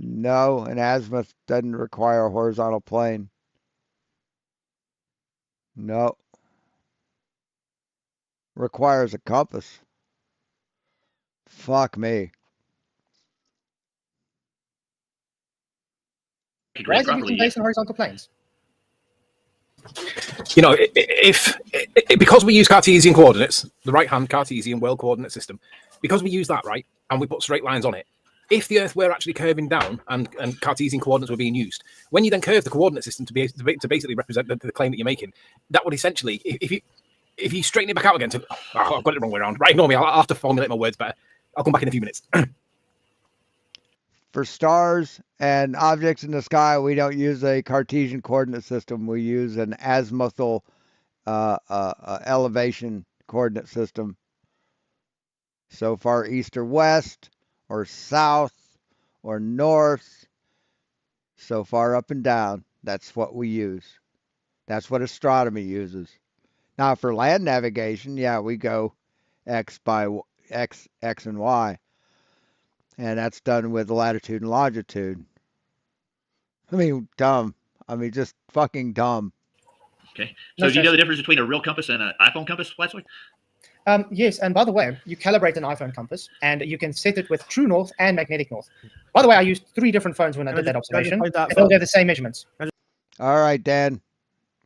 [SPEAKER 3] No, an azimuth doesn't require a horizontal plane. No. Requires a compass. Fuck me.
[SPEAKER 10] Why is everything based on horizontal planes?
[SPEAKER 11] You know, if because we use Cartesian coordinates, the right-hand Cartesian world coordinate system, because we use that, right, and we put straight lines on it, if the Earth were actually curving down and Cartesian coordinates were being used, when you then curve the coordinate system to basically represent the claim that you're making, that would essentially, if you straighten it back out again to, I've got it the wrong way around. Right, ignore me. I'll have to formulate my words better. I'll come back in a few minutes.
[SPEAKER 3] For stars and objects in the sky, we don't use a Cartesian coordinate system. We use an azimuthal elevation coordinate system. So far east or west, or south, or north, so far up and down. That's what we use. That's what astronomy uses. Now, for land navigation, yeah, we go X by X and Y. And that's done with latitude and longitude. I mean, dumb. I mean, just fucking dumb.
[SPEAKER 13] Okay. So do you know the difference between a real compass and an iPhone compass, Flatsoid?
[SPEAKER 10] Yes, and by the way, you calibrate an iPhone compass, and you can set it with true north and magnetic north. By the way, I used 3 different phones when I did that observation. They all have the same measurements.
[SPEAKER 3] All right, Dan.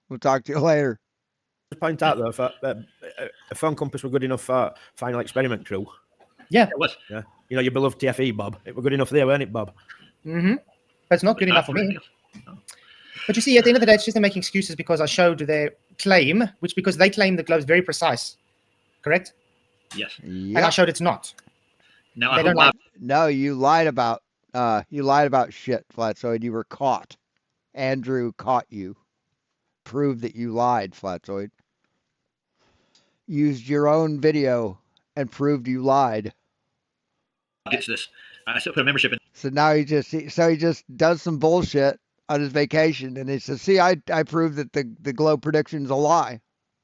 [SPEAKER 3] We'll talk to you later.
[SPEAKER 4] Just point out, though, if a phone compass were good enough for final experiment crew.
[SPEAKER 10] Yeah.
[SPEAKER 13] It was.
[SPEAKER 4] Yeah. You know, your beloved TFE, Bob. It were good enough there, weren't it, Bob?
[SPEAKER 10] Mm-hmm. But it's not good enough for me. But you see, at the end of the day, it's just them making excuses because I showed their claim, which because they claim the globe's very precise. Correct?
[SPEAKER 13] Yes.
[SPEAKER 10] And I showed it's not.
[SPEAKER 13] Now,
[SPEAKER 10] they don't like.
[SPEAKER 3] No, you lied about shit, Flatzoid. You were caught. Andrew caught you. Proved that you lied, Flatzoid. Used your own video and proved you lied.
[SPEAKER 13] Gets this. I still put a membership in.
[SPEAKER 3] So now he just does some bullshit on his vacation, and he says, "See, I proved that the globe prediction's a lie.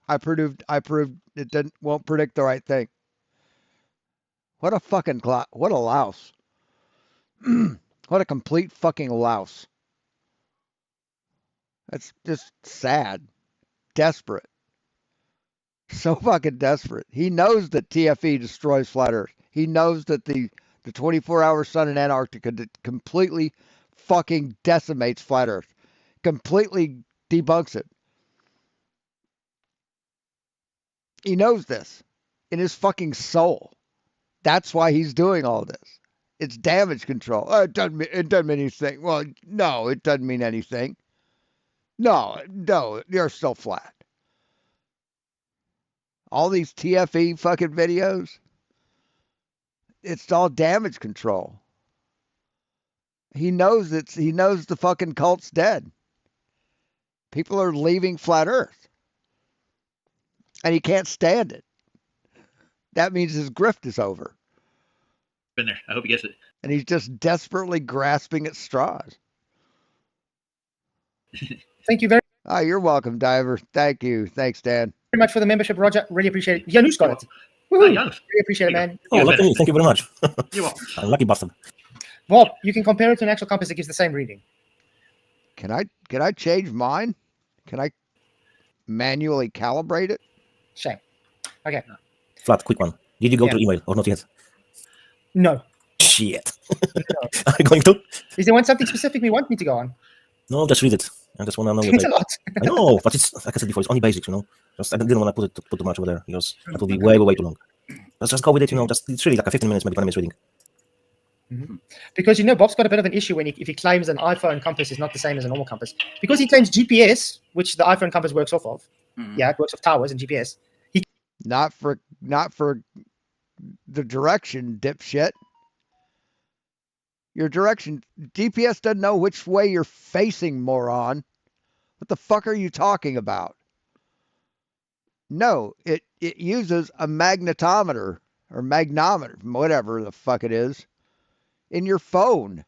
[SPEAKER 3] I proved it won't predict the right thing." What a fucking what a louse. What a complete fucking louse. That's just sad. Desperate. So fucking desperate. He knows that TFE destroys flat Earth. He knows that the 24-hour sun in Antarctica completely fucking decimates flat Earth. Completely debunks it. He knows this in his fucking soul. That's why he's doing all this. It's damage control. Oh, it doesn't mean anything. Well, no, it doesn't mean anything. No, you're still flat. All these TFE fucking videos, it's all damage control. He knows the fucking cult's dead. People are leaving flat Earth. And he can't stand it. That means his grift is over.
[SPEAKER 13] Been there. I hope he gets it.
[SPEAKER 3] And he's just desperately grasping at straws.
[SPEAKER 10] Thank you very
[SPEAKER 3] Oh, you're welcome, Diver. Thank you. Thanks, Dan.
[SPEAKER 10] much for the membership, Roger. Really appreciate it. Janusz got it. Woohoo. Really appreciate it, man.
[SPEAKER 2] Oh, lucky me. Thank you very much.
[SPEAKER 13] You're welcome.
[SPEAKER 2] Lucky bastard.
[SPEAKER 10] Bob, you can compare it to an actual compass that gives the same reading.
[SPEAKER 3] Can I change mine? Can I manually calibrate it?
[SPEAKER 10] Shame. Okay.
[SPEAKER 2] Flat, quick one. Did you go to email or not yet?
[SPEAKER 10] No.
[SPEAKER 2] Shit. Are you going to?
[SPEAKER 10] Is there something specific we want me to go on?
[SPEAKER 2] No, just read it. I just want to know.
[SPEAKER 10] Thanks a lot.
[SPEAKER 2] I know, but it's like I said before, it's only basics, you know. Just I didn't want to put too much over there because that will be way too long. Let's just go with it, you know. Just it's really like a 15 minutes, maybe 20 minutes reading.
[SPEAKER 10] Mm-hmm. Because Bob's got a bit of an issue if he claims an iPhone compass is not the same as a normal compass. Because he claims GPS, which the iPhone compass works off of. Mm-hmm. Yeah, it works off towers and GPS.
[SPEAKER 3] Not for the direction, dipshit. Your direction, GPS doesn't know which way you're facing, moron. What the fuck are you talking about? No, it uses a magnetometer or magnometer, whatever the fuck it is, in your phone.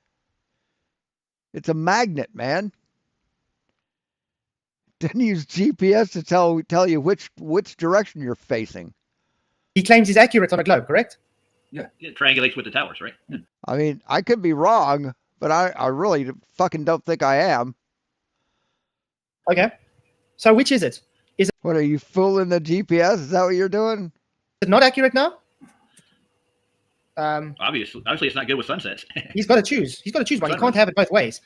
[SPEAKER 3] It's a magnet, man. Didn't use GPS to tell you which direction you're facing.
[SPEAKER 10] He claims he's accurate on a globe, correct?
[SPEAKER 13] Yeah, it triangulates with the towers, right? Yeah.
[SPEAKER 3] I mean, I could be wrong, but I really fucking don't think I am.
[SPEAKER 10] Okay. So which is it? Is it?
[SPEAKER 3] What, are you fooling the GPS? Is that what you're doing?
[SPEAKER 10] Is it not accurate now?
[SPEAKER 13] Obviously, it's not good with sunsets.
[SPEAKER 10] He's got to choose. He's got to choose one. He can't have it both ways.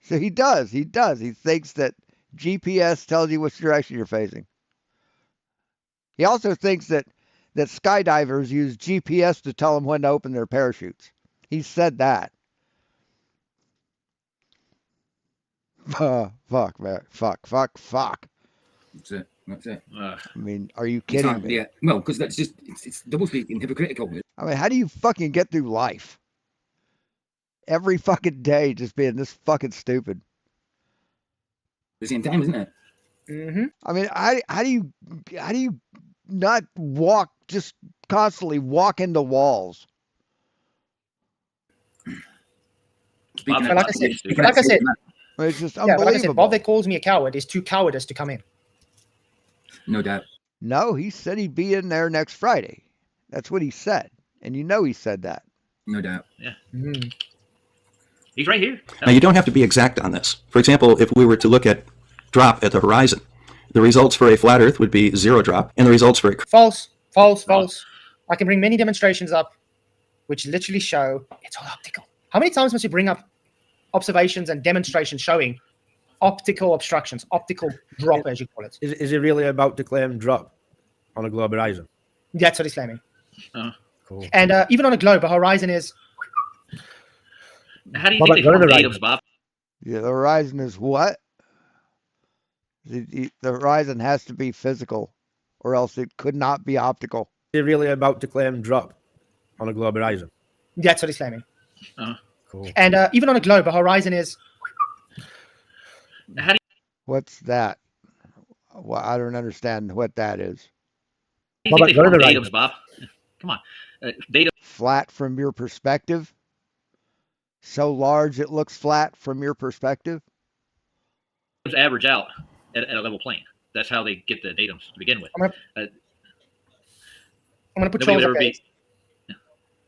[SPEAKER 3] So he does. He thinks that GPS tells you which direction you're facing. He also thinks that skydivers use GPS to tell them when to open their parachutes. He said that. Fuck, man. Fuck.
[SPEAKER 5] That's it.
[SPEAKER 3] I mean, are you kidding me?
[SPEAKER 5] Yeah. Well, because that's just, it's double speaking, hypocritical.
[SPEAKER 3] I mean, how do you fucking get through life? every fucking day just being this fucking stupid.
[SPEAKER 5] At the same time, isn't it?
[SPEAKER 10] Mm-hmm.
[SPEAKER 3] I mean, how do you not just constantly walk into walls?
[SPEAKER 5] Speaking
[SPEAKER 10] But
[SPEAKER 5] of-
[SPEAKER 10] like I said,
[SPEAKER 5] speaking
[SPEAKER 10] like I
[SPEAKER 5] of-
[SPEAKER 10] said,
[SPEAKER 3] It's just
[SPEAKER 10] yeah, but like I
[SPEAKER 3] unbelievable.
[SPEAKER 10] said, Bob that calls me a coward is too cowardice to come in.
[SPEAKER 5] No doubt.
[SPEAKER 3] No, he said he'd be in there next Friday. That's what he said. And you know he said that.
[SPEAKER 5] No doubt.
[SPEAKER 13] Yeah.
[SPEAKER 10] Mm.
[SPEAKER 13] He's right here.
[SPEAKER 7] Now, you don't have to be exact on this. For example, if we were to look at drop at the horizon, the results for a flat Earth would be 0 drop, and the results for a
[SPEAKER 10] False, false, false. I can bring many demonstrations up which literally show it's all optical. How many times must you bring up observations and demonstrations showing optical obstructions, optical drop, as you call it?
[SPEAKER 4] Is he really about to claim drop on a globe horizon?
[SPEAKER 10] That's what he's claiming.
[SPEAKER 4] Cool.
[SPEAKER 10] And even on a globe, a horizon is...
[SPEAKER 13] How do you
[SPEAKER 4] Bob,
[SPEAKER 13] think they
[SPEAKER 4] go to
[SPEAKER 13] form
[SPEAKER 4] the right.
[SPEAKER 13] datums, Bob?
[SPEAKER 3] Yeah, the horizon is what? The horizon has to be physical, or else it could not be optical.
[SPEAKER 4] Is he really about to claim drop on a globe horizon?
[SPEAKER 10] That's what he's claiming.
[SPEAKER 4] Cool.
[SPEAKER 10] And even on a globe, a horizon is...
[SPEAKER 13] How do
[SPEAKER 3] What's that? Well, I don't understand what that is.
[SPEAKER 13] you
[SPEAKER 4] Bob,
[SPEAKER 13] think they
[SPEAKER 4] go to
[SPEAKER 13] form
[SPEAKER 4] the right.
[SPEAKER 13] datums, Bob? Come on. Datum
[SPEAKER 3] Flat from your perspective? So large it looks flat from your perspective?
[SPEAKER 13] average out at a level plane. That's how they get the datums to begin with.
[SPEAKER 10] I'm going to put
[SPEAKER 13] nobody
[SPEAKER 10] Charles
[SPEAKER 13] would
[SPEAKER 10] up
[SPEAKER 13] ever
[SPEAKER 10] there.
[SPEAKER 13] be.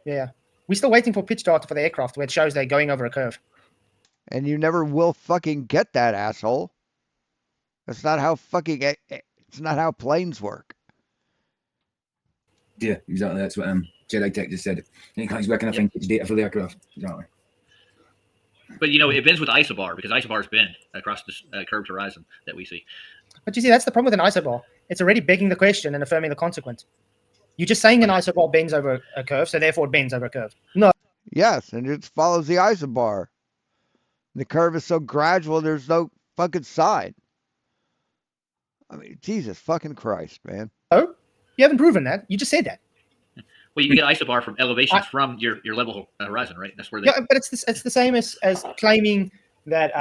[SPEAKER 10] Yeah. We're still waiting for pitch data for the aircraft where it shows they're going over a curve.
[SPEAKER 3] And you never will fucking get that, asshole. That's not how it's not how planes work.
[SPEAKER 5] Yeah, exactly. That's what Jedi Tech just said. He's working, I think, it's data for the aircraft. Exactly.
[SPEAKER 13] But you know, it bends with isobar because isobars bend across this curved horizon that we see.
[SPEAKER 10] But you see, that's the problem with an isobar. It's already begging the question and affirming the consequent. You're just saying an isobar bends over a curve, so therefore it bends over a curve. No.
[SPEAKER 3] Yes, and it follows the isobar. The curve is so gradual, there's no fucking side. I mean, Jesus fucking Christ, man.
[SPEAKER 10] Oh, you haven't proven that. You just said that.
[SPEAKER 13] Well, you can get isobar from elevations from your level horizon, right? That's where they.
[SPEAKER 10] Yeah, but it's the same as claiming that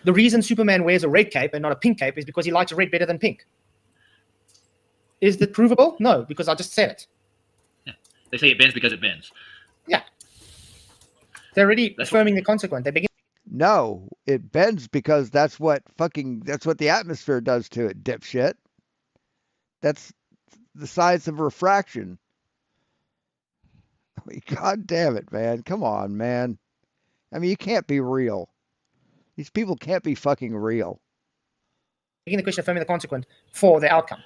[SPEAKER 10] the reason Superman wears a red cape and not a pink cape is because he likes red better than pink. Is that provable? No, because I just said it.
[SPEAKER 13] Yeah. They say it bends because it bends.
[SPEAKER 10] Yeah. They're already affirming the consequent. They begin.
[SPEAKER 3] No, it bends because that's what the atmosphere does to it, dipshit. That's the science of refraction. I mean, God damn it, man. Come on, man. I mean, you can't be real. These people can't be fucking real.
[SPEAKER 10] Begin the question affirming the consequent for the outcome.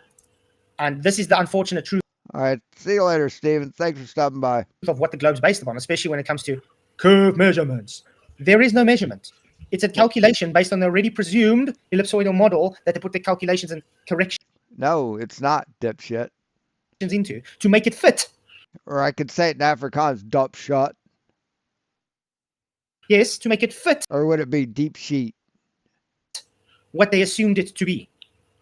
[SPEAKER 10] And this is the unfortunate truth.
[SPEAKER 3] All right. See you later, Steven. Thanks for stopping by.
[SPEAKER 10] Of what the globe's based upon, especially when it comes to curve measurements. There is no measurement. It's a calculation based on the already presumed ellipsoidal model that they put the calculations and corrections
[SPEAKER 3] No, it's not, dipshit.
[SPEAKER 10] into to make it fit.
[SPEAKER 3] Or I could say it in Afrikaans, dup shot.
[SPEAKER 10] Yes, to make it fit.
[SPEAKER 3] Or would it be deep sheet?
[SPEAKER 10] What they assumed it to be.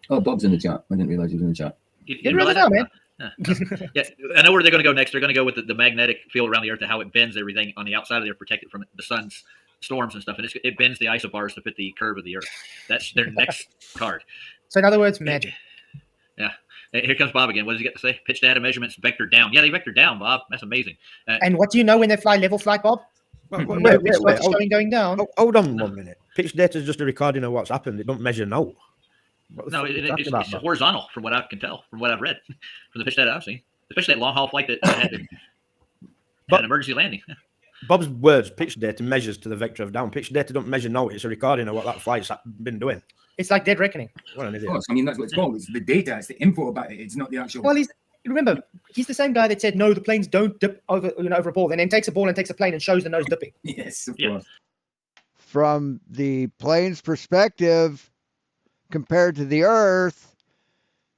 [SPEAKER 5] Oh, Bob's in the chat. I didn't realize he was in the chat.
[SPEAKER 13] You
[SPEAKER 10] Didn't really
[SPEAKER 13] realize
[SPEAKER 10] know,
[SPEAKER 13] that?
[SPEAKER 10] man.
[SPEAKER 13] Yeah, I know where they're going to go next. They're going to go with the magnetic field around the Earth and how it bends everything on the outside of the Earth, protected from the sun's storms and stuff. And it bends the isobars to fit the curve of the Earth. That's their next card.
[SPEAKER 10] So in other words, magic.
[SPEAKER 13] Yeah. Here comes Bob again. What does he get to say? Pitch data measurements vector down. Yeah, they vector down, Bob. That's amazing.
[SPEAKER 10] And what do you know when they fly level flight, Bob?
[SPEAKER 4] Wait,
[SPEAKER 10] Going down.
[SPEAKER 4] Hold on 1 minute. Pitch data is just a recording of what's happened. It don't measure now.
[SPEAKER 13] No, it's horizontal from what I can tell, from what I've read, from the pitch data I've seen, especially that long haul flight that had an emergency landing.
[SPEAKER 4] Bob's words, pitch data measures to the vector of down. Pitch data don't measure now. It's a recording of what that flight's been doing.
[SPEAKER 10] It's like dead reckoning.
[SPEAKER 4] What an
[SPEAKER 5] Of
[SPEAKER 4] idiot.
[SPEAKER 5] course, I mean, that's what it's called. It's the data. It's the info about it. It's not the actual.
[SPEAKER 10] Well, remember, he's the same guy that said, no, the planes don't dip over a ball, and then takes a ball and takes a plane and shows the nose dipping.
[SPEAKER 5] Yes, of course.
[SPEAKER 3] From the plane's perspective, compared to the Earth,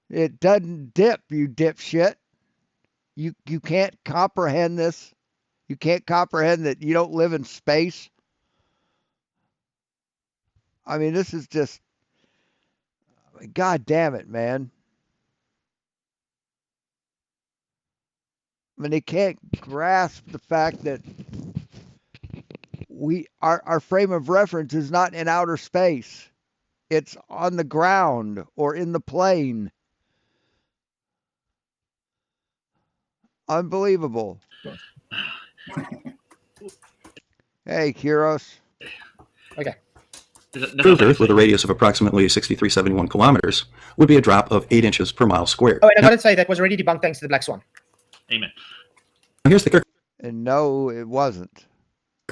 [SPEAKER 3] it doesn't dip, you dipshit. You can't comprehend this. You can't comprehend that you don't live in space. I mean, this is just, God damn it, man. I mean, they can't grasp the fact that our frame of reference is not in outer space. It's on the ground or in the plane. Unbelievable. Hey, Kyros.
[SPEAKER 10] Okay.
[SPEAKER 2] Proved Earth with a radius of approximately 6371 kilometers would be a drop of 8 inches per mile squared.
[SPEAKER 10] Oh, and I got to say that was already debunked thanks to the Black Swan.
[SPEAKER 13] Amen.
[SPEAKER 2] Now here's the kicker
[SPEAKER 3] And no, it wasn't.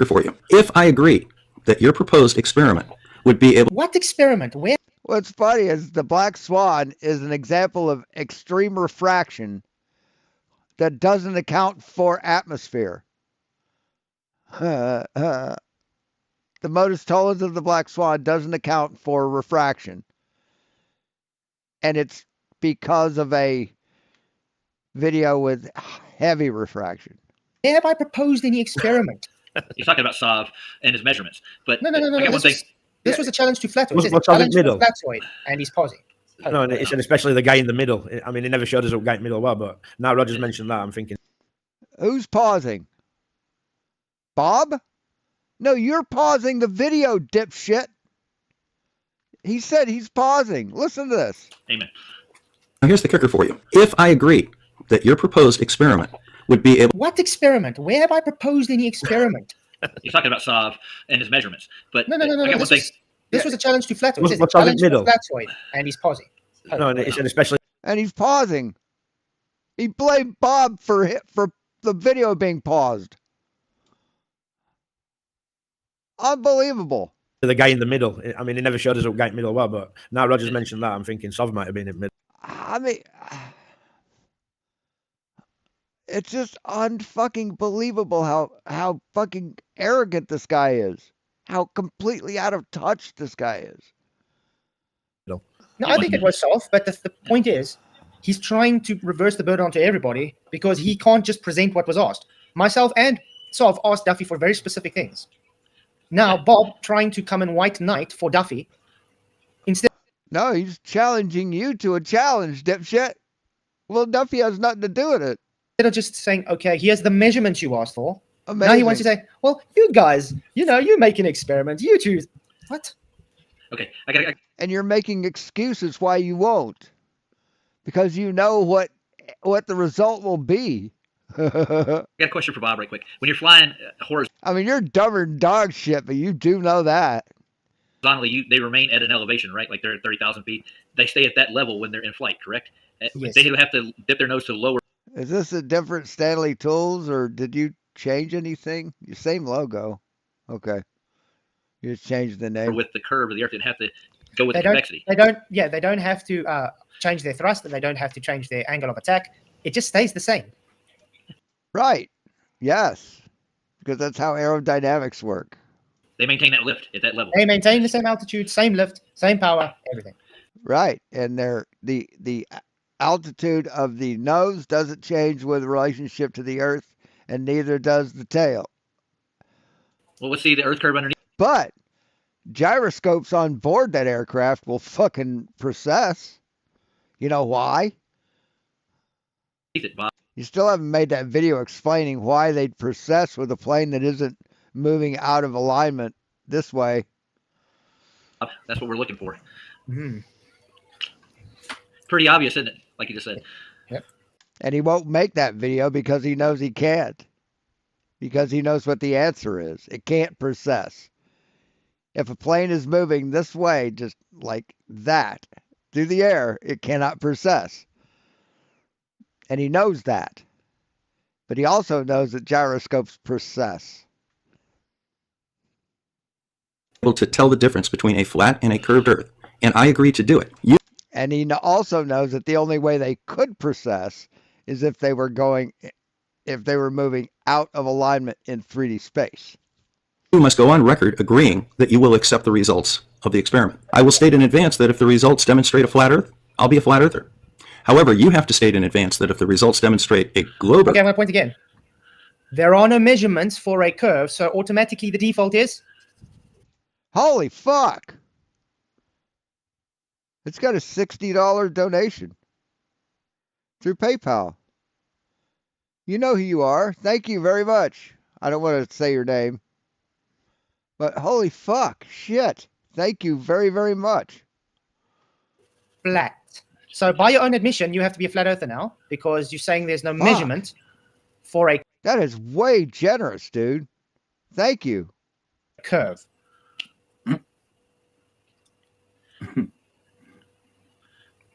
[SPEAKER 2] for you. If I agree that your proposed experiment would be able...
[SPEAKER 10] What experiment? Where?
[SPEAKER 3] What's funny is the Black Swan is an example of extreme refraction that doesn't account for atmosphere. The modus tollens of the Black Swan doesn't account for refraction. And it's because of a video with heavy refraction.
[SPEAKER 10] Where have I proposed any experiment?
[SPEAKER 13] He's talking about Sav and his measurements. But
[SPEAKER 10] No.
[SPEAKER 13] I got one thing.
[SPEAKER 10] This was a challenge to Fkatzoid.
[SPEAKER 4] What's
[SPEAKER 10] It says
[SPEAKER 4] on the
[SPEAKER 10] challenge to
[SPEAKER 4] middle?
[SPEAKER 10] Fkatzoid, and he's pausing.
[SPEAKER 4] No, and it said especially the guy in the middle. I mean, it never showed us a guy in the middle well, but now Roger's mentioned that, I'm thinking.
[SPEAKER 3] Who's pausing? Bob? No, you're pausing the video, dipshit. He said he's pausing. Listen to this.
[SPEAKER 13] Amen.
[SPEAKER 2] Now here's the kicker for you. If I agree that your proposed experiment would be able...
[SPEAKER 10] What experiment? Where have I proposed any experiment?
[SPEAKER 13] He's talking about Sav and his measurements. But
[SPEAKER 10] No.
[SPEAKER 13] I got one thing.
[SPEAKER 10] This was a challenge to Fkatzoid. It says
[SPEAKER 4] What's on the
[SPEAKER 10] challenge to
[SPEAKER 4] middle?
[SPEAKER 10] Fkatzoid, and he's pausing.
[SPEAKER 4] No, and it said especially...
[SPEAKER 3] And he's pausing. He blamed Bob for the video being paused. Unbelievable.
[SPEAKER 4] the guy in the middle. I mean, it never showed us a guy in the middle well, but now Roger's mentioned that, I'm thinking Sov might have been in the middle.
[SPEAKER 3] I mean, it's just unfucking believable how fucking arrogant this guy is. How completely out of touch this guy is.
[SPEAKER 10] No, I think it was Sov, but the point is, he's trying to reverse the burden onto everybody because he can't just present what was asked. Myself and Sov asked Duffy for very specific things. Now Bob trying to come in white knight for Duffy instead.
[SPEAKER 3] No, he's challenging you to a challenge, dipshit. Well, Duffy has nothing to do with it.
[SPEAKER 10] Instead of just saying, okay, here's the measurements you asked for.
[SPEAKER 3] Amazing.
[SPEAKER 10] Now he wants to say, well, you guys, you make an experiment. You choose. What?
[SPEAKER 13] Okay, I got.
[SPEAKER 3] And you're making excuses why you won't, because you know what the result will be.
[SPEAKER 13] I got a question for Bob, right quick. When you're flying horizontally,
[SPEAKER 3] I mean, you're dumber than dog shit, but you do know that.
[SPEAKER 13] they remain at an elevation, right? Like they're at 30,000 feet. They stay at that level when they're in flight, correct?
[SPEAKER 10] Yes.
[SPEAKER 13] They have to dip their nose to lower.
[SPEAKER 3] Is this a different Stanley Tools, or did you change anything? Your same logo. Okay. You just changed the name.
[SPEAKER 13] With the curve of the Earth, they'd have to go with
[SPEAKER 10] They
[SPEAKER 13] the
[SPEAKER 10] don't.
[SPEAKER 13] convexity.
[SPEAKER 10] They don't have to change their thrust, and they don't have to change their angle of attack. It just stays the same.
[SPEAKER 3] Right. Yes. Because that's how aerodynamics work.
[SPEAKER 13] They maintain that lift at that level.
[SPEAKER 10] They maintain the same altitude, same lift, same power, everything.
[SPEAKER 3] Right. And the altitude of the nose doesn't change with relationship to the Earth, and neither does the tail.
[SPEAKER 13] Well, let's see the Earth curve underneath.
[SPEAKER 3] But gyroscopes on board that aircraft will fucking process. You know why?
[SPEAKER 13] It, Bob.
[SPEAKER 3] You still haven't made that video explaining why they'd process with a plane that isn't moving out of alignment this way.
[SPEAKER 13] That's what we're looking for.
[SPEAKER 10] Mm-hmm.
[SPEAKER 13] Pretty obvious, isn't it? Like you just said.
[SPEAKER 10] Yep.
[SPEAKER 3] And he won't make that video because he knows he can't. Because he knows what the answer is. It can't process. If a plane is moving this way, just like that, through the air, it cannot process. And he knows that. But he also knows that gyroscopes process.
[SPEAKER 2] able to tell the difference between a flat and a curved Earth, and I agree to do it.
[SPEAKER 3] And he also knows that the only way they could process is if they were moving out of alignment in 3D space.
[SPEAKER 2] You must go on record agreeing that you will accept the results of the experiment. I will state in advance that if the results demonstrate a flat Earth, I'll be a flat earther. However, you have to state in advance that if the results demonstrate a globe Earth...
[SPEAKER 10] Okay, my point again. There are no measurements for a curve, so automatically the default is...
[SPEAKER 3] Holy fuck! It's got a $60 donation through PayPal. You know who you are. Thank you very much. I don't want to say your name. But holy fuck, shit. Thank you very, very much.
[SPEAKER 10] Flat. So by your own admission, you have to be a flat earther now because you're saying there's no measurement for a
[SPEAKER 3] That is way generous, dude. Thank you.
[SPEAKER 10] curve.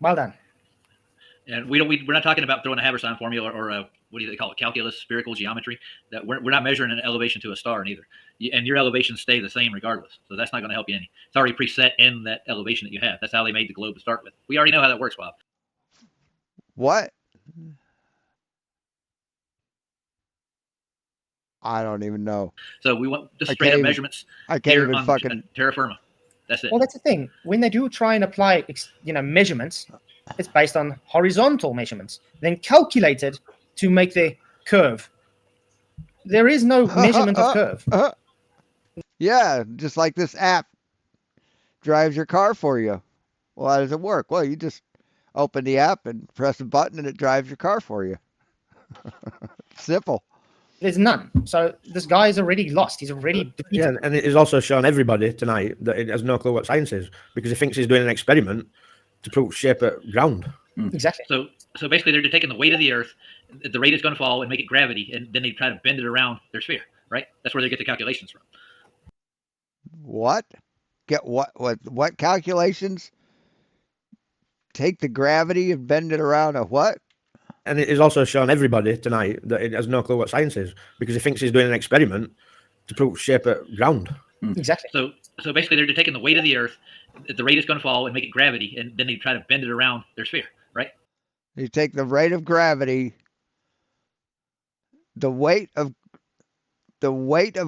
[SPEAKER 10] Well done.
[SPEAKER 13] And we're not talking about throwing a Habersign formula or what do they call it? Calculus, spherical geometry. That we're not measuring an elevation to a star neither. And your elevations stay the same regardless. So that's not going to help you any. It's already preset in that elevation that you have. That's how they made the globe to start with. We already know how that works, Bob.
[SPEAKER 3] What? I don't even know.
[SPEAKER 13] So we want just straight up measurements.
[SPEAKER 3] I can't
[SPEAKER 13] here
[SPEAKER 3] even
[SPEAKER 13] on
[SPEAKER 3] fucking
[SPEAKER 13] terra firma. That's it.
[SPEAKER 10] Well, that's the thing. When they do try and apply, measurements, it's based on horizontal measurements, then calculated to make the curve. There is no measurement of curve.
[SPEAKER 3] Yeah, just like this app drives your car for you. Well, how does it work? Well, you just open the app and press a button and it drives your car for you. Simple.
[SPEAKER 10] There's none. So this guy is already lost. He's already defeated.
[SPEAKER 4] Yeah, and it has also shown everybody tonight that it has no clue what science is because he thinks he's doing an experiment to prove shape at ground.
[SPEAKER 10] Exactly.
[SPEAKER 13] So basically, they're taking the weight of the Earth, the rate it's going to fall, and make it gravity, and then they try to bend it around their sphere. Right? That's where they get the calculations from.
[SPEAKER 3] What? Get what? What calculations? Take the gravity and bend it around a what?
[SPEAKER 4] And it has also shown everybody tonight that it has no clue what science is because he thinks he's doing an experiment to prove shape at ground.
[SPEAKER 10] Exactly.
[SPEAKER 13] So basically, they're taking the weight of the Earth, the rate it's going to fall, and make it gravity, and then they try to bend it around their sphere. Right?
[SPEAKER 3] You take the rate of gravity, the weight of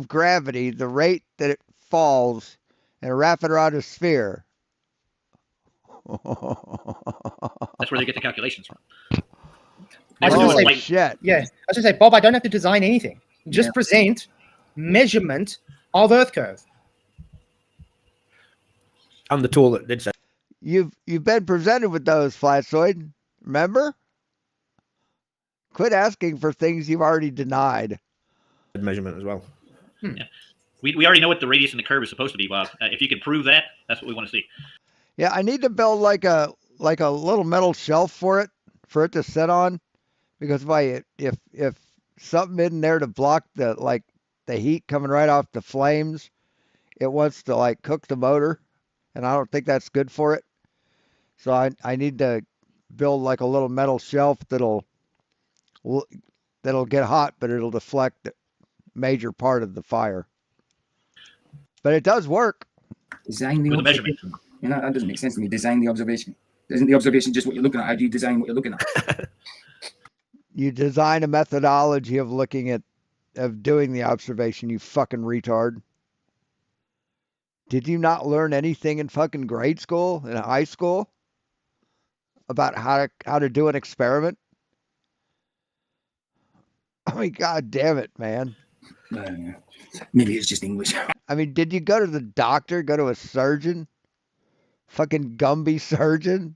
[SPEAKER 3] gravity, the rate that it falls, and wrap it around a sphere.
[SPEAKER 13] That's where they get the calculations from.
[SPEAKER 10] I was going to say,
[SPEAKER 3] shit.
[SPEAKER 10] Yeah, I was going to say, Bob, I don't have to design anything. Just present measurement of Earth curve.
[SPEAKER 4] And the tool that did say.
[SPEAKER 3] You've been presented with those, Fkatzoid. Remember? Quit asking for things you've already denied.
[SPEAKER 4] Measurement as well.
[SPEAKER 13] Yeah. We already know what the radius and the curve is supposed to be, Bob. If you can prove that, that's what we want to see.
[SPEAKER 3] Yeah, I need to build like a little metal shelf for it to sit on, because if something in there to block the heat coming right off the flames, it wants to cook the motor, and I don't think that's good for it. So I need to build like a little metal shelf that'll get hot, but it'll deflect the major part of the fire. But it does work.
[SPEAKER 5] Design the observation. That doesn't make sense to me. Design the observation. Isn't the observation just what you're looking at? How do you design what you're looking at?
[SPEAKER 3] You design a methodology of doing the observation, you fucking retard. Did you not learn anything in fucking grade school, in high school, about how to do an experiment? I mean, god damn it, man.
[SPEAKER 5] Maybe it's just English.
[SPEAKER 3] I mean, did you go to the doctor, go to a surgeon, fucking Gumby surgeon,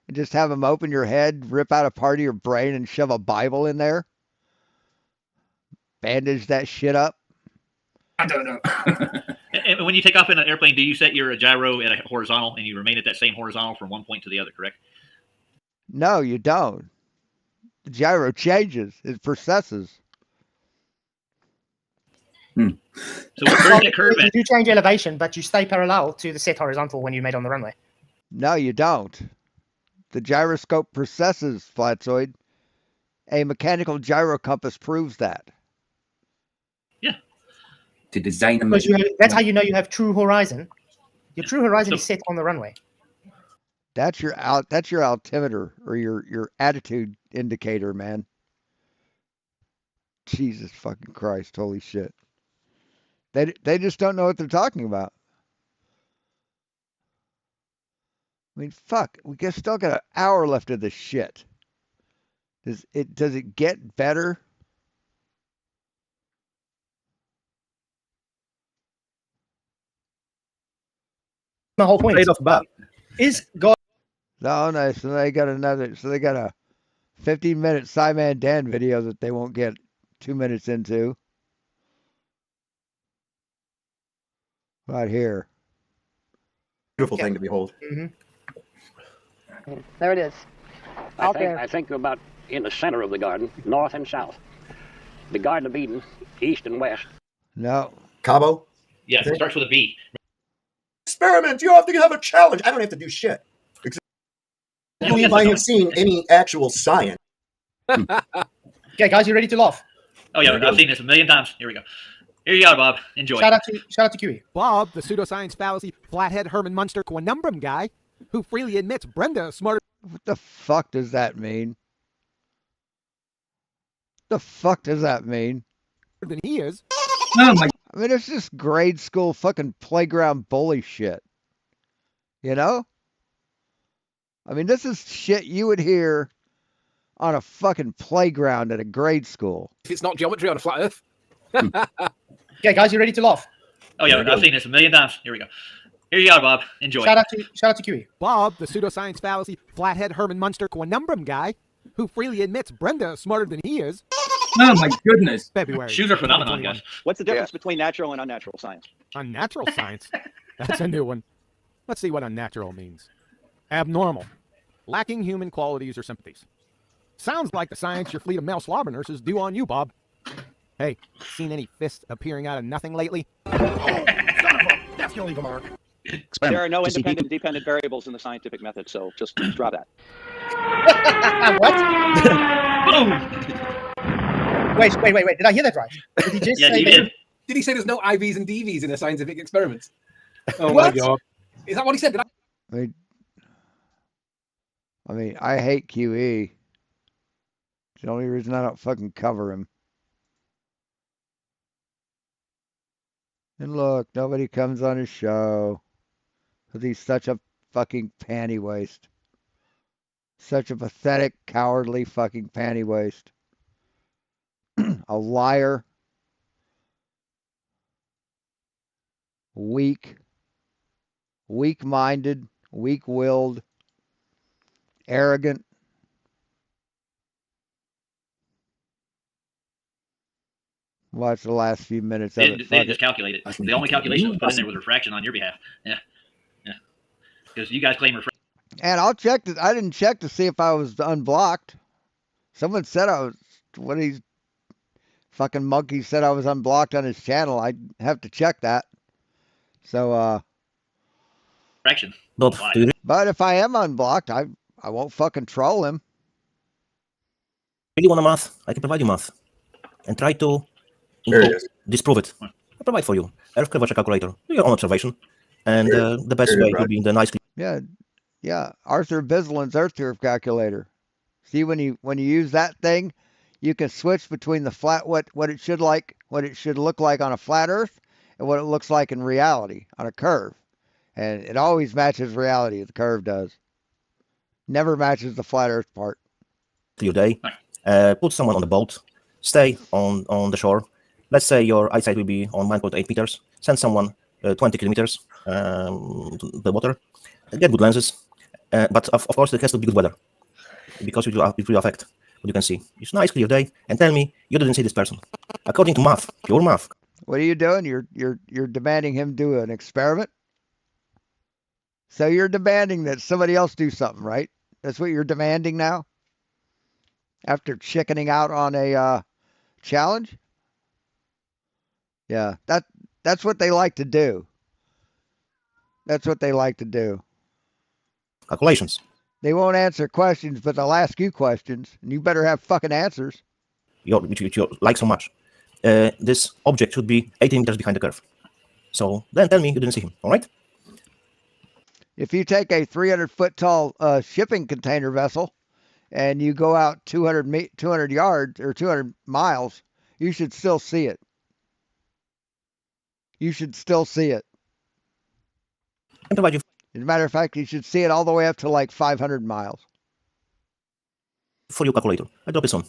[SPEAKER 3] and just have him open your head, rip out a part of your brain, and shove a Bible in there? Bandage that shit up?
[SPEAKER 5] I don't know.
[SPEAKER 13] And when you take off in an airplane, do you set your gyro at a horizontal and you remain at that same horizontal from one point to the other, correct?
[SPEAKER 3] No, you don't. The gyro changes. It processes.
[SPEAKER 13] So where's that curve
[SPEAKER 10] You
[SPEAKER 13] at?
[SPEAKER 10] do change elevation, but you stay parallel to the set horizontal when you made on the runway.
[SPEAKER 3] No, you don't. The gyroscope processes, Fkatzoid. A mechanical gyro compass proves that.
[SPEAKER 13] Yeah.
[SPEAKER 5] To design a
[SPEAKER 10] Because that's how you know you have true horizon. Your true horizon is set on the runway.
[SPEAKER 3] That's your altimeter, or your attitude indicator, man. Jesus fucking Christ, holy shit. They just don't know what they're talking about. I mean, fuck, we still got an hour left of this shit. Does it get better?
[SPEAKER 10] The whole point is God.
[SPEAKER 3] No, so they got a 15-minute Simon Dan video that they won't get 2 minutes into. Right here.
[SPEAKER 2] Beautiful thing to behold.
[SPEAKER 14] There it is.
[SPEAKER 15] I think about in the center of the garden, north and south. The Garden of Eden, east and west.
[SPEAKER 3] No.
[SPEAKER 2] Cabo?
[SPEAKER 13] Yes, it starts with a B.
[SPEAKER 2] Experiment! You have to have a challenge! I don't have to do shit. I believe I have seen any actual science.
[SPEAKER 10] Okay, guys, you ready to laugh?
[SPEAKER 13] Oh yeah, I've seen this a million times. Here we go. Here you go, Bob. Enjoy.
[SPEAKER 10] Shout out to Kiwi.
[SPEAKER 16] Bob, the pseudoscience fallacy, flathead Herman Munster conundrum guy, who freely admits Brenda is smarter.
[SPEAKER 3] What the fuck does that mean? The fuck does that mean?
[SPEAKER 16] Than he is.
[SPEAKER 5] Oh my!
[SPEAKER 3] I mean, it's just grade school fucking playground bully shit. You know? I mean, this is shit you would hear on a fucking playground at a grade school.
[SPEAKER 16] If it's not geometry on a flat earth.
[SPEAKER 10] Okay, guys, you ready to laugh?
[SPEAKER 13] Oh yeah, I've seen this a million times. Here we go. Here you go, Bob. Enjoy.
[SPEAKER 10] Shout out to Kiwi.
[SPEAKER 16] Bob, the pseudoscience fallacy, flathead Herman Munster conundrum guy, who freely admits Brenda is smarter than he is.
[SPEAKER 5] Oh my goodness!
[SPEAKER 16] February.
[SPEAKER 13] Shoes are phenomenon, guys.
[SPEAKER 15] What's the difference between natural and unnatural science?
[SPEAKER 16] Unnatural science? That's a new one. Let's see what unnatural means. Abnormal. Lacking human qualities or sympathies. Sounds like the science your fleet of male slobber nurses do on you, Bob. Hey, seen any fists appearing out of nothing lately? That's gonna leave a mark.
[SPEAKER 15] There are no independent and dependent variables in the scientific method, so just draw that.
[SPEAKER 10] What? Wait. Did I hear that right? Did he just say that?
[SPEAKER 16] Did he say there's no IVs and DVs in a scientific experiment? Oh
[SPEAKER 10] What?
[SPEAKER 16] my god. Is that what he said?
[SPEAKER 3] I mean, I hate QE. It's the only reason I don't fucking cover him. And look, nobody comes on his show. Because he's such a fucking panty waste. Such a pathetic, cowardly fucking panty waste. A liar. Weak. Weak-minded. Weak-willed. Arrogant. Watch the last few minutes of
[SPEAKER 13] They
[SPEAKER 3] it.
[SPEAKER 13] didn't just calculate it. The only calculation that was put in there was refraction on your behalf. Yeah. Because you guys claim refraction.
[SPEAKER 3] And I'll check it. I didn't check to see if I was unblocked. Someone said I was. One of these fucking monkeys said I was unblocked on his channel. I'd have to check that. So,
[SPEAKER 13] Refraction.
[SPEAKER 3] but if I am unblocked, I won't fucking troll him.
[SPEAKER 2] Really want a math? I can provide you math. And try to disprove it. I provide for you. Earth curvature calculator. Do your own observation. And the best way would be the nicely.
[SPEAKER 3] Yeah. Arthur Bisland's Earth curve calculator. See, when you use that thing, you can switch between the flat what it should look like on a flat Earth and what it looks like in reality on a curve. And it always matches reality. The curve does. Never matches the flat Earth part.
[SPEAKER 2] Your day. Put someone on the boat. Stay on the shore. Let's say your eyesight will be on 9.8 meters. Send someone 20 kilometers to the water. Get good lenses. But of course, it has to be good weather. Because it will affect what you can see. It's a nice, clear day. And tell me you didn't see this person. According to math, pure math.
[SPEAKER 3] What are you doing? You're demanding him do an experiment? So you're demanding that somebody else do something, right? That's what you're demanding now? After chickening out on a challenge? Yeah, that's what they like to do. That's what they like to do.
[SPEAKER 2] Calculations.
[SPEAKER 3] They won't answer questions, but they'll ask you questions, and you better have fucking answers.
[SPEAKER 2] Which you like so much. This object should be 18 meters behind the curve. So then tell me you didn't see him, all right?
[SPEAKER 3] If you take a 300-foot tall shipping container vessel and you go out 200 yards or 200 miles, you should still see it. You should still see it.
[SPEAKER 2] As
[SPEAKER 3] a matter of fact, you should see it all the way up to like 500 miles.
[SPEAKER 2] For your calculator, I drop this on.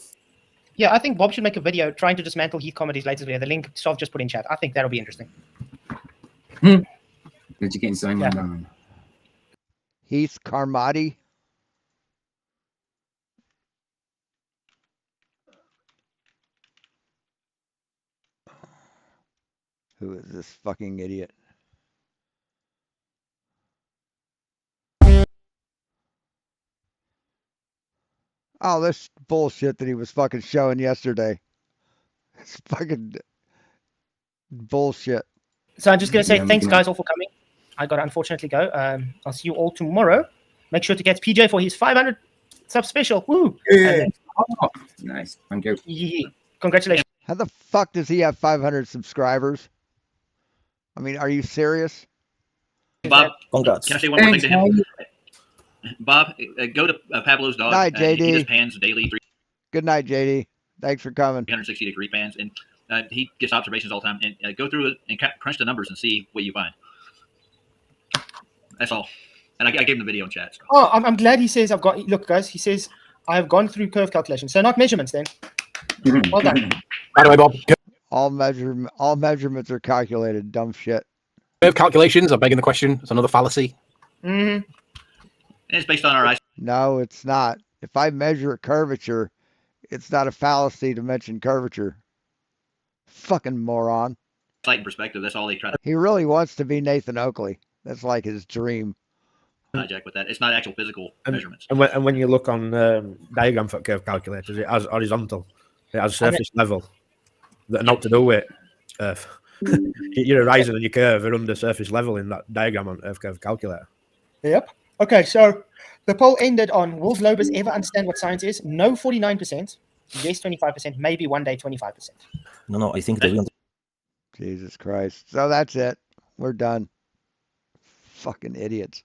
[SPEAKER 10] Yeah, I think Bob should make a video trying to dismantle Heath Comedy's latest video. The link Sov just put in chat. I think that'll be interesting.
[SPEAKER 5] Did you get Simon down?
[SPEAKER 3] Heath Carmody. Who is this fucking idiot? Oh, this bullshit that he was fucking showing yesterday. It's fucking bullshit.
[SPEAKER 10] So I'm just going to say thanks, guys, all for coming. I got to unfortunately go. I'll see you all tomorrow. Make sure to get PJ for his 500 sub special. Woo!
[SPEAKER 5] Yeah. Oh, nice. Thank you.
[SPEAKER 10] Yeah. Congratulations.
[SPEAKER 3] How the fuck does he have 500 subscribers? I mean, are you serious?
[SPEAKER 13] Bob,
[SPEAKER 2] Congrats.
[SPEAKER 13] can I say one more thing to him? Bob, go to Pablo's dog.
[SPEAKER 3] Night, JD.
[SPEAKER 13] He does pans daily,
[SPEAKER 3] Good night, JD. Thanks for coming.
[SPEAKER 13] 360-degree pans, and he gets observations all the time. And go through it and crunch the numbers and see what you find. That's all. And I gave him the video in chat. So.
[SPEAKER 10] Oh, I'm glad he says I've got. Look, guys, he says I've gone through curve calculations, so not measurements. Then, well done.
[SPEAKER 11] By the way, Bob,
[SPEAKER 3] All measurements are calculated. Dumb shit.
[SPEAKER 11] curve calculations are begging the question. It's another fallacy.
[SPEAKER 10] Mm-hmm.
[SPEAKER 13] And it's based on our eyes.
[SPEAKER 3] No, it's not. If I measure a curvature, it's not a fallacy to mention curvature. Fucking moron.
[SPEAKER 13] Sight and perspective. That's all they try to
[SPEAKER 3] He really wants to be Nathan Oakley. That's like his dream.
[SPEAKER 13] hijack with that. It's not actual physical measurements.
[SPEAKER 4] And when you look on diagram for curve calculators, it has horizontal. It has surface level that are not to do with Earth. Your horizon and your curve are under surface level in that diagram on Earth curve calculator.
[SPEAKER 10] Yep. Okay, so the poll ended on will Globus ever understand what science is? No, 49%. Yes, 25%. Maybe one day, 25%.
[SPEAKER 2] No, I think they will.
[SPEAKER 3] Jesus Christ. So that's it. We're done. Fucking idiots.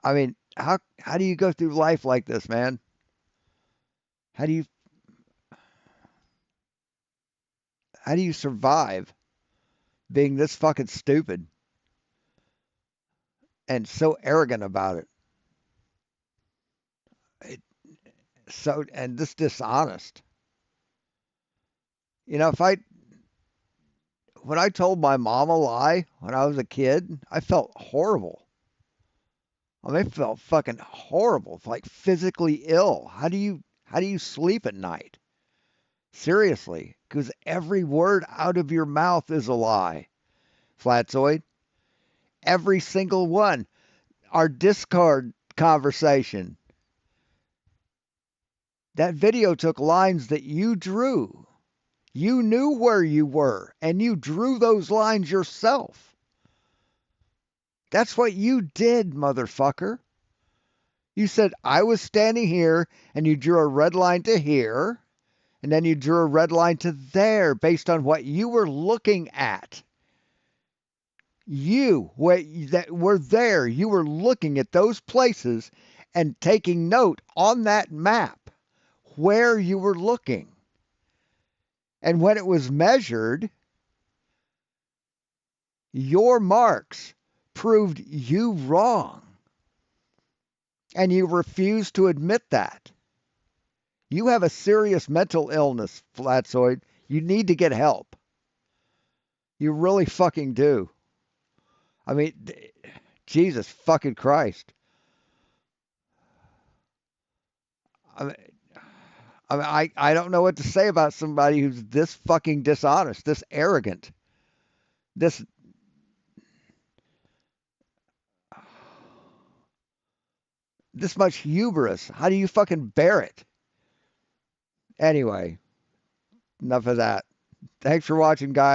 [SPEAKER 3] I mean, how do you go through life like this, man? How do you survive being this fucking stupid and so arrogant about it? And this dishonest. You know, when I told my mom a lie when I was a kid, I felt horrible. I mean, I felt fucking horrible, like physically ill. How do you sleep at night? Seriously, because every word out of your mouth is a lie, Flatzoid. Every single one. Our Discord conversation. That video took lines that you drew. You knew where you were, and you drew those lines yourself. That's what you did, motherfucker. You said, I was standing here, and you drew a red line to here, and then you drew a red line to there based on what you were looking at. You that were there, you were looking at those places and taking note on that map where you were looking. And when it was measured, your marks proved you wrong. And you refused to admit that. You have a serious mental illness, Flatzoid. You need to get help. You really fucking do. I mean, Jesus fucking Christ. I don't know what to say about somebody who's this fucking dishonest, this arrogant, this much hubris. How do you fucking bear it? Anyway, enough of that. Thanks for watching, guys.